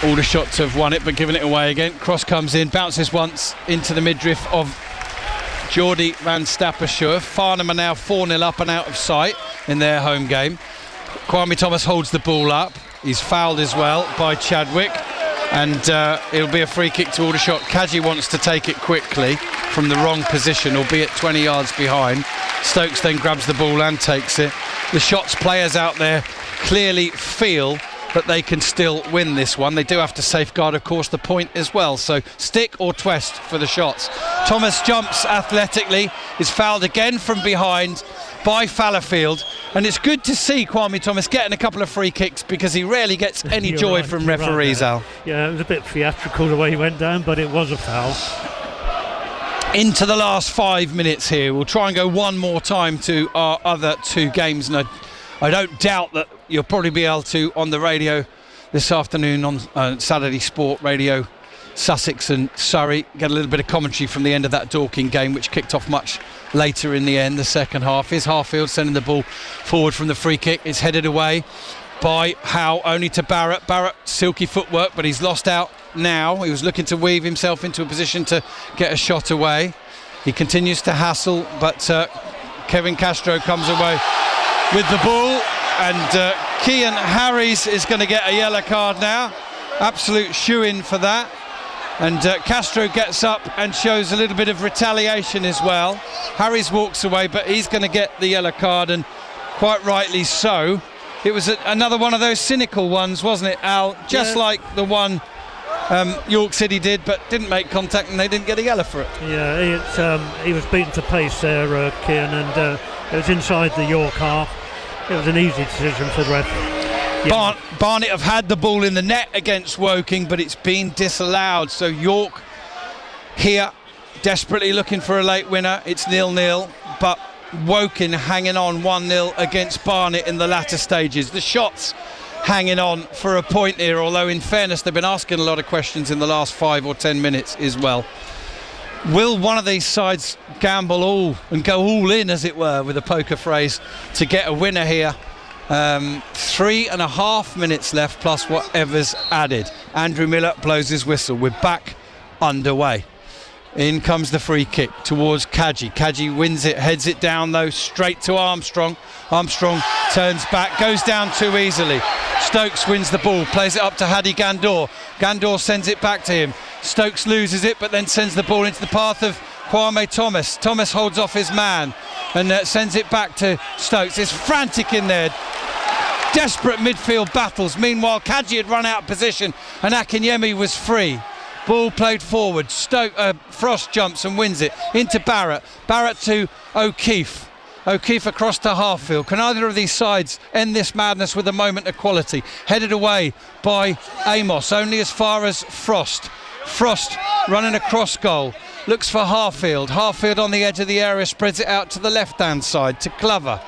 Aldershot have won it but given it away again. Cross comes in, bounces once into the midriff of Geordie van Stappershoer. Farnham are now 4-0 up and out of sight in their home game. Kwame Thomas holds the ball up. He's fouled as well by Chadwick, and it'll be a free kick to Aldershot. Kaji wants to take it quickly from the wrong position, albeit 20 yards behind. Stokes then grabs the ball and takes it. The Shots players out there clearly feel that they can still win this one. They do have to safeguard, of course, the point as well. So stick or twist for the Shots. Thomas jumps athletically, is fouled again from behind by Fallowfield, and it's good to see Kwame Thomas getting a couple of free kicks, because he rarely gets any joy from referees, Al. Yeah, it was a bit theatrical the way he went down, but it was a foul. Into the last 5 minutes here. We'll try and go one more time to our other two games, and I don't doubt that you'll probably be able to, on the radio this afternoon on Saturday Sport Radio, Sussex and Surrey, get a little bit of commentary from the end of that Dorking game, which kicked off much later in the end, the second half. Here's Harfield sending the ball forward from the free kick. It's headed away by Howe, only to Barrett. Barrett, silky footwork, but he's lost out now. He was looking to weave himself into a position to get a shot away. He continues to hassle, but Kevin Castro comes away with the ball, and Kean Harries is going to get a yellow card now. Absolute shoe-in for that. And Castro gets up and shows a little bit of retaliation as well. Harries walks away, but he's going to get the yellow card, and quite rightly so. It was another one of those cynical ones, wasn't it, Al? Just like the one York City did, but didn't make contact, and they didn't get a yellow for it. Yeah, he was beaten to pace there, Kean, and it was inside the York half. It was an easy decision for the ref. Barnet have had the ball in the net against Woking, but it's been disallowed. So York here desperately looking for a late winner. It's 0-0, but Woking hanging on 1-0 against Barnet in the latter stages. The Shots hanging on for a point here, although in fairness they've been asking a lot of questions in the last 5 or 10 minutes as well. Will one of these sides gamble all and go all in, as it were, with a poker phrase, to get a winner here? 3.5 minutes left plus whatever's added. Andrew Miller blows his whistle. We're back underway. In comes the free kick towards Kaji. Kaji wins it, heads it down though, straight to Armstrong. Armstrong turns back, goes down too easily. Stokes wins the ball, plays it up to Hadi Gandor. Gandor sends it back to him. Stokes loses it, but then sends the ball into the path of Kwame Thomas. Thomas holds off his man and sends it back to Stokes. It's frantic in there. Desperate midfield battles. Meanwhile, Kaji had run out of position and Akinyemi was free. Ball played forward. Frost jumps and wins it into Barrett. Barrett to O'Keefe. O'Keefe across to Harfield. Can either of these sides end this madness with a moment of quality? Headed away by Amos, only as far as Frost. Frost running across goal. Looks for Harfield. Harfield on the edge of the area, spreads it out to the left-hand side to Glover.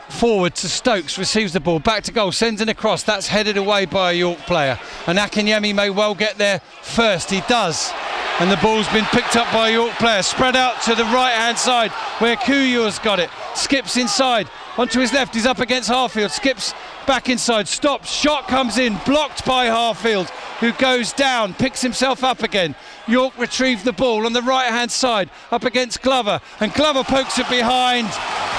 Forward to Stokes, receives the ball, back to goal, sends it across. That's headed away by a York player, and Akinyemi may well get there first. He does, and the ball's been picked up by a York player, spread out to the right hand side where Kuyu's got it, skips inside onto his left. He's up against Harfield, skips back inside, stops, shot comes in, blocked by Harfield, who goes down, picks himself up again. York retrieve the ball on the right hand side up against Glover, and Glover pokes it behind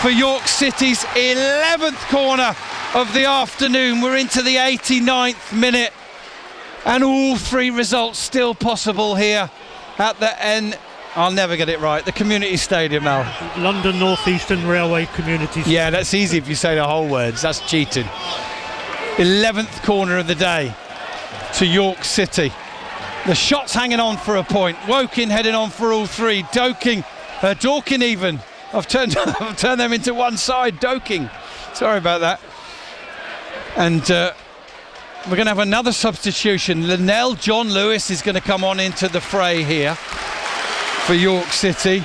for York City's 11th corner of the afternoon. We're into the 89th minute, and all three results still possible here at the end. I'll never get it right. The Community Stadium, Al. London North Eastern Railway Community Stadium. Yeah, that's easy if you say the whole words. That's cheating. 11th corner of the day to York City. The shots hanging on for a point. Woking heading on for all three. Dorking even. I've turned them into one side. Dorking. Sorry about that. And we're going to have another substitution. Linnell John Lewis is going to come on into the fray here for York City.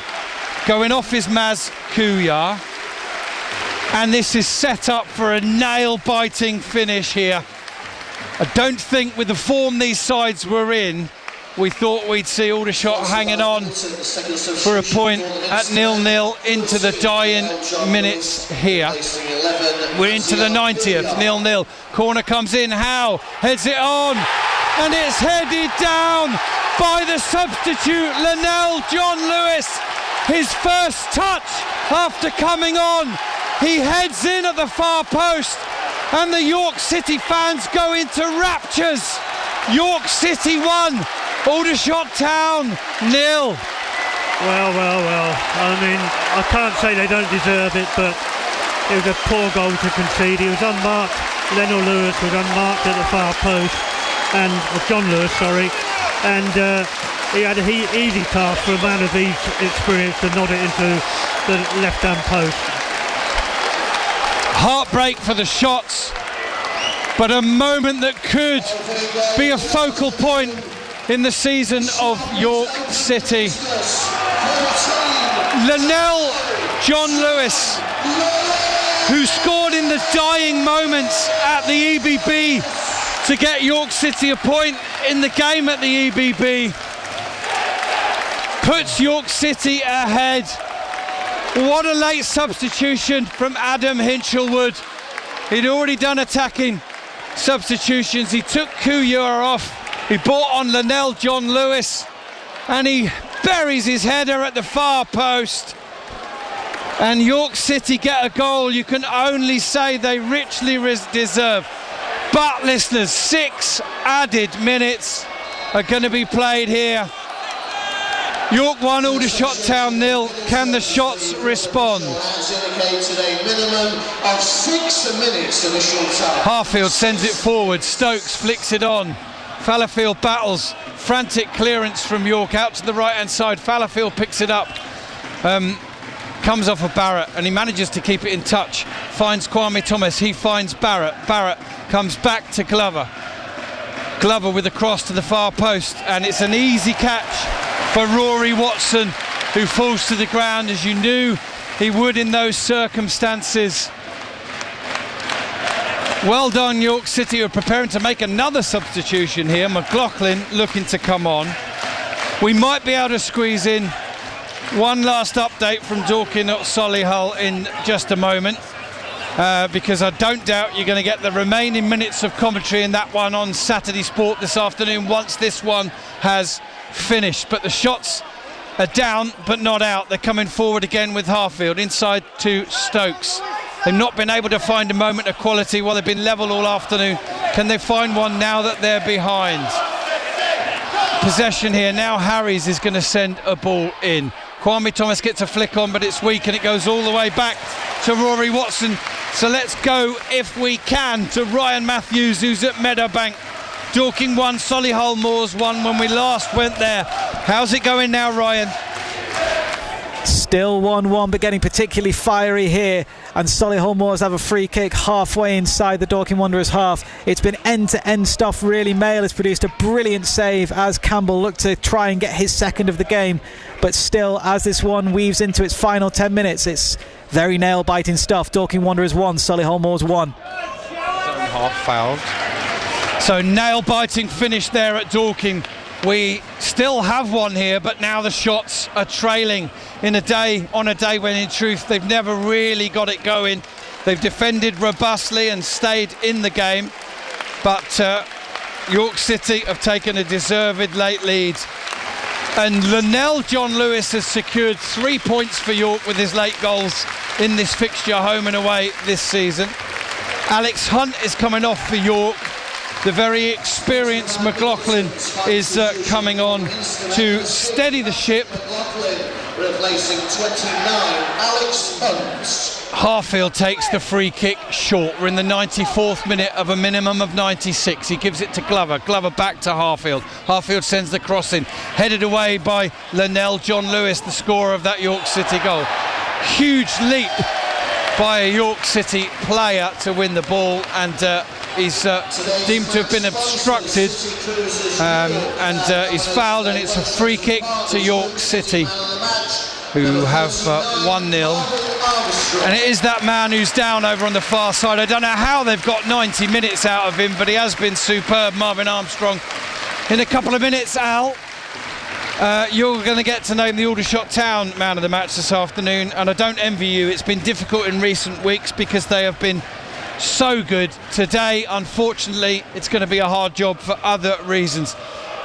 Going off is Maz Kuyar. And this is set up for a nail-biting finish here. I don't think with the form these sides were in, we thought we'd see Aldershot hanging on for a point at 0-0 into the dying minutes here. We're into the 90th, 0-0. Corner comes in, Howe heads it on, and it's headed down by the substitute, Linnell John Lewis. His first touch after coming on. He heads in at the far post, and the York City fans go into raptures. York City 1, Aldershot Town 0. Well. I mean, I can't say they don't deserve it, but it was a poor goal to concede. He was unmarked. Linnell Lewis was unmarked at the far post, and John Lewis, sorry, and he had an easy task for a man of his experience to nod it into the left-hand post. Heartbreak for the shots, but a moment that could be a focal point in the season of York City. Linnell John Lewis, who scored in the dying moments at the EBB to get York City a point in the game at the EBB, puts York City ahead. What a late substitution from Adam Hinchelwood. He'd already done attacking substitutions. He took Kuyar off. He brought on Linnell John Lewis, and he buries his header at the far post. And York City get a goal you can only say they richly deserve. But listeners, 6 added minutes are going to be played here. York 1, Aldershot Town 0. Can the shots respond? Harfield sends it forward. Stokes flicks it on. Fallowfield battles. Frantic clearance from York out to the right hand side. Fallowfield picks it up. Comes off of Barrett, and he manages to keep it in touch. Finds Kwame Thomas. He finds Barrett. Barrett comes back to Glover. Glover with a cross to the far post, and it's an easy catch for Rory Watson, who falls to the ground as you knew he would in those circumstances. Well done, York City, who are preparing to make another substitution here. McLaughlin looking to come on. We might be able to squeeze in one last update from Dorking at Solihull in just a moment, because I don't doubt you're going to get the remaining minutes of commentary in that one on Saturday Sport this afternoon once this one has finished. But the shots are down but not out. They're coming forward again with Harfield inside to Stokes. They've not been able to find a moment of quality while they've been level all afternoon. Can they find one now that they're behind? Possession here now. Harries is going to send a ball in. Kwame Thomas gets a flick on, but it's weak, and it goes all the way back to Rory Watson. So let's go, if we can, to Ryan Matthews, who's at Meadowbank. Dorking 1, Solihull Moors 1 when we last went there. How's it going now, Ryan? Still 1-1, but getting particularly fiery here. And Solihull Moors have a free kick halfway inside the Dorking Wanderers half. It's been end-to-end stuff, really. Mail has produced a brilliant save as Campbell looked to try and get his second of the game. But still, as this one weaves into its final 10 minutes, it's very nail-biting stuff. Dorking Wanderers 1, Solihull Moors 1. Half fouled. So nail-biting finish there at Dorking. We still have one here, but now the shots are trailing on a day when in truth they've never really got it going. They've defended robustly and stayed in the game, but York City have taken a deserved late lead. And Linnell John Lewis has secured 3 points for York with his late goals. in this fixture, home and away this season. Alex Hunt is coming off for York. The very experienced McLaughlin is coming on to steady the ship. Replacing 29, Alex Hunt. Harfield takes the free kick short. We're in the 94th minute of a minimum of 96. He gives it to Glover. Glover back to Harfield. Harfield sends the cross in. Headed away by Linnell. John Lewis, the scorer of that York City goal. Huge leap by a York City player to win the ball, and he's deemed to have been obstructed, and he's fouled, and it's a free kick to York City, who have 1-0. And it is that man who's down over on the far side. I don't know how they've got 90 minutes out of him, but he has been superb, Marvin Armstrong. In a couple of minutes, Al, you're going to get to name the Aldershot Town man of the match this afternoon, and I don't envy you. It's been difficult in recent weeks because they have been so good. Today, unfortunately, it's going to be a hard job for other reasons.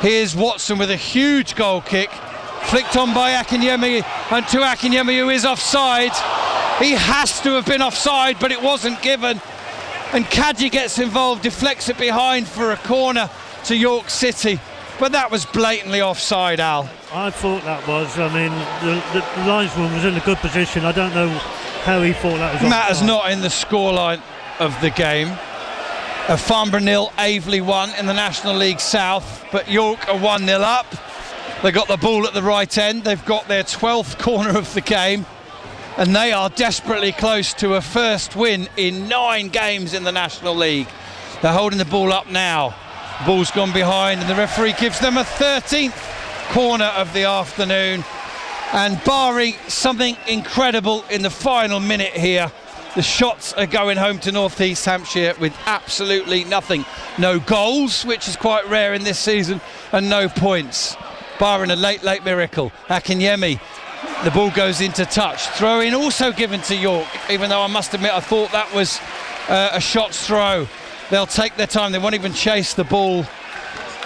Here's Watson with a huge goal kick, flicked on by Akinyemi, and to Akinyemi, who is offside. He has to have been offside, but it wasn't given. And Kadji gets involved, deflects it behind for a corner to York City. But that was blatantly offside, Al. I thought that was. I mean, the linesman was in a good position. I don't know how he thought that was offside. Matters not in the scoreline of the game. Farnborough 0, Aveley 1 in the National League South. But York are 1-0 up. They got the ball at the right end. They've got their 12th corner of the game. And they are desperately close to a first win in 9 games in the National League. They're holding the ball up now. The ball's gone behind, and the referee gives them a 13th corner of the afternoon. And barring something incredible in the final minute here, the shots are going home to North East Hampshire with absolutely nothing. No goals, which is quite rare in this season, and no points. Barring a late miracle. Akinyemi. The ball goes into touch. Throw in also given to York, even though I must admit I thought that was a shot's throw. They'll take their time. They won't even chase the ball.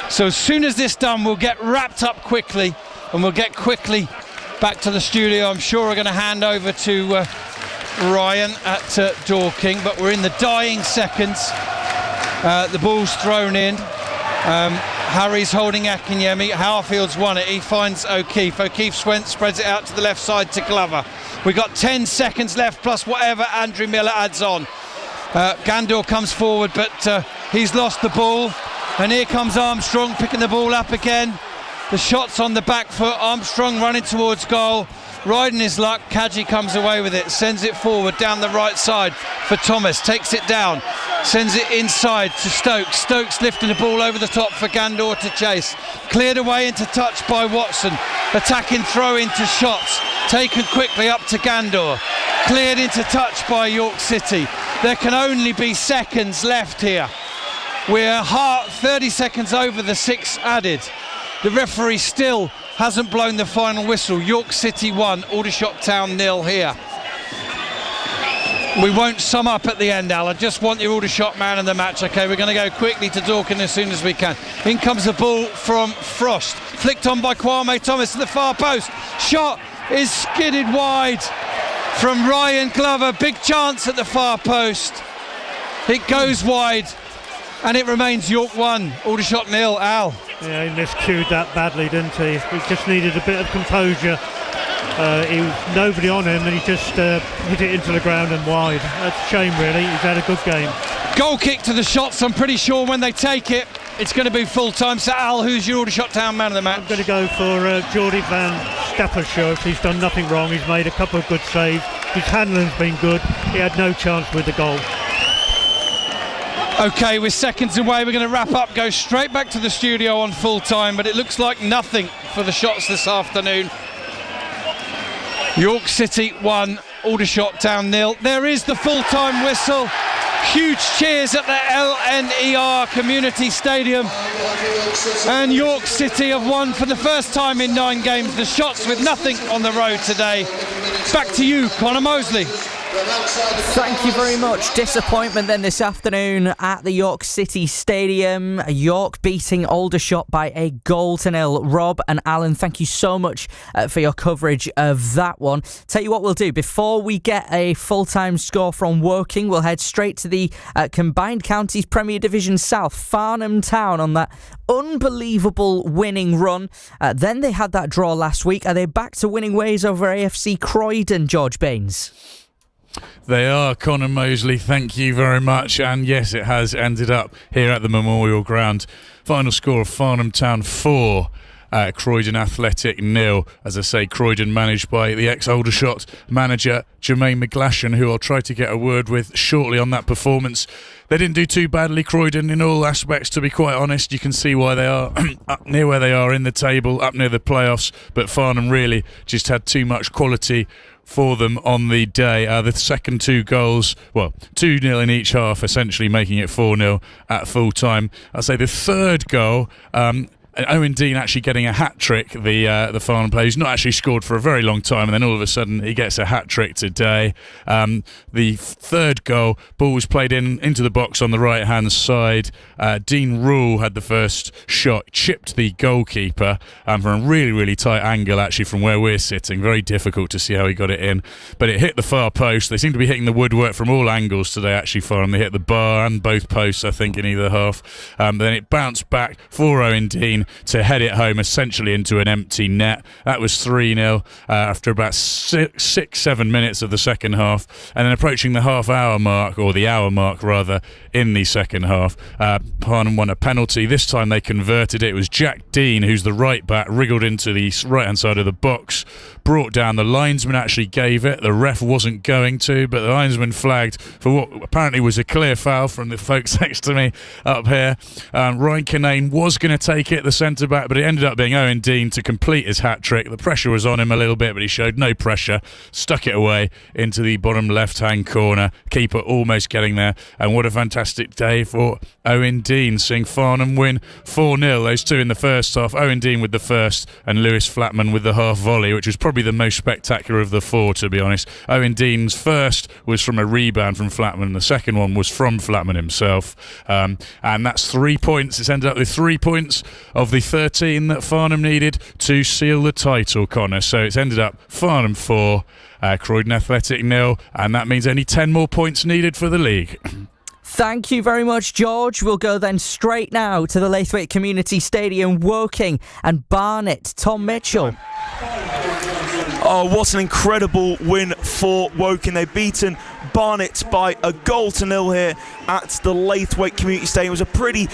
So as soon as this done, we'll get wrapped up quickly, and we'll get quickly back to the studio. I'm sure we're going to hand over to Ryan at Dorking, but we're in the dying seconds. The ball's thrown in. Harry's holding Akinyemi. Harfield's won it. He finds O'Keefe. O'Keefe spreads it out to the left side to Glover. We've got 10 seconds left plus whatever Andrew Miller adds on. Gandor comes forward, but he's lost the ball. And here comes Armstrong picking the ball up again. The shot's on the back foot. Armstrong running towards goal. Riding his luck. Kadji comes away with it. Sends it forward down the right side for Thomas. Takes it down. Sends it inside to Stokes. Stokes lifting the ball over the top for Gandor to chase. Cleared away into touch by Watson. Attacking throw into shots. Taken quickly up to Gandor. Cleared into touch by York City. There can only be seconds left here. We're 30 seconds over the 6 added. The referee still hasn't blown the final whistle. York City 1, Aldershot Town 0 here. We won't sum up at the end, Al. I just want the Aldershot man of the match. Okay, we're going to go quickly to Dorking as soon as we can. In comes the ball from Frost. Flicked on by Kwame Thomas to the far post. Shot is skidded wide from Ryan Glover. Big chance at the far post. It goes wide, and it remains York 1, Aldershot 0. Al. Yeah, he miscued that badly, didn't he? He just needed a bit of composure. He was nobody on him, and he just hit it into the ground and wide. That's a shame, really. He's had a good game. Goal kick to the shots. I'm pretty sure when they take it, it's going to be full time. So, Al, who's your Aldershot Town man of the match? I'm going to go for Geordie van Stappershoef. He's done nothing wrong. He's made a couple of good saves. His handling's been good. He had no chance with the goal. Okay, we're seconds away. We're going to wrap up, go straight back to the studio on full time, but it looks like nothing for the shots this afternoon. York City 1, Aldershot Town 0. There is the full-time whistle. Huge cheers at the LNER Community Stadium. And York City have won for the first time in 9 games. The shots with nothing on the road today. Back to you, Conor Mosley. Thank you very much. Disappointment then this afternoon at the York City Stadium. York beating Aldershot by a 1-0. Rob and Alan, thank you so much for your coverage of that one. Tell you what we'll do. Before we get a full-time score from Woking, we'll head straight to the Combined Counties Premier Division South. Farnham Town on that unbelievable winning run. Then they had that draw last week. Are they back to winning ways over AFC Croydon, George Baines? They are, Conor Mosley, thank you very much. And yes, it has ended up here at the Memorial Ground. Final score of Farnham Town 4, Croydon Athletic 0. As I say, Croydon managed by the ex-Aldershot manager Jermaine McGlashan, who I'll try to get a word with shortly on that performance. They didn't do too badly, Croydon, in all aspects, to be quite honest. You can see why they are up near where they are in the table, up near the playoffs. But Farnham really just had too much quality for them on the day. The second 2 goals, 2-0 in each half, essentially making it 4-0 at full time. I'll say the third goal, Owen Dean actually getting a hat-trick, the Farnham player, who's not actually scored for a very long time, and then all of a sudden he gets a hat-trick today. The third goal, ball was played into the box on the right-hand side. Dean Rule had the first shot, chipped the goalkeeper from a really, really tight angle, actually, from where we're sitting. Very difficult to see how he got it in, but it hit the far post. They seem to be hitting the woodwork from all angles today, actually, Farnham. They hit the bar and both posts, I think, in either half. Then it bounced back for Owen Dean to head it home essentially into an empty net. That was 3-0 after about 6-7 minutes of the second half, and then approaching the half-hour mark, or the hour mark rather, in the second half, Farnham won a penalty. This time they converted it. It was Jack Dean, who's the right back, wriggled into the right-hand side of the box, brought down. The linesman actually gave it. The ref wasn't going to, but the linesman flagged for what apparently was a clear foul from the folks next to me up here. Ryan Kinane was going to take it, the centre-back, but it ended up being Owen Dean to complete his hat-trick. The pressure was on him a little bit, but he showed no pressure, stuck it away into the bottom left-hand corner. Keeper almost getting there, and what a fantastic day for Owen Dean, seeing Farnham win 4-0. Those two in the first half, Owen Dean with the first and Lewis Flatman with the half volley, which was probably the most spectacular of the 4, to be honest. Owen Dean's first was from a rebound from Flatman, the second one was from Flatman himself, and that's 3 points. It's ended up with 3 points of the 13 that Farnham needed to seal the title, Connor. So it's ended up Farnham 4, Croydon Athletic 0, and that means only 10 more points needed for the league. Thank you very much, George. We'll go then straight now to the Laithwaite Community Stadium, Woking and Barnet. Tom Mitchell. Oh, what an incredible win for Woking. They've beaten Barnet by a 1-0 here at the Laithwaite Community Stadium. It was a pretty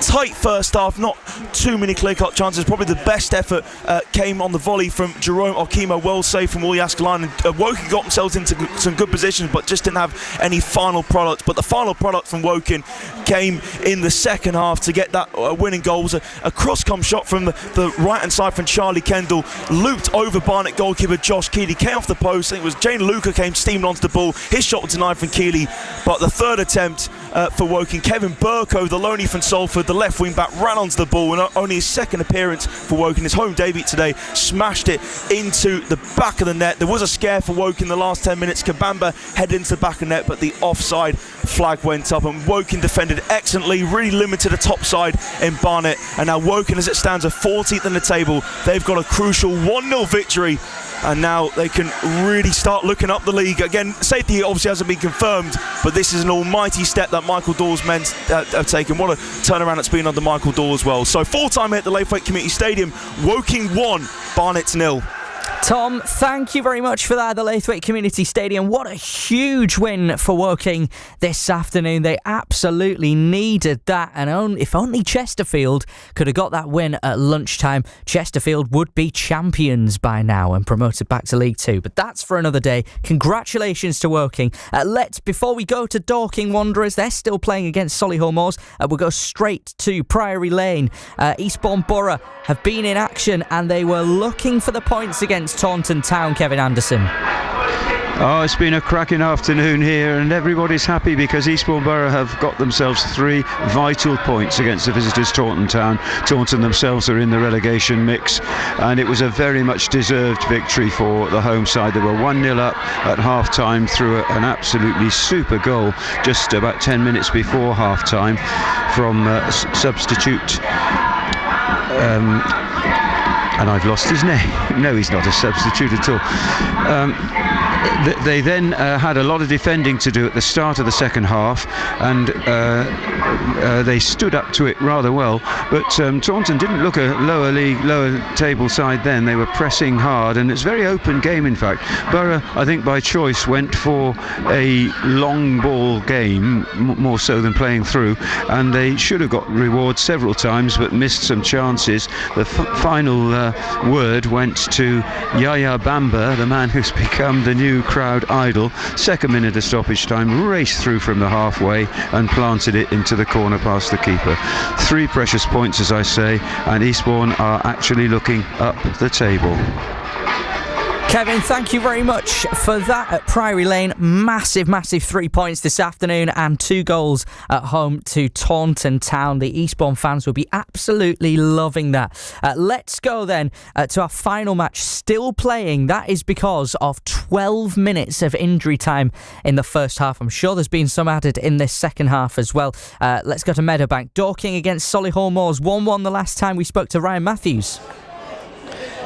tight first half, not too many clear-cut chances. Probably the best effort came on the volley from Jerome Okimo, well saved from Willie Askeline. And Woking got themselves into some good positions, but just didn't have any final product. But the final product from Woking came in the second half to get that winning goal. It was a cross-come shot from the right-hand side from Charlie Kendall, looped over Barnet goalkeeper Josh Keeley, came off the post. I think it was Jane Luca came steaming onto the ball. His shot was denied from Keeley, but the third attempt for Woking, Kevin Burko, the loanee from Salford, the left wing back, ran onto the ball, and only his second appearance for Woking, his home debut today, smashed it into the back of the net. There was a scare for Woking in the last 10 minutes. Kabamba headed into the back of the net, but the offside flag went up, and Woking defended excellently, really limited the top side in Barnet, and now Woking, as it stands, are 14th in the table. They've got a crucial 1-0 victory, and now they can really start looking up the league. Again, safety obviously hasn't been confirmed, but this is an almighty step that Michael Dawes men have taken. What a turnaround it's been under Michael Dawes as well. So full-time here at the Laithwaite Community Stadium, Woking 1, Barnet 0. Tom, thank you very much for that, the Laithwaite Community Stadium. What a huge win for Woking this afternoon. They absolutely needed that, and if only Chesterfield could have got that win at lunchtime, Chesterfield would be champions by now and promoted back to League 2. But that's for another day. Congratulations to Woking. Before we go to Dorking Wanderers, they're still playing against Solihull Moors. We'll go straight to Priory Lane. Eastbourne Borough have been in action, and they were looking for the points against Taunton Town, Kevin Anderson. Oh, it's been a cracking afternoon here, and everybody's happy because Eastbourne Borough have got themselves 3 vital points against the visitors Taunton Town. Taunton themselves are in the relegation mix, and it was a very much deserved victory for the home side. They were 1-0 up at half-time through an absolutely super goal just about 10 minutes before half-time from substitute. And I've lost his name. No, he's not a substitute at all. They then had a lot of defending to do at the start of the second half, and they stood up to it rather well, but Taunton didn't look a lower table side then. They were pressing hard, and it's a very open game. In fact, Borough, I think by choice, went for a long ball game more so than playing through, and they should have got reward several times but missed some chances. The final word went to Yaya Bamba, the man who's become the new crowd idol. Second minute of stoppage time, raced through from the halfway and planted it into the corner past the keeper. 3 precious points, as I say, and Eastbourne are actually looking up the table. Kevin, thank you very much for that at Priory Lane. Massive 3 points this afternoon and 2 goals at home to Taunton Town. The Eastbourne fans will be absolutely loving that. Let's go then to our final match, still playing. That is because of 12 minutes of injury time in the first half. I'm sure there's been some added in this second half as well. Let's go to Meadowbank. Dorking against Solihull Moors. 1-1 the last time we spoke to Ryan Matthews.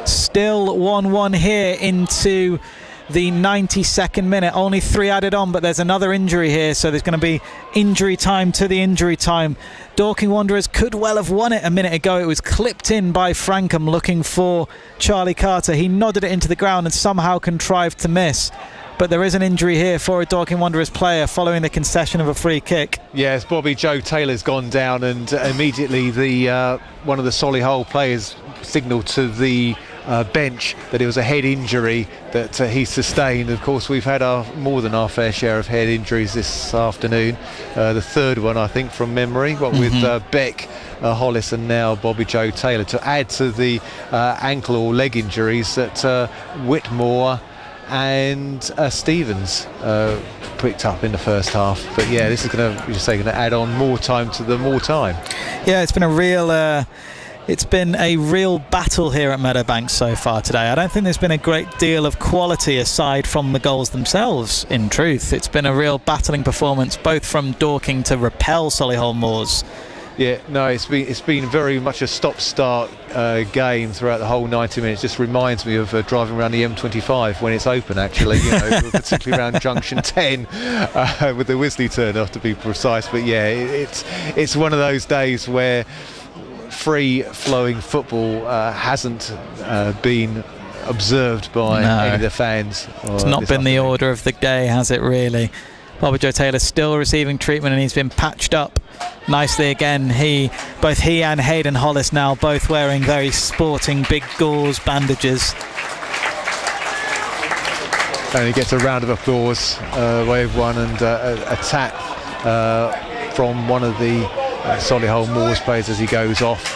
Still 1-1 here into the 92nd minute. Only 3 added on, but there's another injury here, so there's going to be injury time to the injury time. Dorking Wanderers could well have won it a minute ago. It was clipped in by Frankham looking for Charlie Carter. He nodded it into the ground and somehow contrived to miss. But there is an injury here for a Dorking Wanderers player following the concession of a free kick. Yes, Bobby Joe Taylor's gone down, and immediately the one of the Solihull players signalled to the bench that it was a head injury that he sustained. Of course, we've had more than our fair share of head injuries this afternoon. The third one, I think, from memory, with Beck, Hollis and now Bobby Joe Taylor, to add to the ankle or leg injuries that Whitmore and Stevens picked up in the first half. But yeah, this is going to add on more time to the more time. Yeah, it's been a real it's been a real battle here at Meadowbank so far today. I don't think there's been a great deal of quality aside from the goals themselves, in truth. It's been a real battling performance, both from Dorking to repel Solihull Moors. Yeah, no, it's been very much a stop-start game throughout the whole 90 minutes. Just reminds me of driving around the M25 when it's open, actually, particularly around Junction 10 with the Wisley turn off, to be precise. But yeah, it's one of those days where free-flowing football hasn't been observed by any of the fans. It's not been the order of the day, has it, really? Bobby Joe Taylor still receiving treatment, and he's been patched up nicely again. Both he and Hayden Hollis now both wearing very sporting big gauze bandages. And he gets a round of applause by everyone, and a tap from one of the Solihull Moors players as he goes off.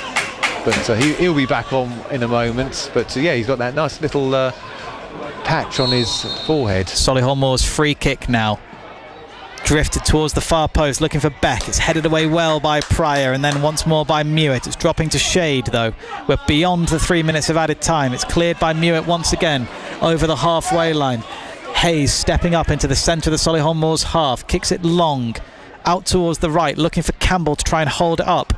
But he'll be back on in a moment. But yeah, he's got that nice little patch on his forehead. Solihull Moors free kick now. Drifted towards the far post, looking for Beck. It's headed away well by Pryor, and then once more by Mewett. It's dropping to Shade, though. We're beyond the 3 minutes of added time. It's cleared by Mewett once again over the halfway line. Hayes stepping up into the centre of the Solihull Moors half, kicks it long out towards the right, looking for Campbell to try and hold it up,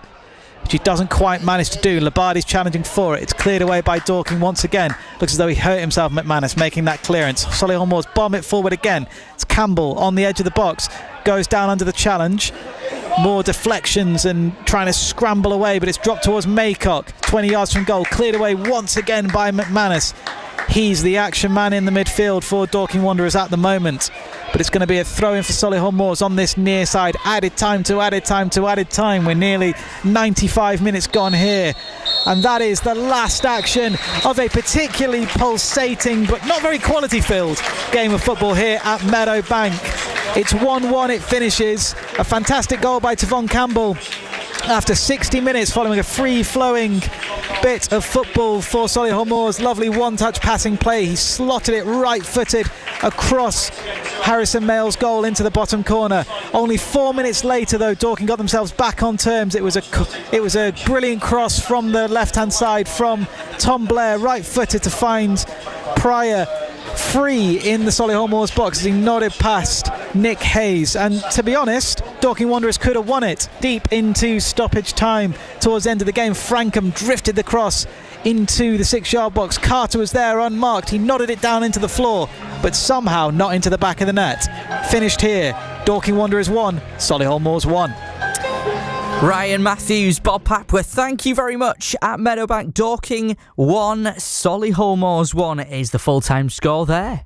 which he doesn't quite manage to do. Labardi's challenging for it. It's cleared away by Dorking once again. Looks as though he hurt himself, McManus, making that clearance. Solihull Moors bomb it forward again. It's Campbell on the edge of the box, goes down under the challenge. More deflections and trying to scramble away, but it's dropped towards Maycock, 20 yards from goal. Cleared away once again by McManus. He's the action man in the midfield for Dorking Wanderers at the moment. But it's going to be a throw-in for Solihull Moors on this near side. Added time to added time to added time. We're nearly 95 minutes gone here. And that is the last action of a particularly pulsating but not very quality-filled game of football here at Meadowbank. It's 1-1, it finishes. A fantastic goal by Tavon Campbell after 60 minutes following a free-flowing bit of football for Solihull Moors. Lovely one-touch passing play. He slotted it right-footed across Harrison Mayall's goal into the bottom corner. Only 4 minutes later, though, Dorking got themselves back on terms. It was a brilliant cross from the left-hand side from Tom Blair, right-footed to find Pryor free in the Solihull Moors box as he nodded past Nick Hayes. And to be honest, Dorking Wanderers could have won it deep into stoppage time. Towards the end of the game, Frankham drifted the cross into the 6-yard box. Carter was there unmarked. He nodded it down into the floor, but somehow not into the back of the net. Finished here. Dorking Wanderers 1, Solihull Moors 1. Ryan Matthews, Bob Papworth, thank you very much. At Meadowbank, Dorking 1, Solihull Moors 1 is the full-time score there.